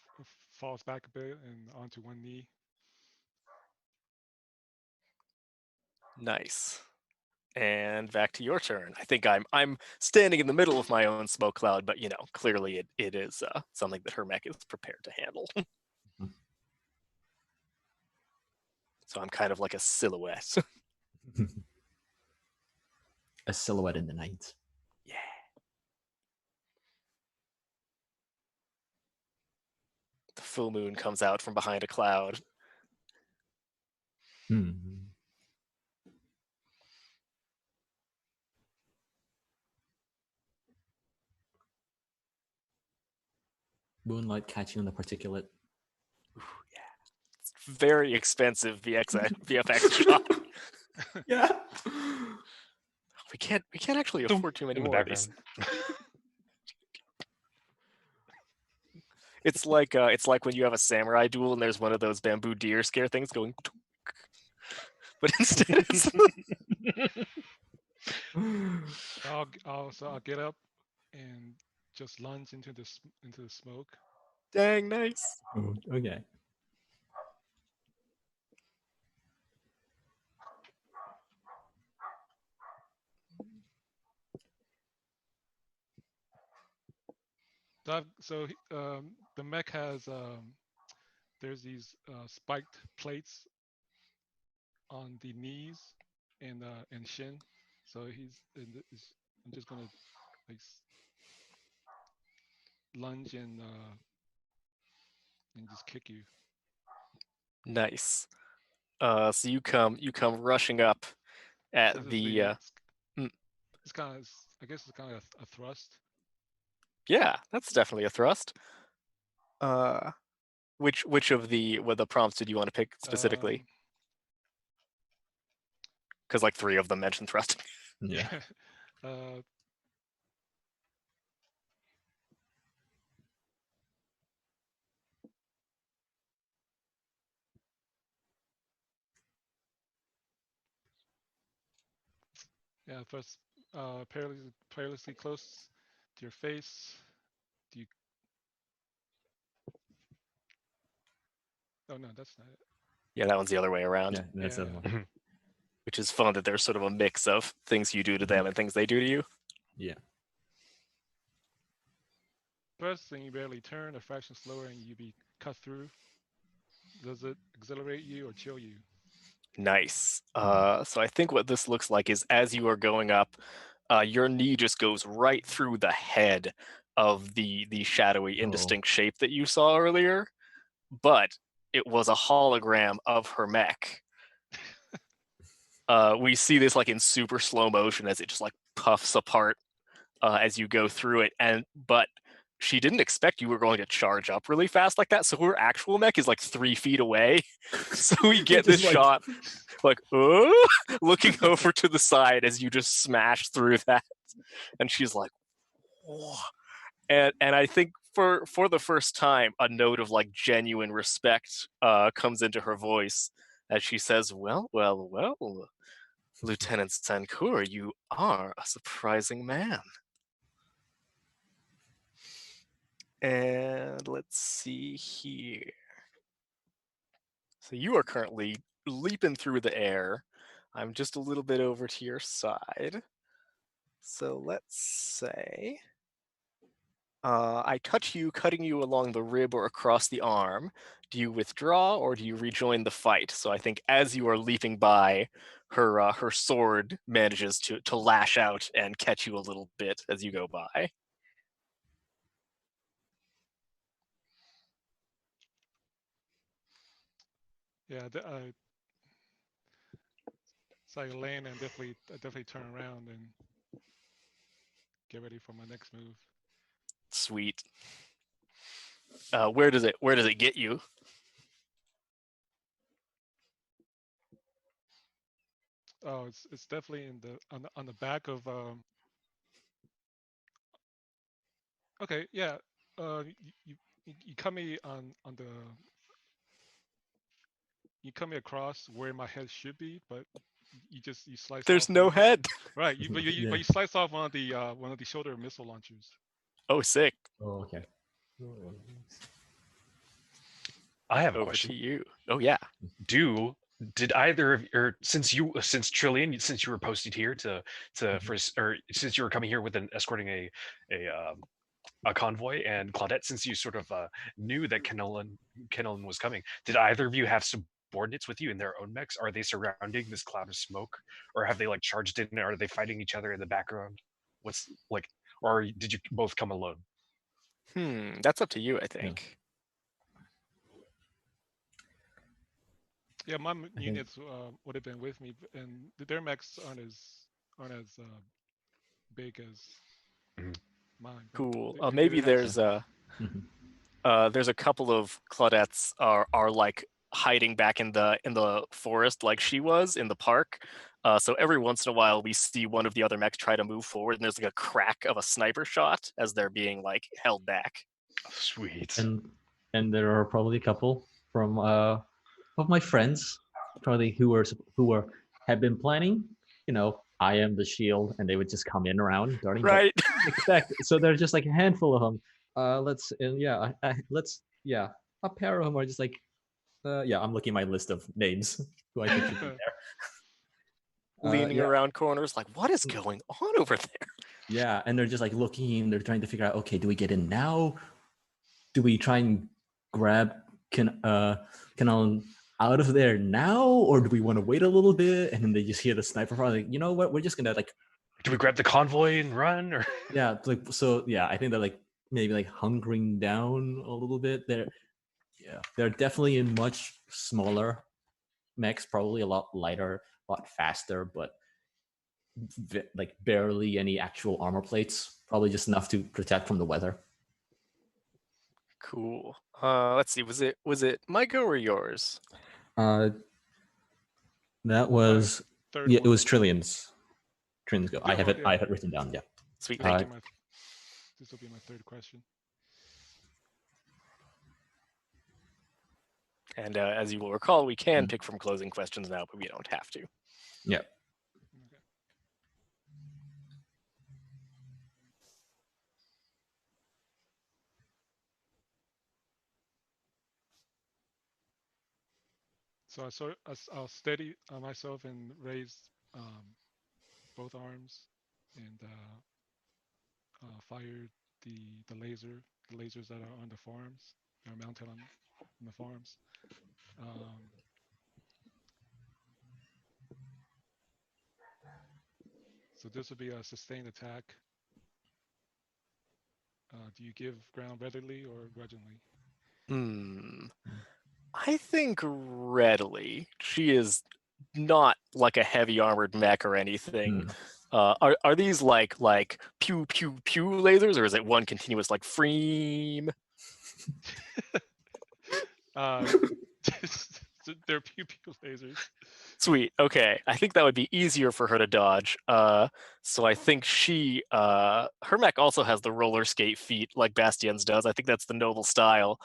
falls back a bit and onto one knee. Nice. And back to your turn. I think I'm standing in the middle of my own smoke cloud, but clearly it is something that her mech is prepared to handle. So I'm kind of like a silhouette. A silhouette in the night. Yeah. The full moon comes out from behind a cloud. Moonlight catching on the particulate. Ooh, yeah. It's very expensive VFX shot. Yeah. We can't actually afford too many more of these. It's like when you have a samurai duel and there's one of those bamboo deer scare things going, but instead it's I'll get up and just lunge into the smoke. Dang nice. Oh, okay. So the mech has there's these spiked plates on the knees and shin. So I'm just gonna like lunge and just kick you. Nice. So you come rushing up So at this is the it's kind of I guess it's kind of a thrust. yeah, that's definitely a thrust. Which of the prompts did you want to pick specifically? Because like 3 of them mention thrust. Yeah. Yeah, first perilously close to your face. Do you? Oh no, that's not it. Yeah, that one's the other way around. Yeah, that's Yeah, the one. Which is fun that there's sort of a mix of things you do to them and things they do to you. Yeah. First thing, you barely turn, a fraction slower, and you be cut through. Does it exhilarate you or chill you? Nice. So I think what this looks like is as you are going up, your knee just goes right through the head of the shadowy, indistinct shape that you saw earlier, but it was a hologram of her mech. We see this like in super slow motion as it just like puffs apart as you go through it, but she didn't expect you were going to charge up really fast like that. So her actual mech is like 3 feet away. So we get this shot, like, looking over to the side as you just smash through that, and she's like, whoa. And I think for the first time, a note of like genuine respect comes into her voice as she says, "Well, Lieutenant Sankur, you are a surprising man." And let's see here. So you are currently leaping through the air. I'm just a little bit over to your side. So let's say I touch you, cutting you along the rib or across the arm. Do you withdraw or do you rejoin the fight? So I think as you are leaping by, her sword manages to lash out and catch you a little bit as you go by. Yeah, so I land and definitely turn around and get ready for my next move. Sweet. Where does it get you? Oh, it's definitely on the back of Okay, yeah. You cut me on the you cut me across where my head should be, but you slice There's off no head. right. But you slice off one of the shoulder missile launchers. Oh, sick. Oh, okay. I have a Over question. to you. Oh yeah. Did either of or since Trillian, since you were posted here to for or since you were coming here with escorting a convoy, and Claudette, since you sort of knew that Kenelin was coming, did either of you have subordinates with you in their own mechs? Are they surrounding this cloud of smoke, or have they like charged in? Or are they fighting each other in the background? What's like, or did you both come alone? That's up to you, I think. Yeah, my units would have been with me, and their mechs aren't as big as mine. Cool. They Maybe have there's a couple of Claudettes are like hiding back in the forest like she was in the park. So every once in a while we see one of the other mechs try to move forward, and there's like a crack of a sniper shot as they're being like held back. Sweet. And there are probably a couple from of my friends, probably who have been planning. You know, I am the shield, and they would just come in around darting. Right. Expect so there's just like a handful of them. A pair of them are just like, I'm looking at my list of names who I think should be there. Leaning around corners, like, what is going on over there? Yeah, and they're just like looking. They're trying to figure out, okay, do we get in now? Do we try and grab can I out of there now, or do we want to wait a little bit? And then they just hear the sniper fire, like, you know what, we're just gonna like, Do we grab the convoy and run, or yeah, like, so yeah, I think they're like maybe like hunkering down a little bit. They're definitely in much smaller mechs, probably a lot lighter, a lot faster, but like barely any actual armor plates, probably just enough to protect from the weather. Cool. Let's see. Was it my go or yours? That was Third yeah, one. it was Trillions. Trillions go. I have it. Yeah. I have it written down. Yeah. Sweet. This will be my third question. And as you will recall, we can pick from closing questions now, but we don't have to. Yeah. Okay. So I'll steady myself and raise both arms and fire the lasers that are on the farms, are mounted on the farms. So this will be a sustained attack. Do you give ground readily or grudgingly? I think readily. She is not like a heavy armored mech or anything. Are these like pew pew pew lasers, or is it one continuous like freem? They're pew pew lasers. Sweet. Okay. I think that would be easier for her to dodge. So I think she her mech also has the roller skate feet like Bastien's does. I think that's the noble style.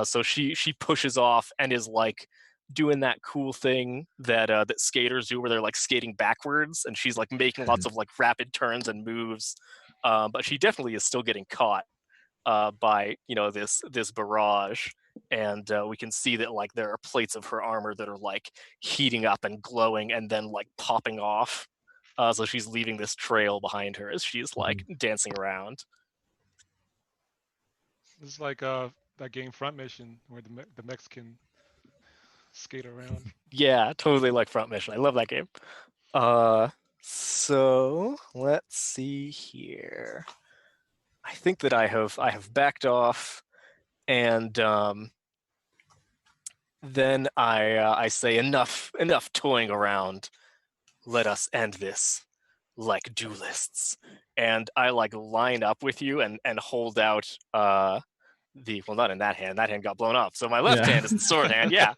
So she pushes off and is like doing that cool thing that that skaters do where they're like skating backwards, and she's like making lots of like rapid turns and moves. But she definitely is still getting caught by this barrage. And we can see that like there are plates of her armor that are like heating up and glowing and then like popping off. So she's leaving this trail behind her as she's like dancing around. This is like that game Front Mission where the Mexican skate around. Yeah, totally like Front Mission. I love that game. So let's see here. I think that I have backed off, and then I say enough toying around. Let us end this like duelists. And I like line up with you and hold out not in that hand. That hand got blown off. So my left hand is the sword hand. Yeah.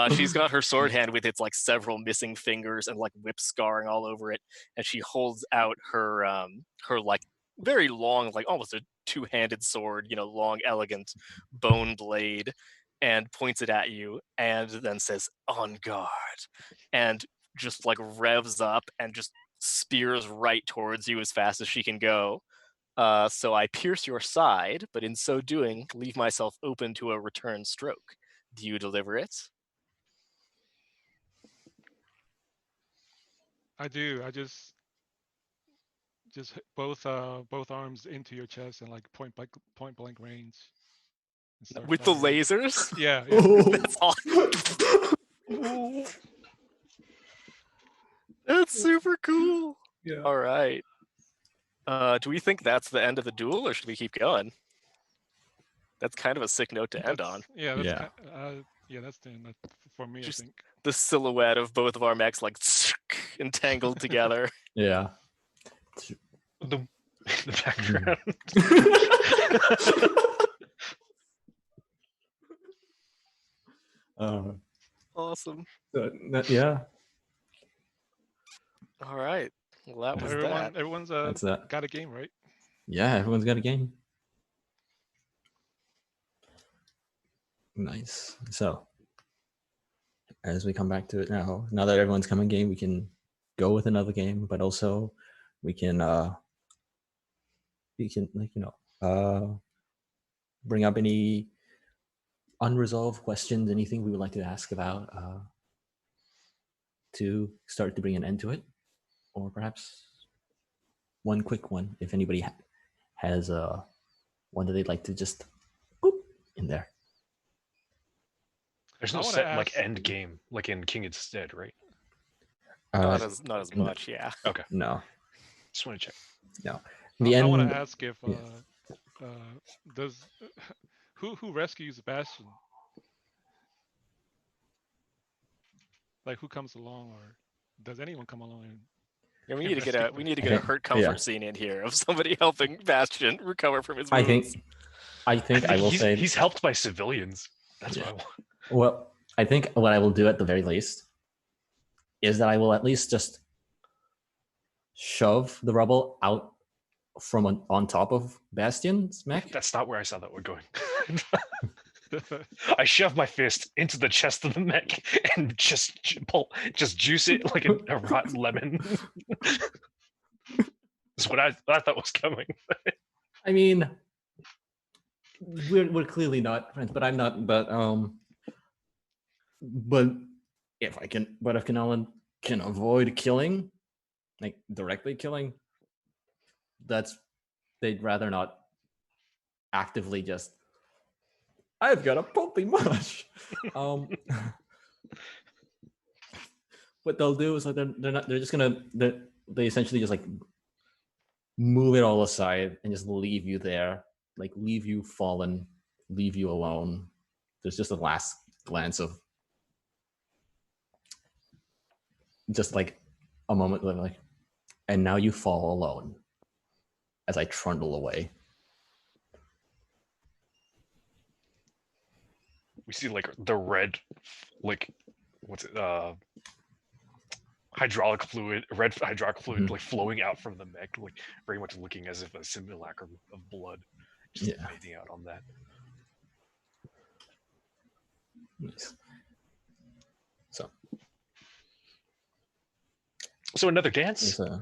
She's got her sword hand with its like several missing fingers and like whip scarring all over it. And she holds out her like very long, like almost a two-handed sword, long, elegant bone blade, and points it at you and then says, "On guard." And just like revs up and just spears right towards you as fast as she can go. So I pierce your side, but in so doing, leave myself open to a return stroke. Do you deliver it? I do. I just hit both arms into your chest and like point blank range. With the lasers? Yeah. That's awesome. That's super cool. Yeah. All right. Do we think that's the end of the duel, or should we keep going? That's kind of a sick note to end on. Yeah. That's the end for me. Just I think the silhouette of both of our mechs like entangled together. Yeah. the background? Awesome. Yeah. All right. Well, that was that. Everyone's got a game, right? Yeah, everyone's got a game. Nice. So, as we come back to it now that everyone's come in game, we can go with another game, but also we can bring up any unresolved questions, anything we would like to ask about to start to bring an end to it, or perhaps one quick one if anybody has one that they'd like to just boop in there. There's I no wanna set like ask- end game like in King Instead, right? Not as much, yeah. Okay, No, just want to check. no. The I end. want to ask if yeah. does who rescues Bastion? Like who comes along, or does anyone come along? Yeah, we and need to get a rescue we him? need to get a Okay, hurt comfort yeah. scene in here of somebody helping Bastion recover from his I wounds. think I will say he's helped by civilians. That's Yeah. what I want. well, I think what I will do at the very least is that I will at least just shove the rubble out from on top of Bastion's mech. That's not where I saw that one going. I shove my fist into the chest of the mech and just juice it like a rotten lemon. That's what I thought was coming. I mean, we're clearly not friends, but I'm not. But if Alan can avoid killing, like directly killing, they'd rather not actively just. I've got a puppy mush. What they'll do is like they're just gonna they essentially just like move it all aside and just leave you there, like leave you fallen, leave you alone. There's just a last glance of just like a moment like, and now you fall alone as I trundle away. We see like the red, like what's it? Hydraulic fluid, red hydraulic fluid, like flowing out from the mech, like very much looking as if a simulacrum of blood, just fading out on that. Nice. So another dance. So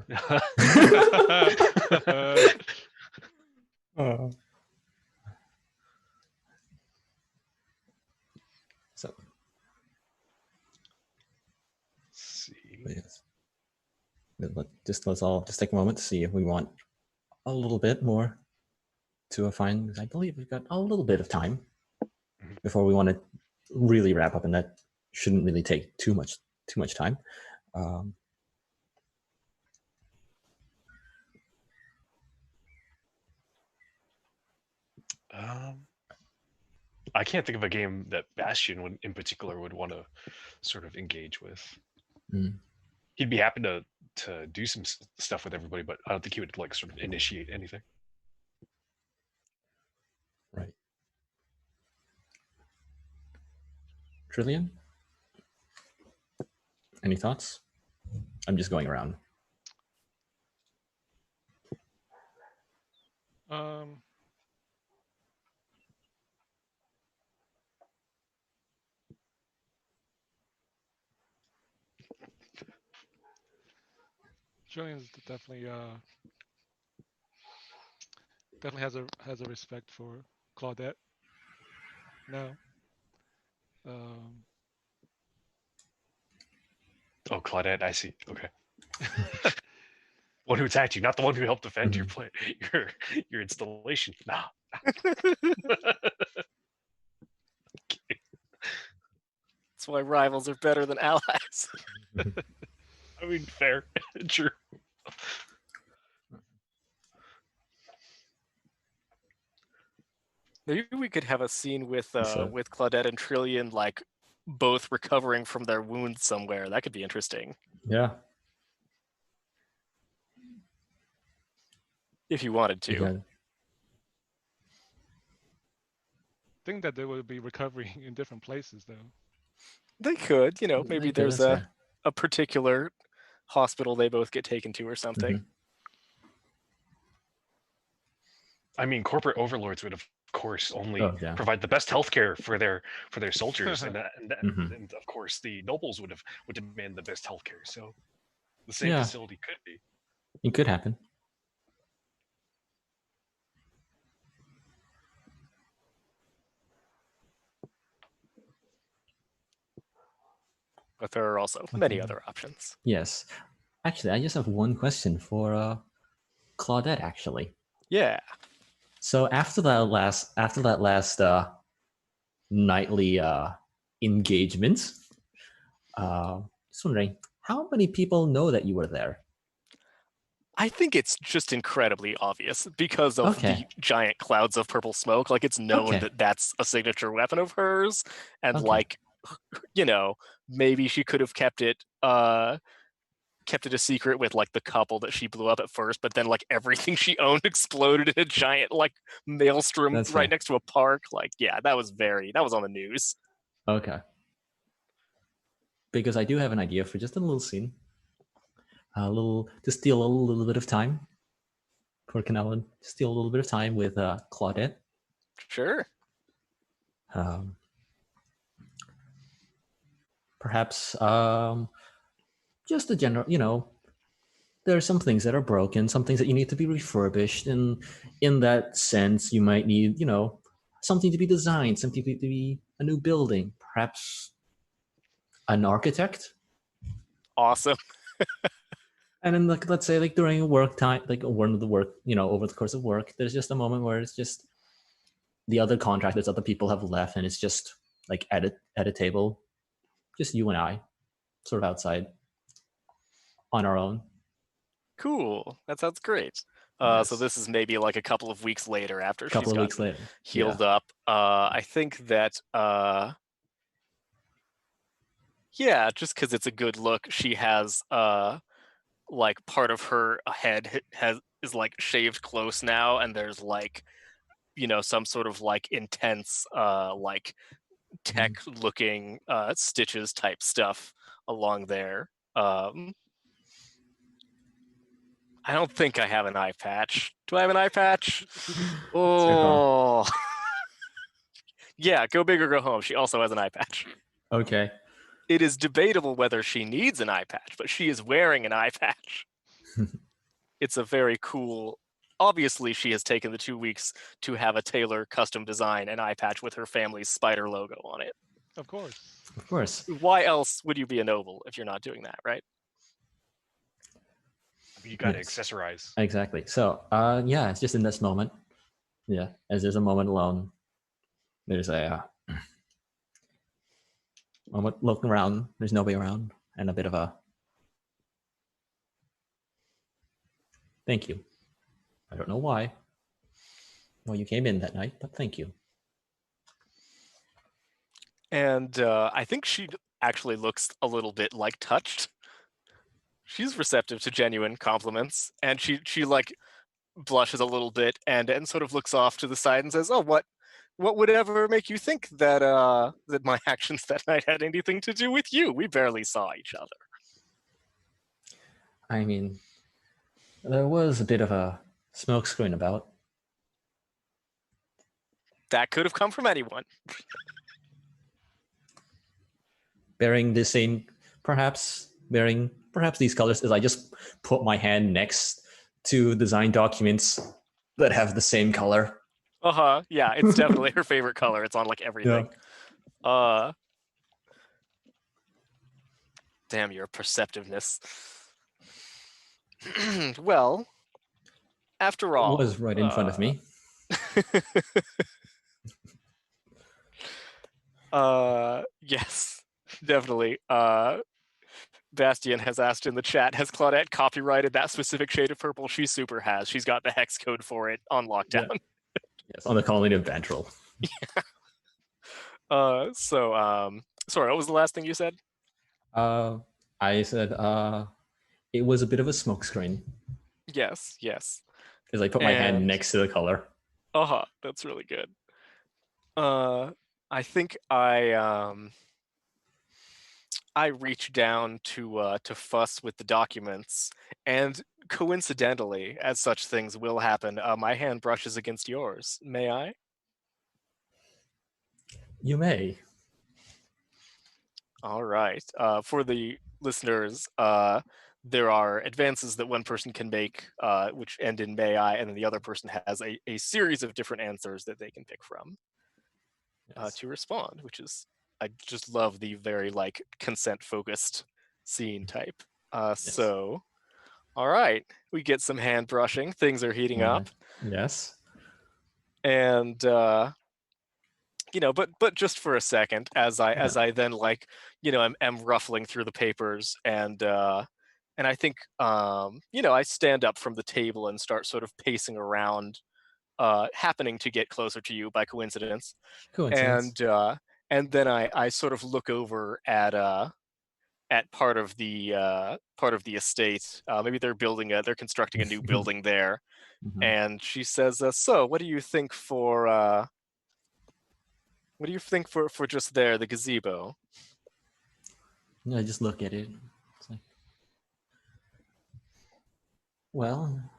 see. Yes. Let's all just take a moment to see if we want a little bit more to find. I believe we've got a little bit of time before we want to really wrap up, and that shouldn't really take too much time. I can't think of a game that Bastion would, in particular, would want to sort of engage with. He'd be happy to do some stuff with everybody, but I don't think he would like sort of initiate anything. Right. Trillion? Any thoughts? I'm just going around. Julian's definitely has a respect for Claudette now. Oh, Claudette, I see. Okay. One who attacked you, not the one who helped defend your your installation. Nah. Okay. That's why rivals are better than allies. I mean, fair, true. Maybe we could have a scene with Claudette and Trillian, like both recovering from their wounds somewhere. That could be interesting. Yeah. If you wanted to. Yeah. I think that they would be recovering in different places, though. They could, maybe there's a particular hospital they both get taken to or something. I mean, corporate overlords would, of course, only provide the best healthcare for their soldiers, and of course, the nobles would demand the best healthcare. So, the same facility could be. It could happen. But there are also many other options. Yes. Actually, I just have one question for Claudette, actually. Yeah. So after that last nightly engagements. Just wondering, how many people know that you were there? I think it's just incredibly obvious because of the giant clouds of purple smoke. Like, it's known that that's a signature weapon of hers, and like, you know, maybe she could have kept it a secret with like the couple that she blew up at first, but then like everything she owned exploded in a giant like maelstrom right next to a park. Like, yeah, that was on the news. Okay. Because I do have an idea for just a little scene. To steal a little bit of time for Canellan. Steal a little bit of time with Claudette. Sure. Perhaps just a general, there are some things that are broken, some things that you need to be refurbished, and in that sense, you might need, something to be designed, something to be a new building, perhaps an architect. Awesome. And then, like, let's say, like during work time, like one of the work, over the course of work, there's just a moment where it's just the other contractors, other people have left, and it's just like at a table, just you and I, sort of outside, on our own. Cool. That sounds great. So this is maybe like a couple of weeks later after she's gotten healed up. I think that just because it's a good look, she has like part of her head is like shaved close now, and there's like some sort of like intense like tech looking stitches type stuff along there. I don't think I have an eye patch. Do I have an eye patch? Oh. Yeah, go big or go home. She also has an eye patch. Okay. It is debatable whether she needs an eye patch, but she is wearing an eye patch. It's a very cool... Obviously, she has taken the 2 weeks to have a tailor custom design an eye patch with her family's spider logo on it. Of course. Of course. Why else would you be a noble if you're not doing that, right? You got to accessorize. Exactly. So, it's just in this moment. Yeah, as there's a moment alone, there's a moment looking around. There's nobody around, and a bit of a thank you. I don't know why you came in that night, but thank you. And I think she actually looks a little bit like touched. She's receptive to genuine compliments, and she like blushes a little bit and sort of looks off to the side and says, "Oh, what would ever make you think that that my actions that night had anything to do with you? We barely saw each other." I mean, there was a bit of a smokescreen about. That could have come from anyone. Bearing the same, perhaps these colors, as I just put my hand next to design documents that have the same color. Yeah, it's definitely her favorite color. It's on like everything. Yeah. Damn your perceptiveness. Well, after all, it was right in front of me. Yes, definitely. Bastian has asked in the chat, has Claudette copyrighted that specific shade of purple? She super has. She's got the hex code for it on lockdown. Yeah. Yes, on the colony of Vantril. Yeah. Sorry, what was the last thing you said? I said it was a bit of a smokescreen. Yes. Because I put my hand next to the color. That's really good. I think I reach down to fuss with the documents, and coincidentally, as such things will happen, my hand brushes against yours. May I? You may. All right. For the listeners, there are advances that one person can make, which end in may I, and then the other person has a series of different answers that they can pick from to respond, which is, I just love the very like consent-focused scene type. So, all right, we get some hand brushing. Things are heating up. Yes. And but just for a second, as I then like, am ruffling through the papers, and I think, I stand up from the table and start sort of pacing around, happening to get closer to you by coincidence, Coincidence. and then I sort of look over at part of the estate. Maybe they're constructing a new building there, Mhm. and she says, "So, what do you think for just there, the gazebo?" I just look at it. It's like, well,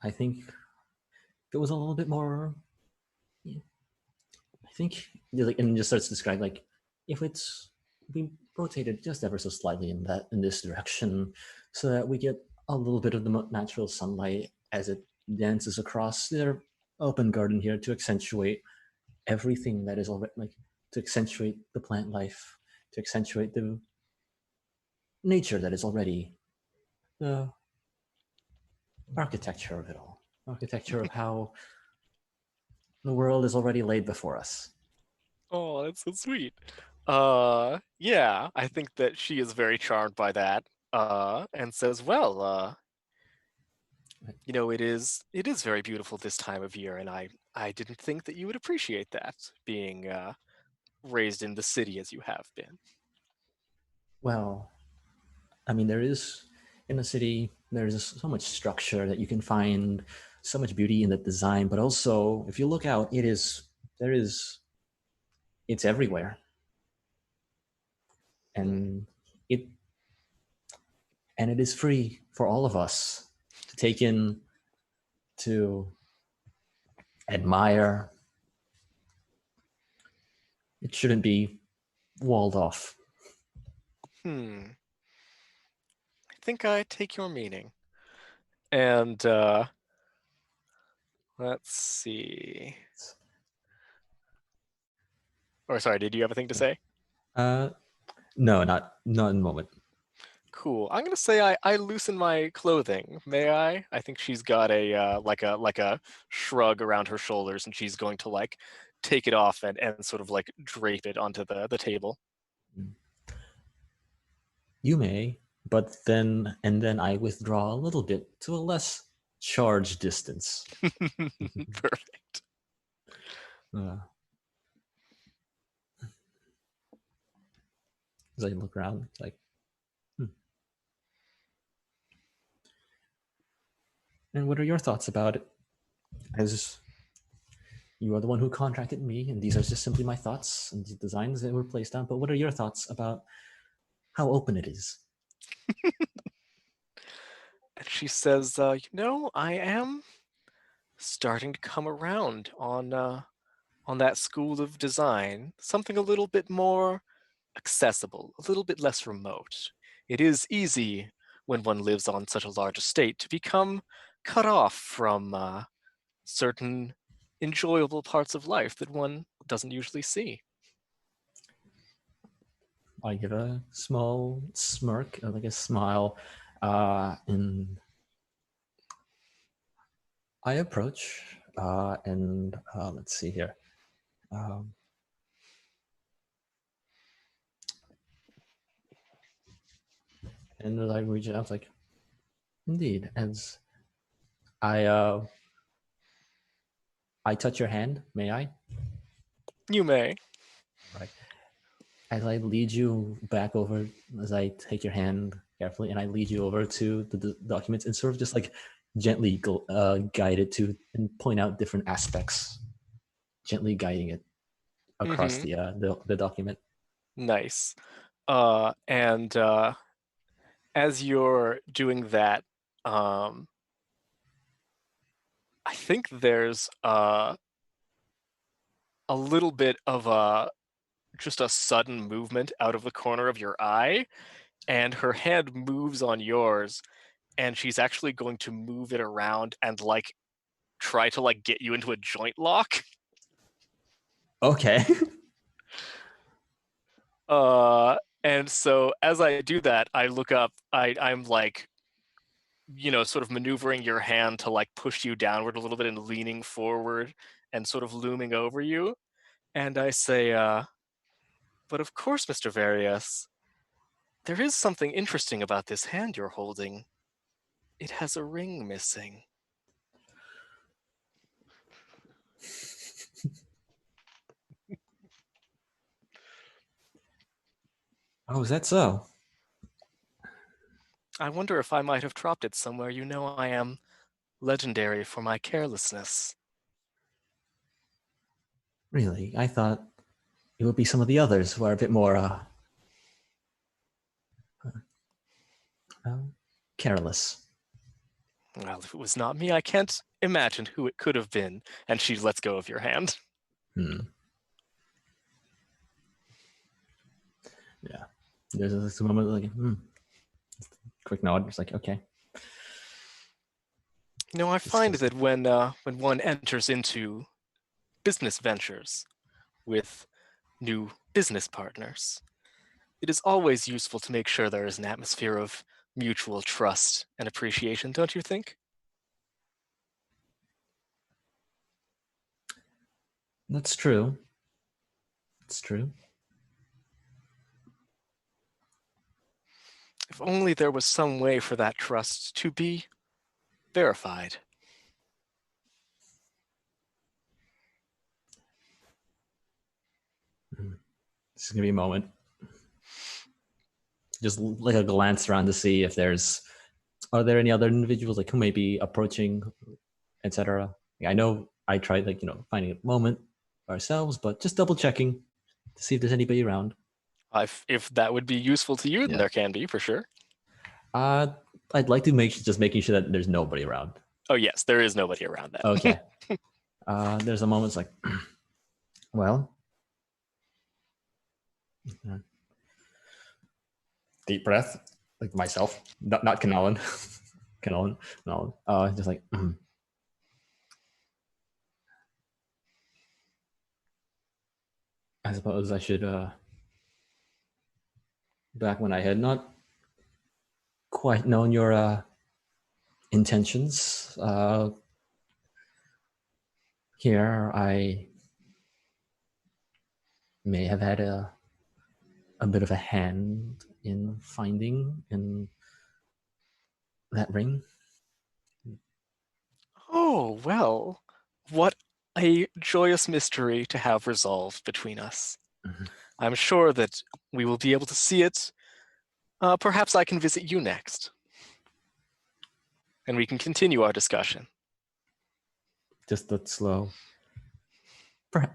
I think if it was a little bit more. I think, and just starts to describe like, if we rotated just ever so slightly in this direction, so that we get a little bit of the natural sunlight as it dances across their open garden here to accentuate everything that is already, like, to accentuate the plant life, to accentuate the nature that is already the architecture of it all, architecture of how the world is already laid before us. Oh, that's so sweet. Yeah, I think that she is very charmed by that, and says, "Well, it is very beautiful this time of year, and I didn't think that you would appreciate that, being raised in the city as you have been." Well, I mean, in the city, there's so much structure that you can find, so much beauty in the design, but also if you look out, it's everywhere. And it it is free for all of us to take in, to admire. It shouldn't be walled off. I think I take your meaning. And let's see. Or sorry, did you have a thing to say? No, not in the moment. Cool. I'm gonna say I loosen my clothing. May I? I think she's got a like a shrug around her shoulders, and she's going to like take it off and sort of like drape it onto the table. You may, but then I withdraw a little bit to a less charged distance. Perfect. As I look around, it's like, And what are your thoughts about it? As you are the one who contracted me, and these are just simply my thoughts and the designs that were placed down. But what are your thoughts about how open it is? And she says, I am starting to come around on that school of design. Something a little bit more accessible, a little bit less remote. It is easy when one lives on such a large estate to become cut off from certain enjoyable parts of life that one doesn't usually see. I give a small smirk, like a smile, and I approach, and let's see here. And as I reach out, like, indeed, as I touch your hand, may I? You may. Right. As I lead you back over, as I take your hand carefully, and I lead you over to the documents, and sort of just like gently guide it to and point out different aspects, gently guiding it across the document. Nice. And as you're doing that, I think there's a little bit of just a sudden movement out of the corner of your eye, and her hand moves on yours, and she's actually going to move it around and like try to like get you into a joint lock. Okay. And so as I do that, I look up, I'm like, sort of maneuvering your hand to like push you downward a little bit and leaning forward and sort of looming over you. And I say, but of course, Mr. Various, there is something interesting about this hand you're holding. It has a ring missing. Oh, is that so? I wonder if I might have dropped it somewhere. You know I am legendary for my carelessness. Really? I thought it would be some of the others who are a bit more careless. Well, if it was not me, I can't imagine who it could have been. And she lets go of your hand. Yeah. There's a moment like, quick nod. It's like, okay. You know, I find that when one enters into business ventures with new business partners, it is always useful to make sure there is an atmosphere of mutual trust and appreciation, don't you think? That's true. It's true. If only there was some way for that trust to be verified. This is gonna be a moment. Just like a glance around to see if are there any other individuals like who may be approaching, etc. I know I tried finding a moment ourselves, but just double checking to see if there's anybody around. If that would be useful to you, then there can be for sure. I'd like to making sure that there's nobody around. Oh yes, there is nobody around that. Okay. There's a moment it's like, well, deep breath, like myself, not Kanalan. Kanalan, just like, I suppose I should, back when I had not quite known your intentions, here I may have had a bit of a hand in finding in that ring. Oh, well, what a joyous mystery to have resolved between us. I'm sure that we will be able to see it. Perhaps I can visit you next. And we can continue our discussion. Just that slow.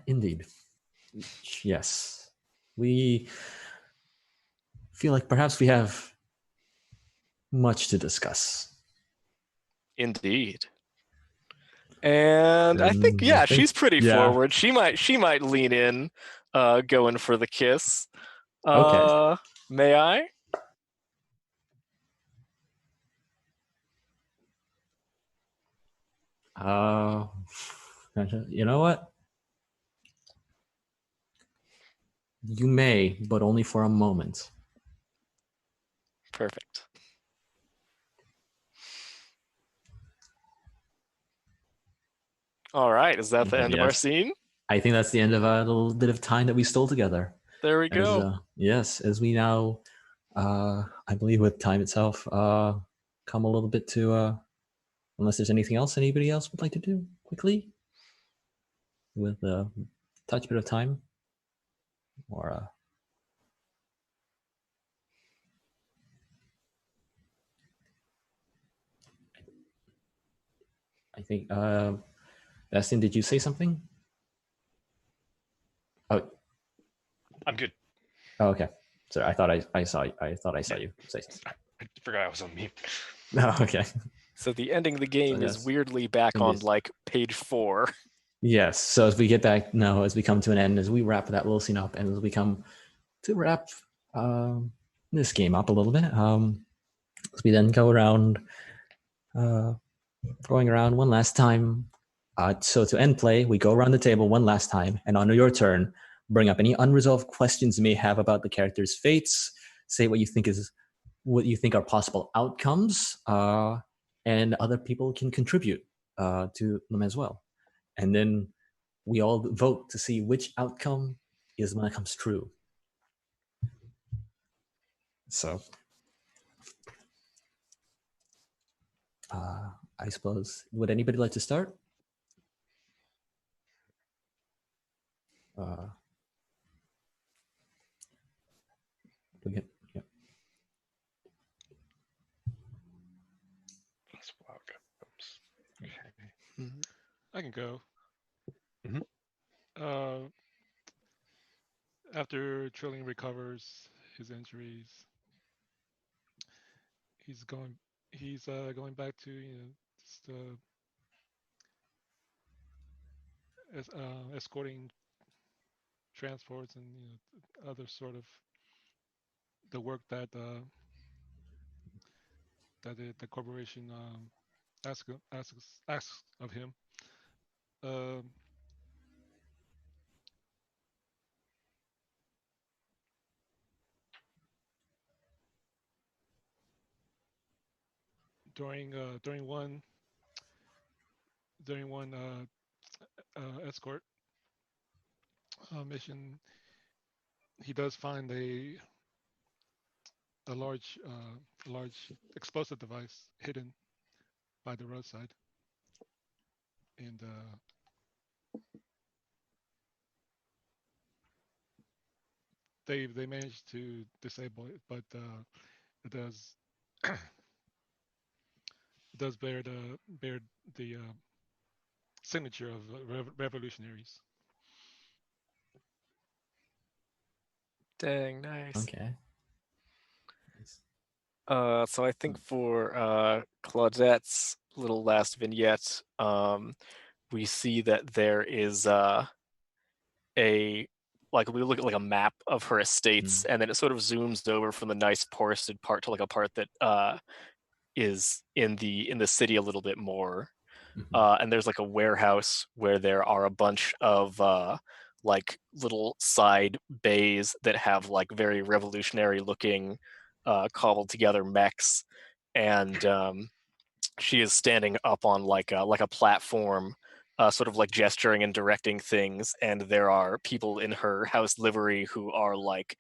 Indeed. Yes. We feel like perhaps we have much to discuss. Indeed. And I think she's pretty forward. She might lean in, going for the kiss. Okay. May I? You know what? You may, but only for a moment. Perfect. All right, is that the end of our scene? I think that's the end of a little bit of time that we stole together. There we go. As we now, I believe with time itself, come a little bit to, unless there's anything else anybody else would like to do quickly with a touch bit of time, or I think, Bastin, did you say something? Oh, I'm good. Oh, okay. Sorry, I thought I saw you. I thought I saw you say something. I forgot I was on mute. No, okay. So the ending of the game is weirdly back on like page 4. Yes. So as we get back now, as we come to an end, as we wrap that little scene up, and as we come to wrap this game up a little bit, as we then go around, going around one last time. So to end play, we go around the table one last time, and on your turn, bring up any unresolved questions you may have about the character's fates. Say what you think are possible outcomes, and other people can contribute to them as well. And then we all vote to see which outcome is when it comes true. So, I suppose, would anybody like to start? Yeah. Okay. I can go. Mm-hmm. After Trillian recovers his injuries, he's going. He's going back to just escorting transports and other sort of the work that the corporation asks of him. Um, during one escort mission, he does find a large explosive device hidden by the roadside, and they managed to disable it, but it does it does bear the signature of revolutionaries. Dang, nice. Okay. So I think for Claudette's little last vignette, we see that there is we look at like a map of her estates, and then it sort of zooms over from the nice forested part to like a part that is in the city a little bit more. And there's like a warehouse where there are a bunch of like little side bays that have like very revolutionary looking cobbled together mechs, and she is standing up on like a platform, sort of like gesturing and directing things, and there are people in her house livery who are like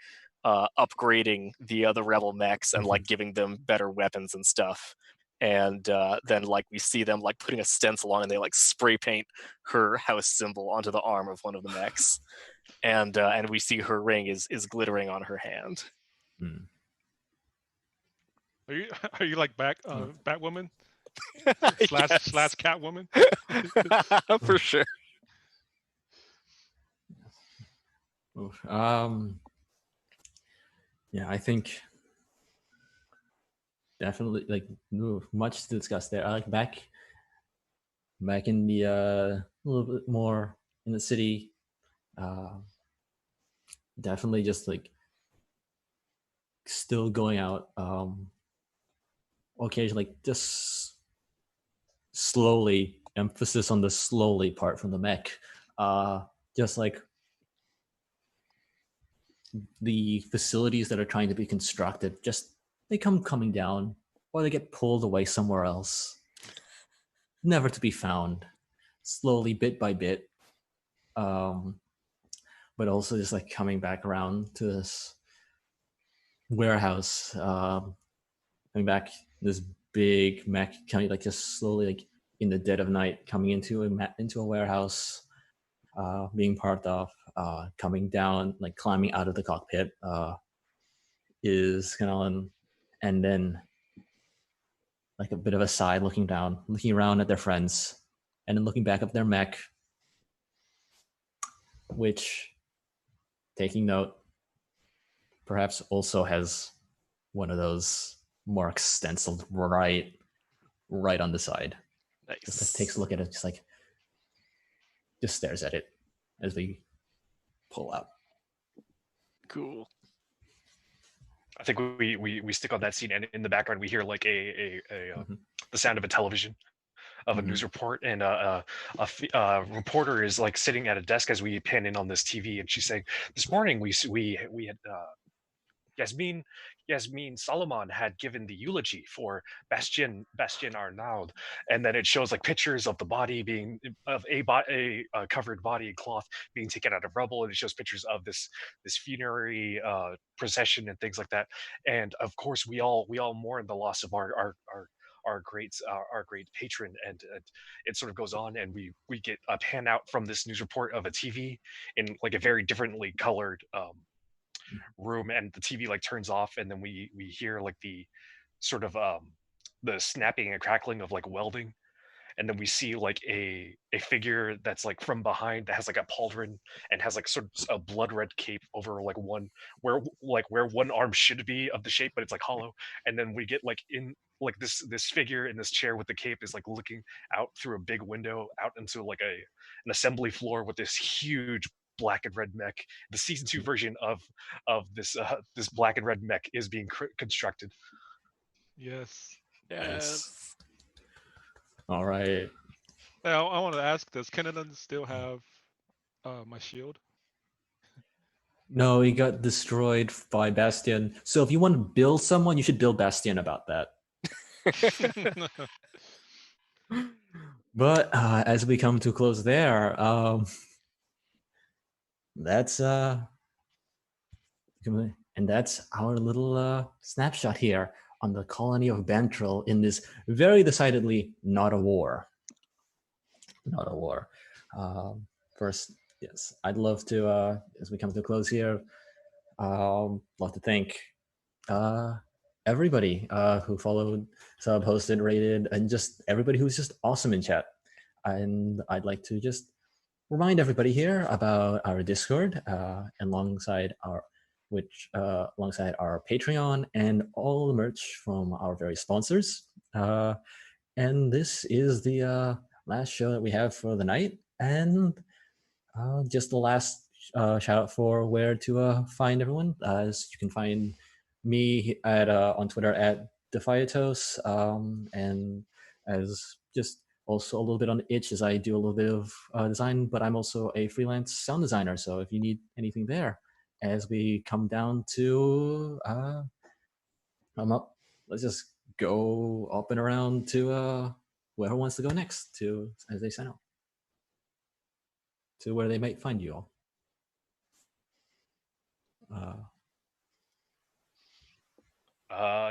upgrading the other rebel mechs and like giving them better weapons and stuff. And then like we see them like putting a stencil on, and they like spray paint her house symbol onto the arm of one of the mechs, and we see her ring is glittering on her hand. Are you like Batwoman slash Catwoman? For sure. Yeah, I think definitely like much to discuss there. I like back in the a little bit more in the city. Definitely just like still going out. Occasionally, like just slowly, emphasis on the slowly part from the mech. Just like the facilities that are trying to be constructed, just they come coming down, or they get pulled away somewhere else, never to be found, slowly, bit by bit. But also just like coming back around to this warehouse, coming back this big mech coming like just slowly like in the dead of night coming into a warehouse, being parked off, coming down, like climbing out of the cockpit, is kind of, and then like a bit of a side looking down, looking around at their friends, and then looking back up their mech, which, taking note, perhaps also has one of those marks stenciled right on the side. Nice. Just takes a look at it, just stares at it as we pull out. Cool. I think we stick on that scene, and in the background we hear like the sound of a television, of a news report, and a reporter is like sitting at a desk as we pan in on this TV, and she's saying, "This morning we had Yasmin Solomon had given the eulogy for Bastien Arnaud, and then it shows like pictures of the body being of a covered body in cloth being taken out of rubble, and it shows pictures of this funerary procession and things like that. And of course, we all mourn the loss of our great patron, and it sort of goes on, and we get a pan out from this news report of a TV in like a very differently colored room, and the TV like turns off, and then we hear like the sort of the snapping and crackling of like welding, and then we see like a figure that's like from behind that has like a pauldron and has like sort of a blood red cape over like where one arm should be of the shape, but it's like hollow. And then we get like in like this figure in this chair with the cape is like looking out through a big window out into like an assembly floor with this huge black and red mech. The season 2 version of this black and red mech is being constructed. Yes. Yes. All right. Now I want to ask: does Canada still have my shield? No, he got destroyed by Bastion. So if you want to build someone, you should build Bastion about that. But as we come to close there, that's and that's our little snapshot here on the colony of Bantril in this very decidedly not a war. Not a war. First, yes, I'd love to, as we come to a close here, love to thank everybody who followed, sub, hosted, rated, and just everybody who's just awesome in chat. And I'd like to just remind everybody here about our Discord, alongside our Patreon and all the merch from our various sponsors. And this is the last show that we have for the night, and just the last shout out for where to find everyone. As you can find me at on Twitter at Defiatos, and as just also a little bit on Itch, as I do a little bit of design, but I'm also a freelance sound designer. So if you need anything there, as we come down to I'm up, let's just go up and around to whoever wants to go next to as they sign out to where they might find you all.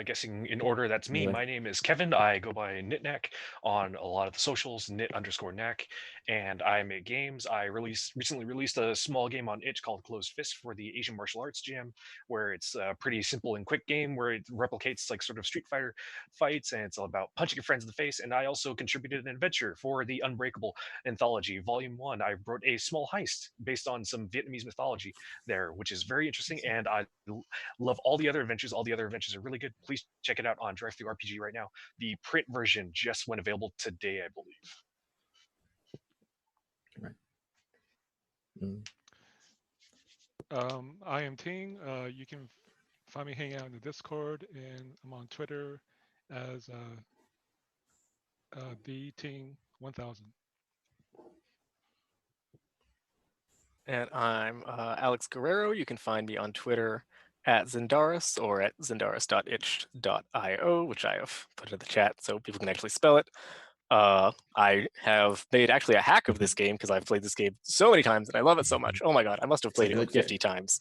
Guessing in order, that's me. Yeah. My name is Kevin. I go by Knitnack on a lot of the socials, knit_knack, and I make games. I recently released a small game on Itch called Closed Fist for the Asian Martial Arts Jam, where it's a pretty simple and quick game where it replicates like sort of Street Fighter fights, and it's all about punching your friends in the face. And I also contributed an adventure for the Unbreakable Anthology, Volume 1. I wrote a small heist based on some Vietnamese mythology there, which is very interesting, and I love all the other adventures. All the other adventures are really good. Please check it out on Drive-Thru RPG right now. The print version just went available today, I believe. Right. I am Ting. You can find me hanging out in the Discord, and I'm on Twitter as the Ting 1000. And I'm Alex Guerrero. You can find me on Twitter at Zendaris or at zendaris.itch.io, which I have put in the chat so people can actually spell it. I have made actually a hack of this game because I've played this game so many times and I love it so much. Oh my god, I must have played it like 50 times.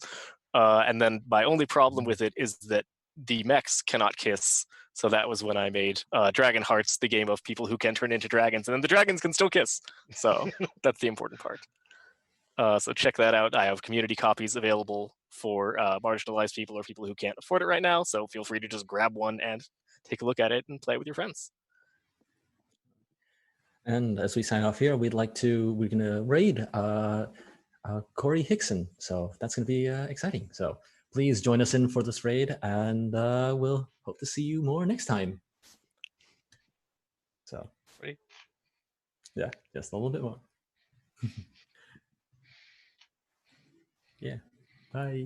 And then my only problem with it is that the mechs cannot kiss. So that was when I made Dragon Hearts, the game of people who can turn into dragons, and then the dragons can still kiss. So that's the important part. So check that out. I have community copies available for marginalized people or people who can't afford it right now. So feel free to just grab one and take a look at it and play with your friends. And as we sign off here, we're gonna raid Corey Hickson. So that's gonna be exciting. So please join us in for this raid, and we'll hope to see you more next time. So yeah, just a little bit more. Yeah, bye.